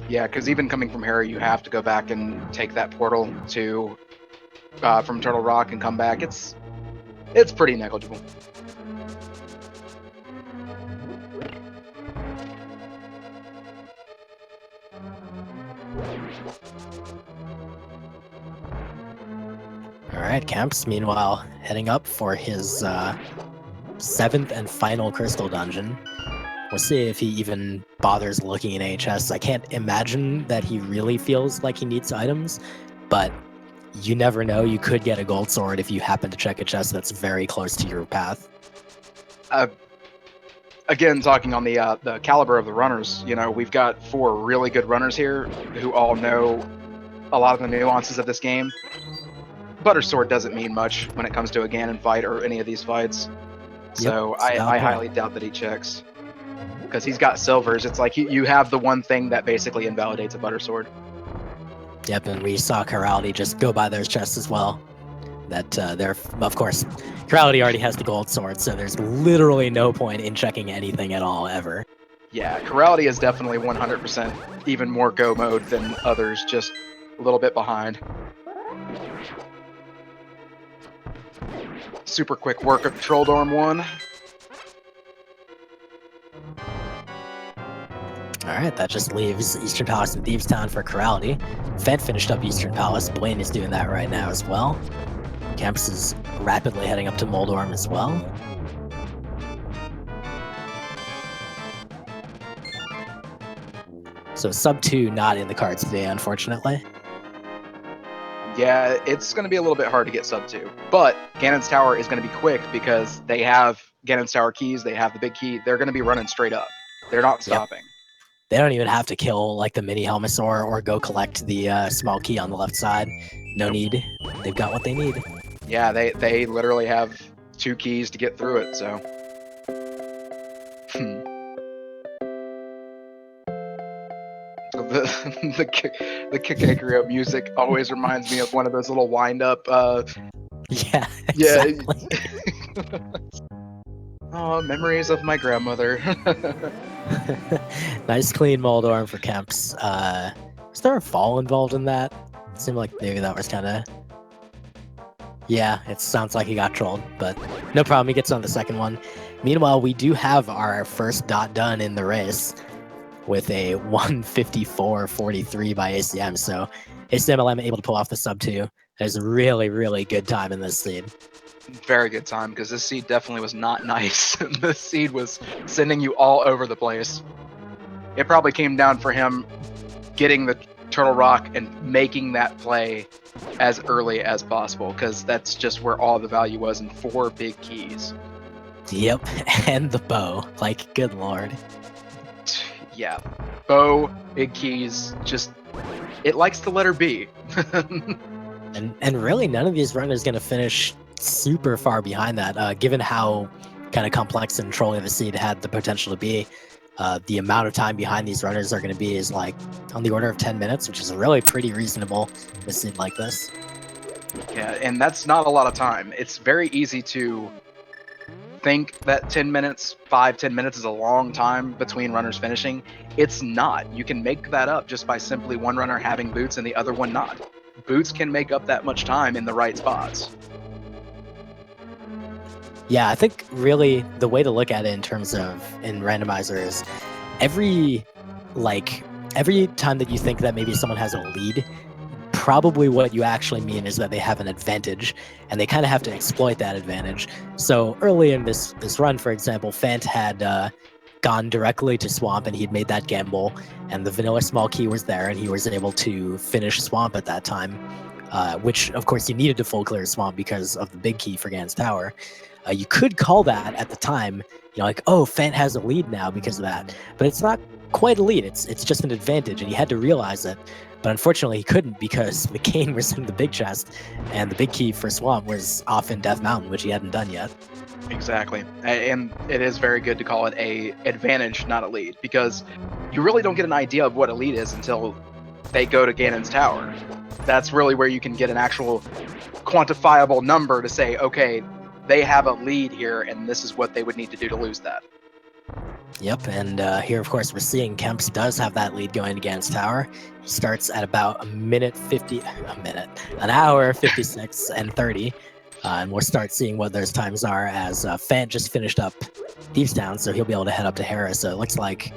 Yeah, because even coming from Hera, you have to go back and take that portal to from Turtle Rock and come back. It's pretty negligible. Alright, Kemps, meanwhile, heading up for his 7th and final crystal dungeon. We'll see if he even bothers looking in AHS. I can't imagine that he really feels like he needs items, but you never know. You could get a gold sword if you happen to check a chest that's very close to your path. Again, talking on the caliber of the runners, you know, we've got 4 really good runners here who all know a lot of the nuances of this game. Butter sword doesn't mean much when it comes to a Ganon fight or any of these fights. So Yep, I highly doubt that he checks. Because he's got silvers. It's like you have the one thing that basically invalidates a butter sword. Yep, and we saw Chirality just go by those chests as well. That they're, of course, Chirality already has the gold sword, so there's literally no point in checking anything at all, ever. Yeah, Chirality is definitely 100% even more go mode than others, just a little bit behind. Super quick work of Troll Dorm 1. Alright, that just leaves Eastern Palace and Thieves Town for Chirality. Phant finished up Eastern Palace. Buane is doing that right now as well. Kemps is rapidly heading up to Moldorm as well. So sub 2 not in the cards today, unfortunately. Yeah, it's going to be a little bit hard to get sub 2. But Ganon's Tower is going to be quick because they have Ganon's Tower keys, they have the big key. They're going to be running straight up. They're not stopping. They don't even have to kill like the mini Helmasaur or go collect the small key on the left side. No need. They've got what they need. Yeah, they literally have 2 keys to get through it, so. The Kikakrio music always reminds me of one of those little wind-up. Yeah, exactly. Oh, memories of my grandmother. Nice clean Moldorm for Kemps. Was there a fall involved in that? It seemed like maybe that was kind of... Yeah, it sounds like he got trolled, but no problem. He gets on the second one. Meanwhile, we do have our first dot done in the race with a 1:54.43 by ACM. So ACM able to pull off the sub 2. That is a really, really good time in this seed. Very good time, because this seed definitely was not nice. This seed was sending you all over the place. It probably came down for him getting the Turtle Rock and making that play as early as possible, because that's just where all the value was in 4 big keys. Yep, and the bow. Like, good lord. Yeah, bow, big keys, just... It likes the letter B. and really, none of these runners going to finish super far behind that, given how kind of complex and trolling the seed had the potential to be. The amount of time behind these runners are going to be is like on the order of 10 minutes, which is really pretty reasonable in a seed like this. Yeah, and that's not a lot of time. It's very easy to think that 10 minutes, 5-10 minutes is a long time between runners finishing. It's not. You can make that up just by simply one runner having boots and the other one not. Boots can make up that much time in the right spots. Yeah, I think really the way to look at it in terms of in randomizer is every time that you think that maybe someone has a lead, probably what you actually mean is that they have an advantage, and they kind of have to exploit that advantage. So early in this run, for example, Phant had gone directly to Swamp, and he'd made that gamble, and the vanilla small key was there, and he was able to finish Swamp at that time, which, of course, you needed to full clear Swamp because of the big key for Ganon's Tower. You could call that at the time, like, oh, Phant has a lead now because of that, but it's not quite a lead. It's just an advantage, and he had to realize it. But unfortunately, he couldn't because McCain was in the big chest, and the big key for Swamp was off in Death Mountain, which he hadn't done yet. Exactly. And it is very good to call it a advantage, not a lead, because you really don't get an idea of what a lead is until they go to Ganon's Tower. That's really where you can get an actual quantifiable number to say, okay, they have a lead here, and this is what they would need to do to lose that. Yep, and here, of course, we're seeing Kemps does have that lead going against Tower. He starts at about an hour, 56 and 30. And we'll start seeing what those times are as Phant just finished up Thieves Town, so he'll be able to head up to Hera. So it looks like,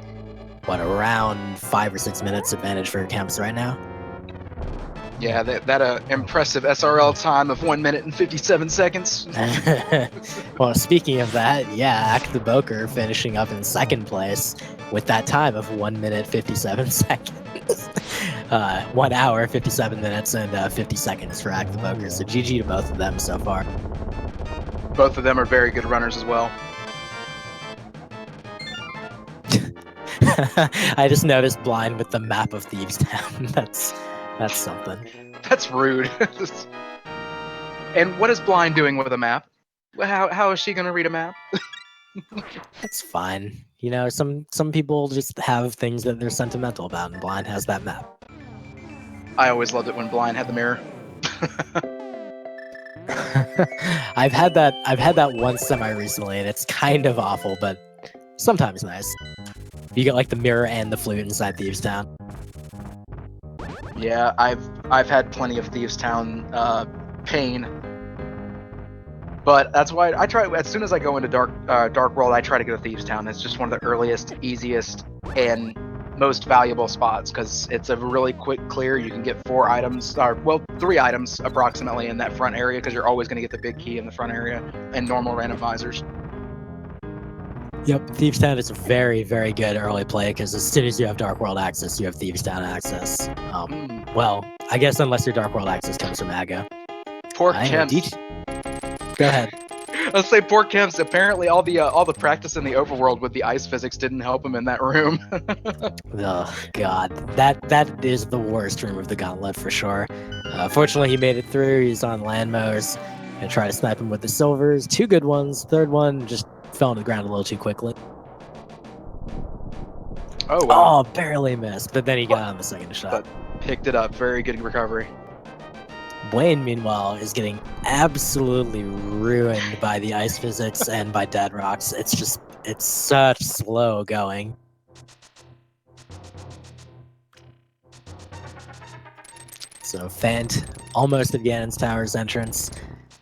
around 5 or 6 minutes advantage for Kemps right now. Yeah, that impressive SRL time of 1 minute and 57 seconds. Well, speaking of that, yeah, Act the Boker finishing up in second place with that time of 1 minute 57 seconds. 1 hour, 57 minutes, and 50 seconds for Act the Boker. So GG to both of them so far. Both of them are very good runners as well. I just noticed Blind with the map of Thieves Town. That's something. That's rude. And what is Blind doing with a map? How is she going to read a map? That's fine. You know, some people just have things that they're sentimental about, and Blind has that map. I always loved it when Blind had the mirror. I've had that once semi-recently, and it's kind of awful, but sometimes nice. You get like the mirror and the flute inside Thieves Town. Yeah, I've had plenty of Thieves Town pain, but that's why I try. As soon as I go into Dark World, I try to go to Thieves Town. It's just one of the earliest, easiest, and most valuable spots because it's a really quick clear. You can get 4 items, or well, 3 items approximately in that front area because you're always going to get the big key in the front area and normal randomizers. Yep, Thieves Town is very, very good early play because as soon as you have Dark World access, you have Thieves Town access. Well, I guess unless your Dark World access comes from Aga. Poor Anyway, Kemps. Go ahead. Let's say poor Kemps. Apparently, all the practice in the overworld with the ice physics didn't help him in that room. Oh God, that is the worst room of the gauntlet for sure. Fortunately, he made it through. He's on landmos. Gonna try to snipe him with the silvers. 2 good ones. Third one just fell on the ground a little too quickly. Oh wow! Oh, barely missed, but then he got on the second shot. But picked it up. Very good recovery. Buane, meanwhile, is getting absolutely ruined by the ice physics and by dead rocks. It's such slow going. So Phant almost at Ganon's Tower's entrance.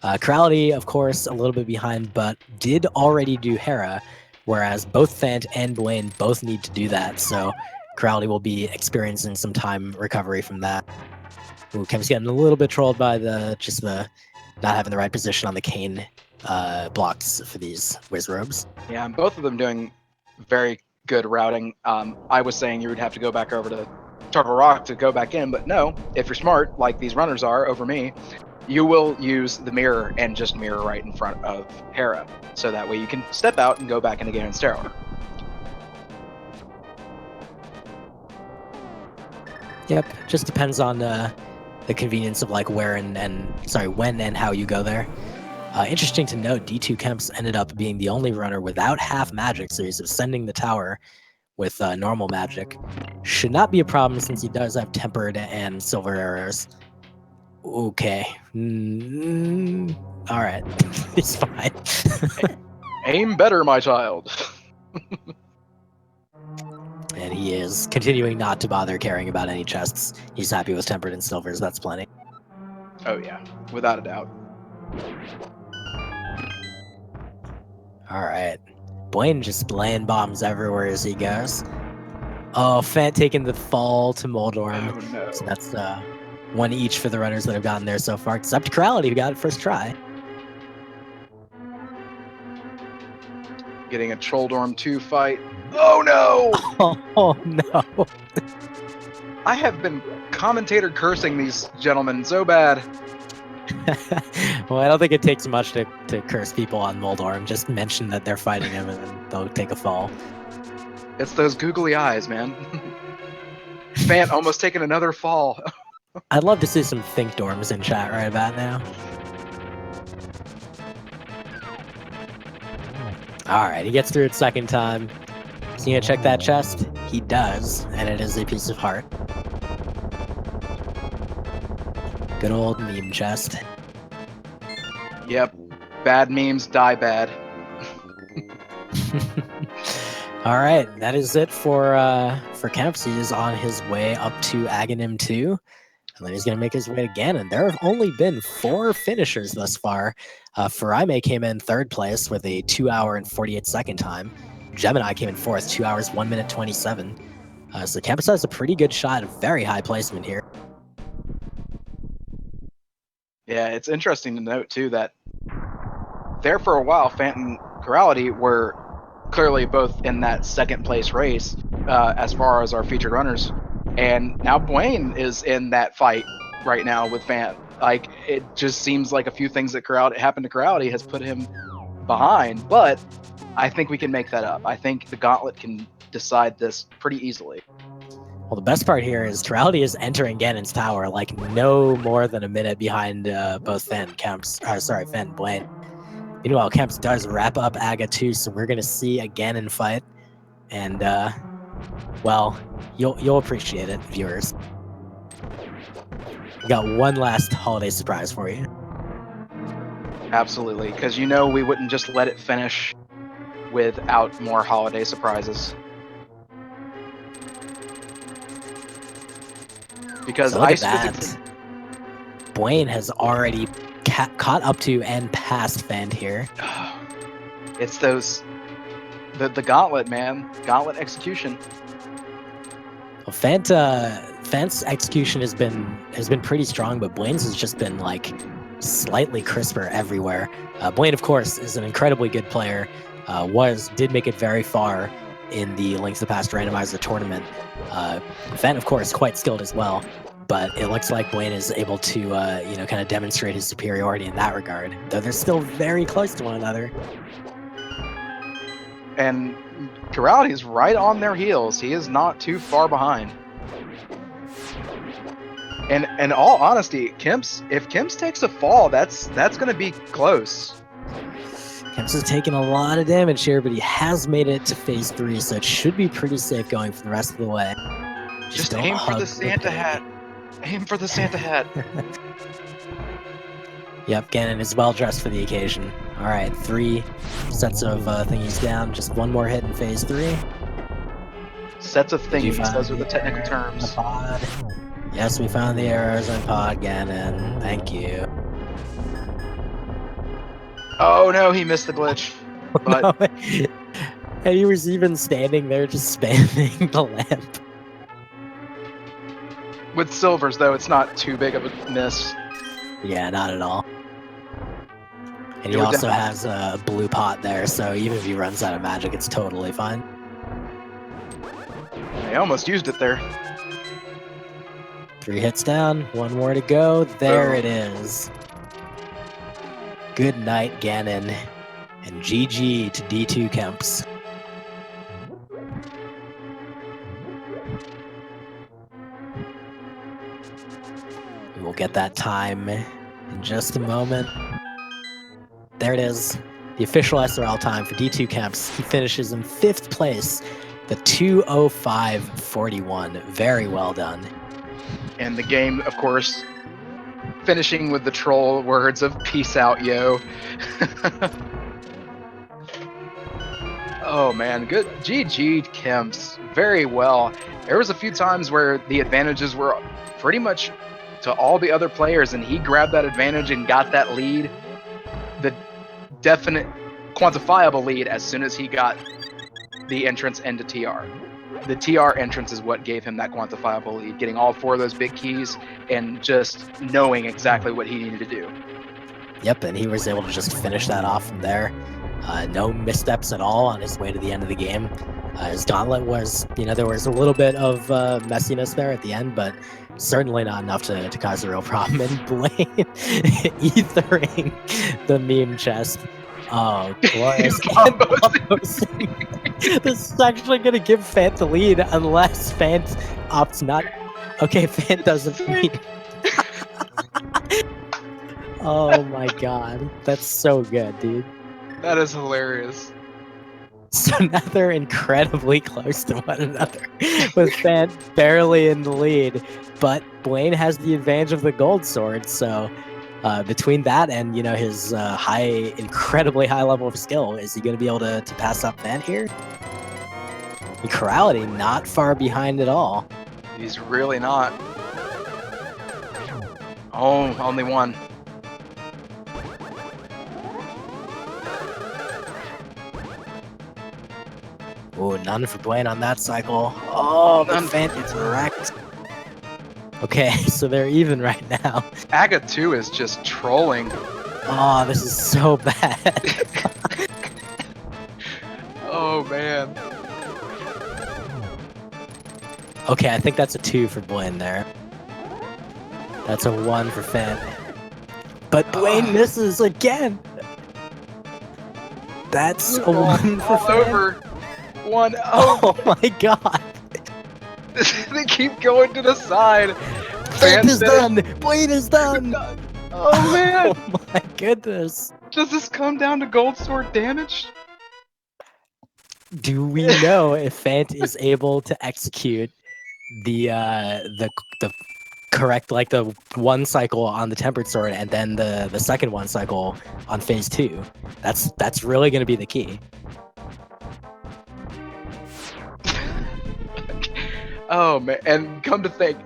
Chirality, of course, a little bit behind, but did already do Hera, whereas both Phant and Buane both need to do that, so Chirality will be experiencing some time recovery from that. Ooh, Kemp's getting a little bit trolled by the not having the right position on the cane blocks for these whiz robes. Yeah, and both of them doing very good routing. I was saying you would have to go back over to Turtle Rock to go back in, but no, if you're smart, like these runners are over me, you will use the mirror and just mirror right in front of Hera, so that way you can step out and go back into Ganon's Tower. Yep, just depends on the convenience of like when and how you go there. Interesting to note, d2kemps ended up being the only runner without half magic, so he's ascending the tower with normal magic. Should not be a problem since he does have tempered and silver arrows. Okay. All right. He's fine. Aim better, my child. And he is continuing not to bother caring about any chests. He's happy with tempered and silvers. That's plenty. Oh yeah, without a doubt. All right. Buane just laying bombs everywhere as he goes. Oh, Phant taking the fall to Moldorm. Oh no. So that's 1 each for the runners that have gotten there so far, except Chirality, who got it first try. Getting a Trolldorm 2 fight. Oh no! Oh no. I have been commentator cursing these gentlemen so bad. Well, I don't think it takes much to curse people on Moldorm. Just mention that they're fighting him and then they'll take a fall. It's those googly eyes, man. Phant almost taking another fall. I'd love to see some Think Dorms in chat right about now. Alright, he gets through it second time. Is he gonna check that chest? He does, and it is a piece of heart. Good old meme chest. Yep. Bad memes die bad. Alright, that is it for Kemps. He is on his way up to Aghanim 2. And then he's going to make his way to Ganon. There have only been 4 finishers thus far. Faraime came in 3rd place with a 2 hour and 48 second time. Gemini came in 4th, 2 hours, 1 minute 27. So Kemps has a pretty good shot, a very high placement here. Yeah, it's interesting to note, too, that there for a while, Phant and Chirality were clearly both in that 2nd place race as far as our featured runners. And now Buane is in that fight right now with Phant. Like, it just seems like a few things that happened to Chirality has put him behind, but I think we can make that up. I think the gauntlet can decide this pretty easily. Well, the best part here is Chirality is entering Ganon's Tower like no more than a minute behind both Phant and Phant and Buane. Meanwhile, Kemps does wrap up Aga 2, so we're going to see a Ganon fight. And, well, you'll appreciate it, viewers. We got one last holiday surprise for you. Absolutely, because you know we wouldn't just let it finish without more holiday surprises. Because so ice physics... Buane has already caught up to and past Phant here. It's those... The gauntlet, man. Gauntlet execution. Well, Phant's execution has been pretty strong, but Buane's has just been like slightly crisper everywhere. Buane, of course, is an incredibly good player. did make it very far in the Links to the Past Randomizer tournament. Phant, of course, quite skilled as well, but it looks like Buane is able to, kind of demonstrate his superiority in that regard, though they're still very close to one another. And Chirality is right on their heels. He is not too far behind. And in all honesty, if Kemps takes a fall, that's going to be close. Kemps has taken a lot of damage here, but he has made it to phase 3, so it should be pretty safe going for the rest of the way. Just aim for the Santa hat. Aim for the Santa hat. Yep, Ganon is well dressed for the occasion. All right, 3 sets of thingies down. Just one more hit in phase 3. Sets of thingies. Those are the technical terms. Pod? Yes, we found the errors in pod, Ganon. Thank you. Oh no, he missed the glitch. But no. And he was even standing there just spamming the lamp. With silvers, though, it's not too big of a miss. Yeah, not at all. And he also has a blue pot there, so even if he runs out of magic, it's totally fine. I almost used it there. 3 hits down, 1 more to go. There it is. Good night, Ganon. And GG to d2kemps. We will get that time in just a moment. There it is. The official SRL time for d2kemps. He finishes in 5th place, the 2:05.41. Very well done. And the game, of course, finishing with the troll words of "Peace out, yo." Oh man, good. GG Kemps. Very well. There was a few times where the advantages were pretty much to all the other players, and he grabbed that advantage and got that lead. The definite, quantifiable lead as soon as he got the entrance into TR. The TR entrance is what gave him that quantifiable lead, getting all 4 of those big keys and just knowing exactly what he needed to do. Yep, and he was able to just finish that off from there. No missteps at all on his way to the end of the game. His gauntlet was, there was a little bit of messiness there at the end, but certainly not enough to cause a real problem. And Buane ethering the meme chest. Oh, glorious. This is actually going to give Phant the lead unless Phant opts not. Okay, Phant doesn't lead. Oh my god. That's so good, dude. That is hilarious. So now they're incredibly close to one another, with Phant barely in the lead, but Buane has the advantage of the gold sword, so between that and, his incredibly high level of skill, is he going to be able to pass up Phant here? And Chirality not far behind at all. He's really not. Oh, only 1. Oh, none for Buane on that cycle. Oh, but Phant gets wrecked. Okay, so they're even right now. Aga 2 is just trolling. Oh, this is so bad. Oh, man. Okay, I think that's a 2 for Buane there. That's a 1 for Phant. But Buane misses again. That's a 1 for Phant. Over. 1. Oh my god. They keep going to the side. Phant is done. Buane is done. Oh man. Oh my goodness. Does this come down to gold sword damage? Do we know if Phant is able to execute the correct, the 1 cycle on the tempered sword and then the second 1 cycle on phase 2? That's really going to be the key. Oh man, and come to think,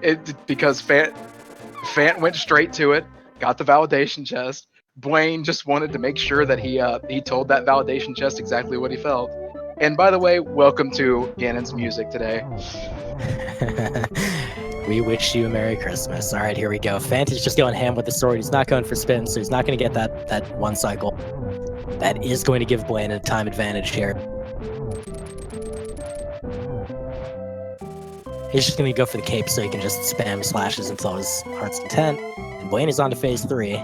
because Phant went straight to it, got the validation chest. Buane just wanted to make sure that he told that validation chest exactly what he felt. And by the way, welcome to Ganon's music today. We wish you a Merry Christmas. All right, here we go. Phant is just going ham with the sword. He's not going for spin, so he's not going to get that one cycle. That is going to give Buane a time advantage here. He's just going to go for the cape so he can just spam slashes until his heart's content. And Buane is on to phase 3.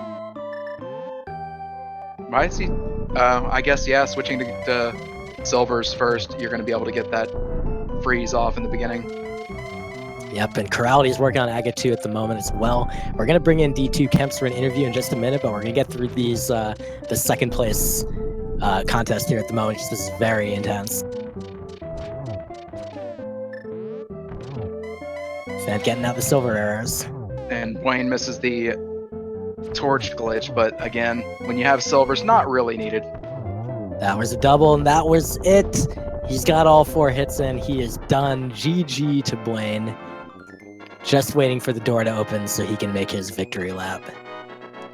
Why is he? I guess, yeah, switching to silvers first, you're going to be able to get that freeze off in the beginning. Yep, and Chirality is working on Aga 2 at the moment as well. We're going to bring in d2kemps for an interview in just a minute, but we're going to get through these the second place contest here at the moment. This is very intense. Phant getting out the silver arrows. And Buane misses the torch glitch, but again, when you have silvers, not really needed. That was a double, and that was it. He's got all 4 hits in. He is done. GG to Buane. Just waiting for the door to open so he can make his victory lap.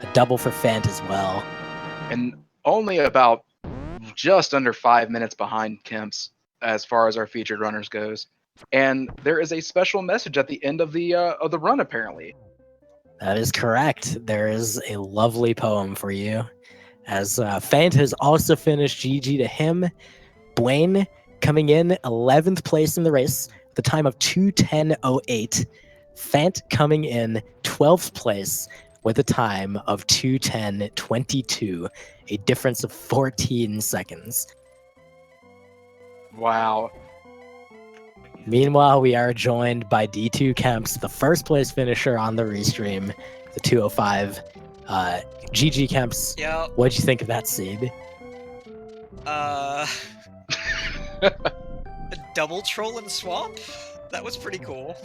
A double for Phant as well. And only about just under 5 minutes behind Kemps as far as our featured runners goes. And there is a special message at the end of the run, apparently. That is correct. There is a lovely poem for you. As Phant has also finished, GG to him. Buane coming in 11th place in the race with a time of 2:10:08. Phant coming in 12th place with a time of 2:10:22, a difference of 14 seconds. Wow. Meanwhile, we are joined by d2kemps, the first place finisher on the restream, the 2:05. GG Kemps, Yeah. what'd you think of that seed? A double troll and swamp? That was pretty cool.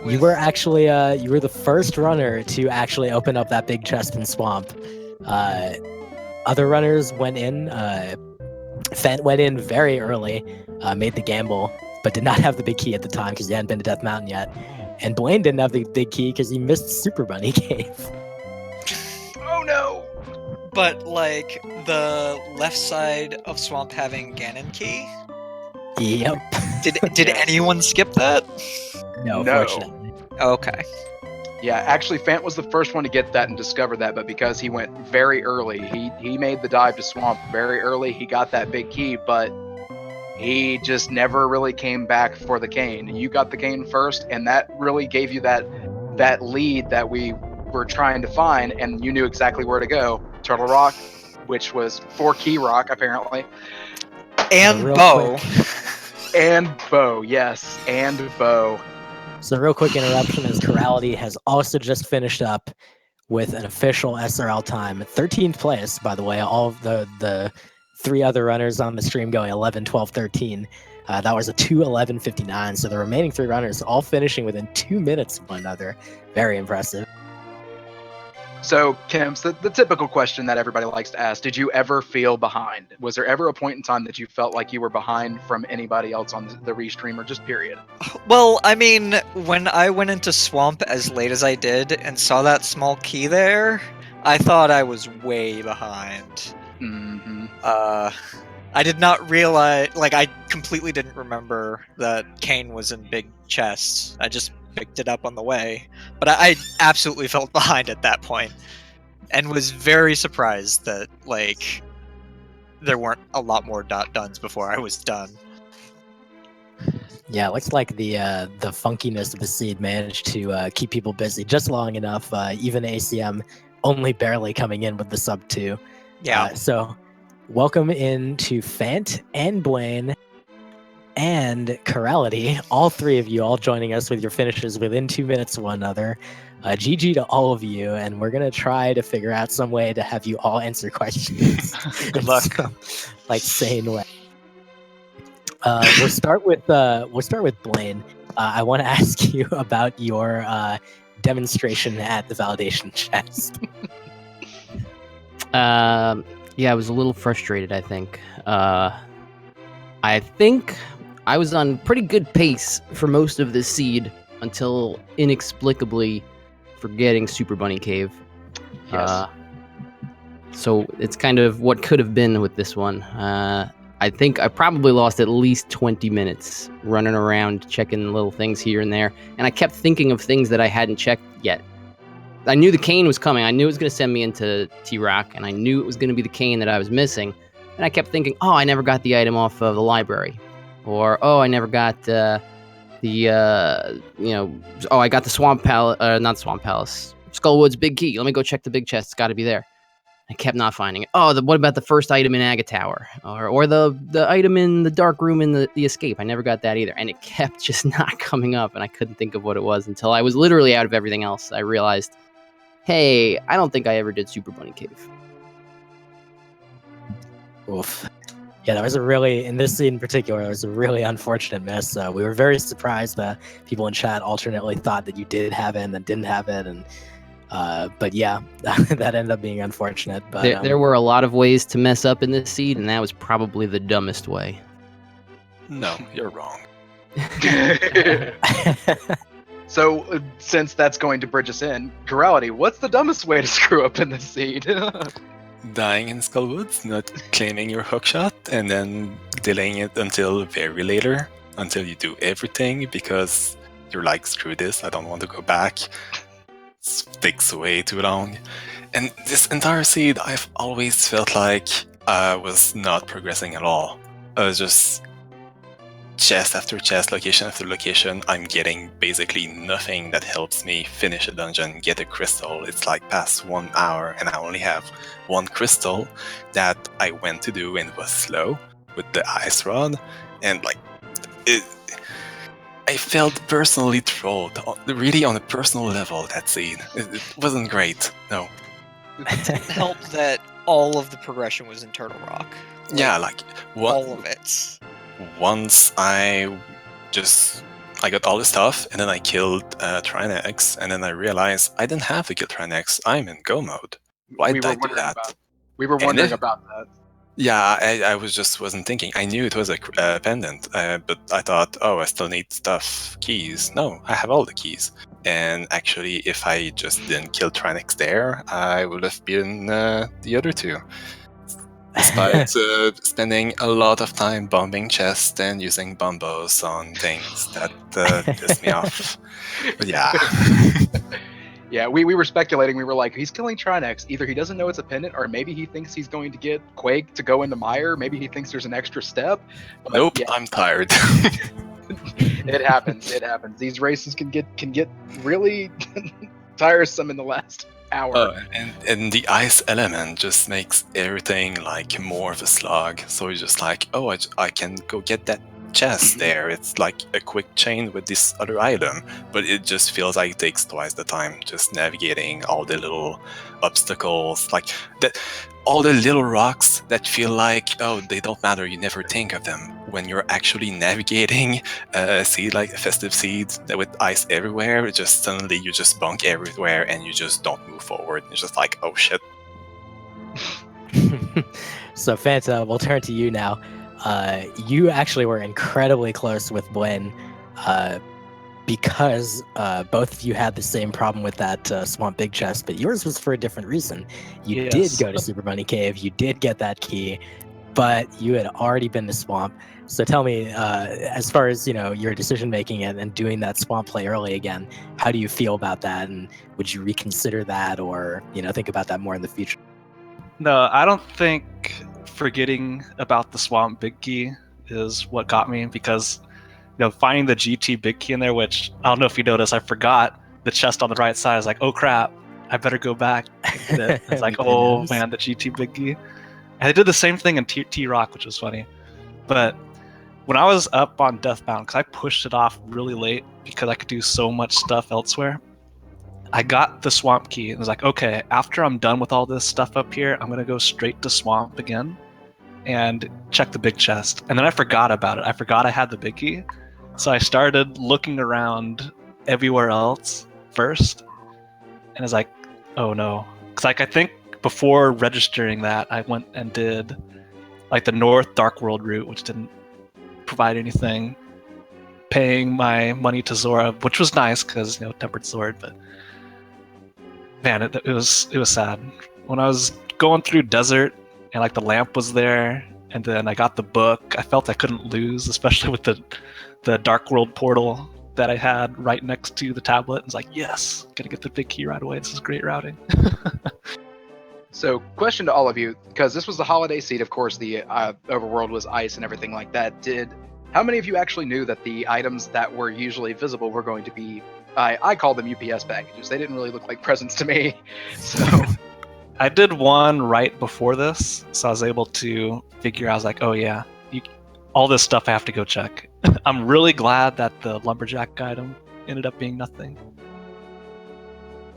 You were actually you were the first runner to actually open up that big chest in swamp. Other runners went in. Phant went in very early, made the gamble, but did not have the big key at the time because he hadn't been to Death Mountain yet. And Buane didn't have the big key because he missed Super Bunny Cave. Oh no! But, like, the left side of swamp having Ganon key? Yep. Did anyone skip that? No, No. fortunately. Okay. Yeah, actually, Phant was the first one to get that and discover that, but because he went very early, he made the dive to swamp very early. He got that big key, but he just never really came back for the cane. You got the cane first, and that really gave you that lead that we were trying to find, and you knew exactly where to go. Turtle Rock, which was 4 key rock apparently, And Real bow. quick. and bow. Yes, and bow. So real quick interruption as Chirality has also just finished up with an official SRL time. 13th place, by the way. All of the 3 other runners on the stream going 11, 12, 13. That was a 2:11:59. So the remaining 3 runners all finishing within 2 minutes of one another. Very impressive. So, Kemps, the typical question that everybody likes to ask, did you ever feel behind? Was there ever a point in time that you felt like you were behind from anybody else on the restream or just period? Well, I mean, when I went into swamp as late as I did and saw that small key there, I thought I was way behind. Mm-hmm. I did not realize, like, I completely didn't remember that Kane was in big chests. I just picked it up on the way. But I absolutely felt behind at that point, and was very surprised that, like, there weren't a lot more dones before I was done. Yeah, it looks like the funkiness of the seed managed to keep people busy just long enough. Even ACM only barely coming in with the sub 2. Yeah. So welcome in to Phant and Buane and Chirality, all 3 of you all joining us with your finishes within 2 minutes of one another. GG to all of you, and we're gonna try to figure out some way to have you all answer questions. Good luck. Like sane way. We'll start with Buane. I want to ask you about your demonstration at the validation chest. Yeah, I was a little frustrated, I think. I think I was on pretty good pace for most of this seed until inexplicably forgetting Super Bunny Cave. Yes. So it's kind of what could have been with this one. I I think I probably lost at least 20 minutes running around checking little things here and there, and I kept thinking of things that I hadn't checked yet. I knew the cane was coming. I knew it was going to send me into T-Rock, and I knew it was going to be the cane that I was missing. And I kept thinking, oh, I never got the item off of the library. Or, oh, I never got I got the Swamp Palace, not Swamp Palace, Skullwood's big key. Let me go check the big chest. It's got to be there. I kept not finding it. Oh, what about the first item in Aga Tower? Or the item in the dark room in the escape? I never got that either. And it kept just not coming up, and I couldn't think of what it was until I was literally out of everything else. I realized, hey, I don't think I ever did Super Bunny Cave. Oof. Yeah, that was in this scene in particular, it was a really unfortunate miss. We were very surprised that people in chat alternately thought that you did have it and then didn't have it. And but yeah, that ended up being unfortunate. But there were a lot of ways to mess up in this seed, and that was probably the dumbest way. No, you're wrong. So, since that's going to bridge us in, Chirality, what's the dumbest way to screw up in this seed? Dying in Skullwoods, not claiming your hookshot, and then delaying it until very later, until you do everything, because you're like, screw this, I don't want to go back. It takes way too long. And this entire seed, I've always felt like I was not progressing at all. I was just chest after chest, location after location. I'm getting basically nothing that helps me finish a dungeon, get a crystal. It's like past 1 hour and I only have one crystal that I went to do and it was slow with the ice rod. And like, I felt personally trolled, really on a personal level, that scene. It wasn't great, no. It helped that all of the progression was in Turtle Rock. Yeah, like all of it. Once I got all the stuff, and then I killed Trinex, and then I realized I didn't have to kill Trinex. I'm in go mode. Why did I do that? We were wondering about that. Yeah, I wasn't thinking. I knew it was a pendant, but I thought, oh, I still need stuff, keys. No, I have all the keys. And actually, if I just didn't kill Trinex there, I would have beaten the other two. Despite spending a lot of time bombing chests and using bombos on things that pissed me off. But yeah. Yeah, we were speculating. We were like, he's killing Trinex. Either he doesn't know it's a pendant, or maybe he thinks he's going to get Quake to go into Mire. Maybe he thinks there's an extra step. But nope, yeah. I'm tired. It happens. It happens. These races can get really tiresome in the last hour. And the ice element just makes everything like more of a slog. So you're just like, oh, I can go get that chest there. It's like a quick chain with this other item, but it just feels like it takes twice the time just navigating all the little obstacles, like that, all the little rocks that feel like, oh, they don't matter, you never think of them when you're actually navigating a seed like a festive seed with ice everywhere. It just suddenly you just bunk everywhere and you just don't move forward. It's just like, oh shit. So Phant, we'll turn to you now. You actually were incredibly close with Buane, because both of you had the same problem with that Swamp Big Chest, but yours was for a different reason. You did go to Super Bunny Cave, you did get that key, but you had already been to Swamp. So tell me, as far as your decision making and doing that Swamp play early again, how do you feel about that, and would you reconsider that, or think about that more in the future? No, I don't think forgetting about the Swamp Big Key is what got me, because finding the GT Big Key in there, which I don't know if you noticed, I forgot the chest on the right side. I was like, oh crap, I better go back. It's like, oh man, the GT Big Key. And I did the same thing in T-Rock, which was funny. But when I was up on Deathbound, because I pushed it off really late because I could do so much stuff elsewhere, I got the Swamp Key and was like, okay, after I'm done with all this stuff up here, I'm going to go straight to Swamp again and check the big chest. And then I forgot about it. I forgot I had the big key. So I started looking around everywhere else first. And I was like, oh no. Because I think before registering that, I went and did like the North Dark World route, which didn't provide anything, paying my money to Zora, which was nice because, Tempered Sword, but man, it was sad. When I was going through desert and like the lamp was there and then I got the book. I felt I couldn't lose, especially with the Dark World portal that I had right next to the tablet. I was like, yes, gonna get the big key right away. This is great routing. So, question to all of you, because this was the holiday seed, of course, the overworld was ice and everything like that. How many of you actually knew that the items that were usually visible were going to be, I call them UPS packages. They didn't really look like presents to me. So, I did one right before this, so I was able to figure. I was like, oh yeah, all this stuff I have to go check. I'm really glad that the lumberjack item ended up being nothing.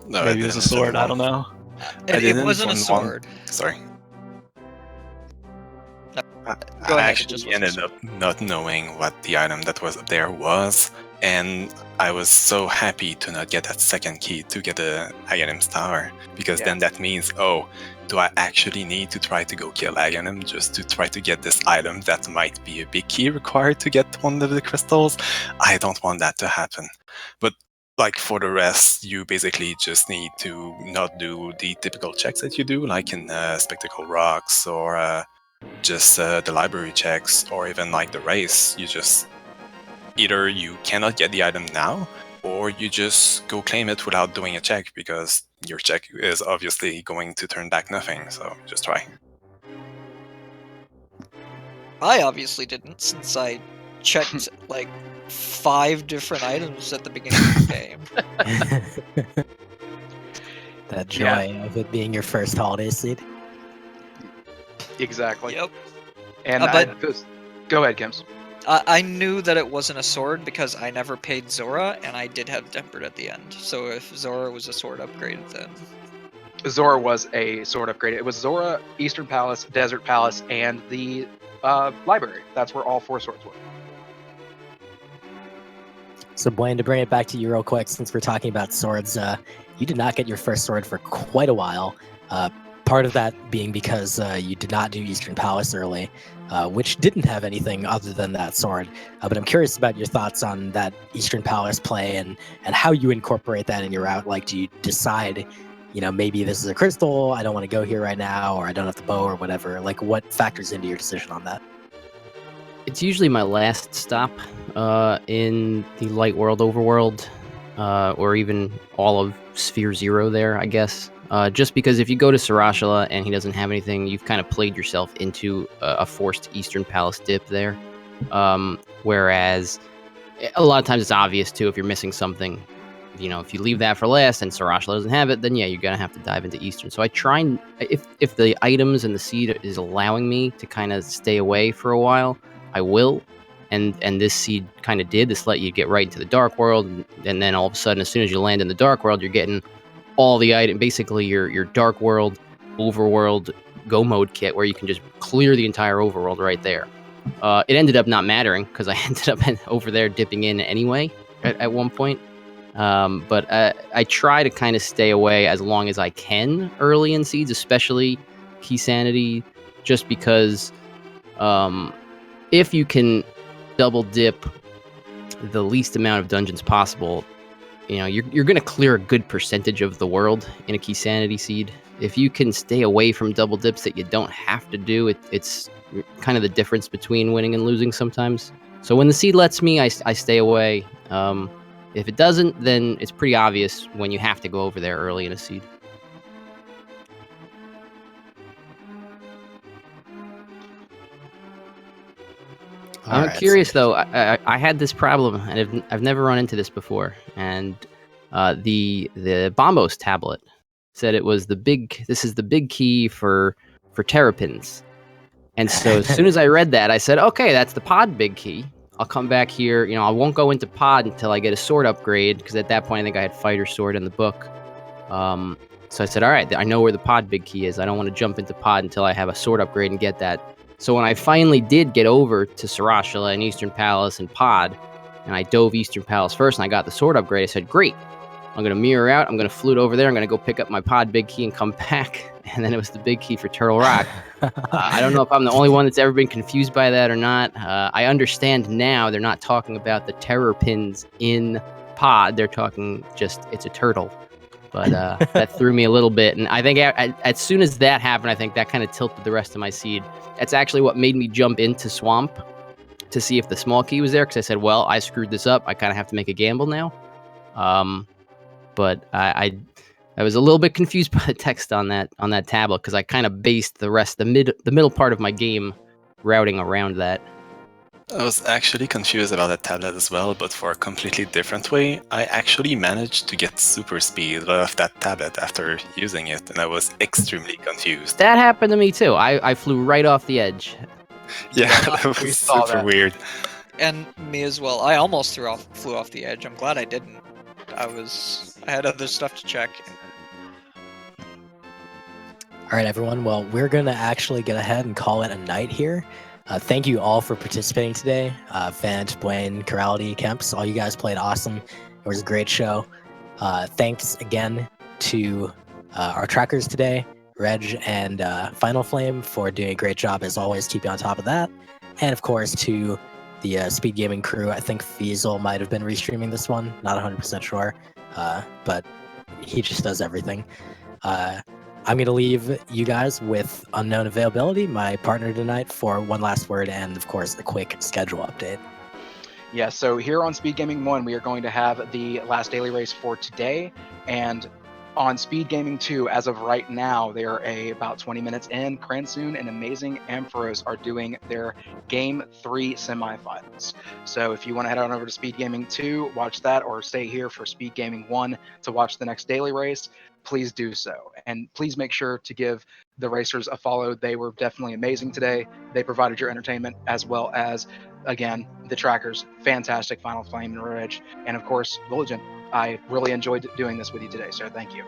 No, Maybe it was a sword. I don't know. It wasn't a sword. Sorry. Go I ahead, it actually just wasn't ended up not knowing what the item that was up there was, and I was so happy to not get that second key to get the Aghanim's Tower, because then that means, oh, do I actually need to try to go kill Aghanim just to try to get this item that might be a big key required to get one of the crystals? I don't want that to happen. But like for the rest, you basically just need to not do the typical checks that you do, like in Spectacle Rocks or just the library checks, or even like the race. You just either you cannot get the item now, or you just go claim it without doing a check, because your check is obviously going to turn back nothing. So just try. I obviously didn't, since I checked like 5 different items at the beginning of the game. That joy of it being your first holiday seed. exactly. Yep. And go ahead, Kemps. I knew that it wasn't a sword because I never paid Zora, and I did have Tempered at the end. So if Zora was a sword upgrade, then... Zora was a sword upgrade. It was Zora, Eastern Palace, Desert Palace, and the library. That's where all 4 swords were. So, Buane, to bring it back to you real quick, since we're talking about swords, you did not get your first sword for quite a while. Part of that being because you did not do Eastern Palace early, which didn't have anything other than that sword. But I'm curious about your thoughts on that Eastern Palace play and how you incorporate that in your route. Like, do you decide, maybe this is a crystal, I don't want to go here right now, or I don't have the bow or whatever? Like, what factors into your decision on that? It's usually my last stop in the Light World Overworld, or even all of Sphere Zero there, I guess. Just because if you go to Sarashala and he doesn't have anything, you've kind of played yourself into a forced Eastern Palace dip there. Whereas a lot of times it's obvious too if you're missing something. If you leave that for last and Sarashala doesn't have it, then yeah, you're gonna have to dive into Eastern. So I try and if the items and the seed is allowing me to kind of stay away for a while, I will. And this seed kind of did. This let you get right into the Dark World, and then all of a sudden, as soon as you land in the Dark World, you're getting all the item, basically your Dark World, Overworld, Go Mode kit, where you can just clear the entire Overworld right there. It ended up not mattering because I ended up over there dipping in anyway at one point. But I try to kind of stay away as long as I can early in seeds, especially Keysanity, just because if you can double dip the least amount of dungeons possible, you're going to clear a good percentage of the world in a Keysanity seed. If you can stay away from double dips that you don't have to do, it's kind of the difference between winning and losing sometimes. So when the seed lets me, I stay away. If it doesn't, then it's pretty obvious when you have to go over there early in a seed. I'm curious though. I had this problem, and I've never run into this before. And the Bombos tablet said it was this is the big key for terrapins. And so as soon as I read that, I said, okay, that's the pod big key. I'll come back here. I won't go into pod until I get a sword upgrade, because at that point I think I had fighter sword in the book. So I said, all right, I know where the pod big key is. I don't want to jump into pod until I have a sword upgrade and get that. So when I finally did get over to Sarashala and Eastern Palace and pod, and I dove Eastern Palace first and I got the sword upgrade, I said, great, I'm going to mirror out, I'm going to flute over there, I'm going to go pick up my pod big key and come back. And then it was the big key for Turtle Rock. I don't know if I'm the only one that's ever been confused by that or not. I understand now they're not talking about the terror pins in pod. They're talking just, it's a turtle. But that threw me a little bit. And I think as soon as that happened, I think that kind of tilted the rest of my seed. That's actually what made me jump into Swamp to see if the small key was there, because I said, well, I screwed this up. I kind of have to make a gamble now. But I was a little bit confused by the text on that tablet, because I kind of based the middle part of my game routing around that. I was actually confused about that tablet as well, but for a completely different way. I actually managed to get super speed out of that tablet after using it, and I was extremely confused. That happened to me too. I flew right off the edge. Yeah, Yeah, that we was saw super that. weird. And me as well. I almost flew off the edge. I'm glad I didn't. I had other stuff to check. All right, everyone. Well, we're going to actually get ahead and call it a night here. Thank you all for participating today. Phant, Buane, Chirality, Kemps, all you guys played awesome. It was a great show. Thanks again to our trackers today, Reg and Final Flame, for doing a great job as always, keeping on top of that. And of course to the Speed Gaming crew. I think Fiesel might have been restreaming this one, not 100% sure, but he just does everything. I'm going to leave you guys with Unknown Availability, my partner tonight, for one last word and, of course, a quick schedule update. Yeah, so here on Speed Gaming 1, we are going to have the last daily race for today. And on Speed Gaming 2, as of right now, they are about 20 minutes in. Kransoon and Amazing Ampharos are doing their Game 3 semifinals. So if you want to head on over to Speed Gaming 2, watch that, or stay here for Speed Gaming 1 to watch the next daily race, please do so. And please make sure to give the racers a follow. They were definitely amazing today. They provided your entertainment, as well as, again, the trackers. Fantastic, Final Flame and Reg. And of course, Voligen. I really enjoyed doing this with you today, so thank you.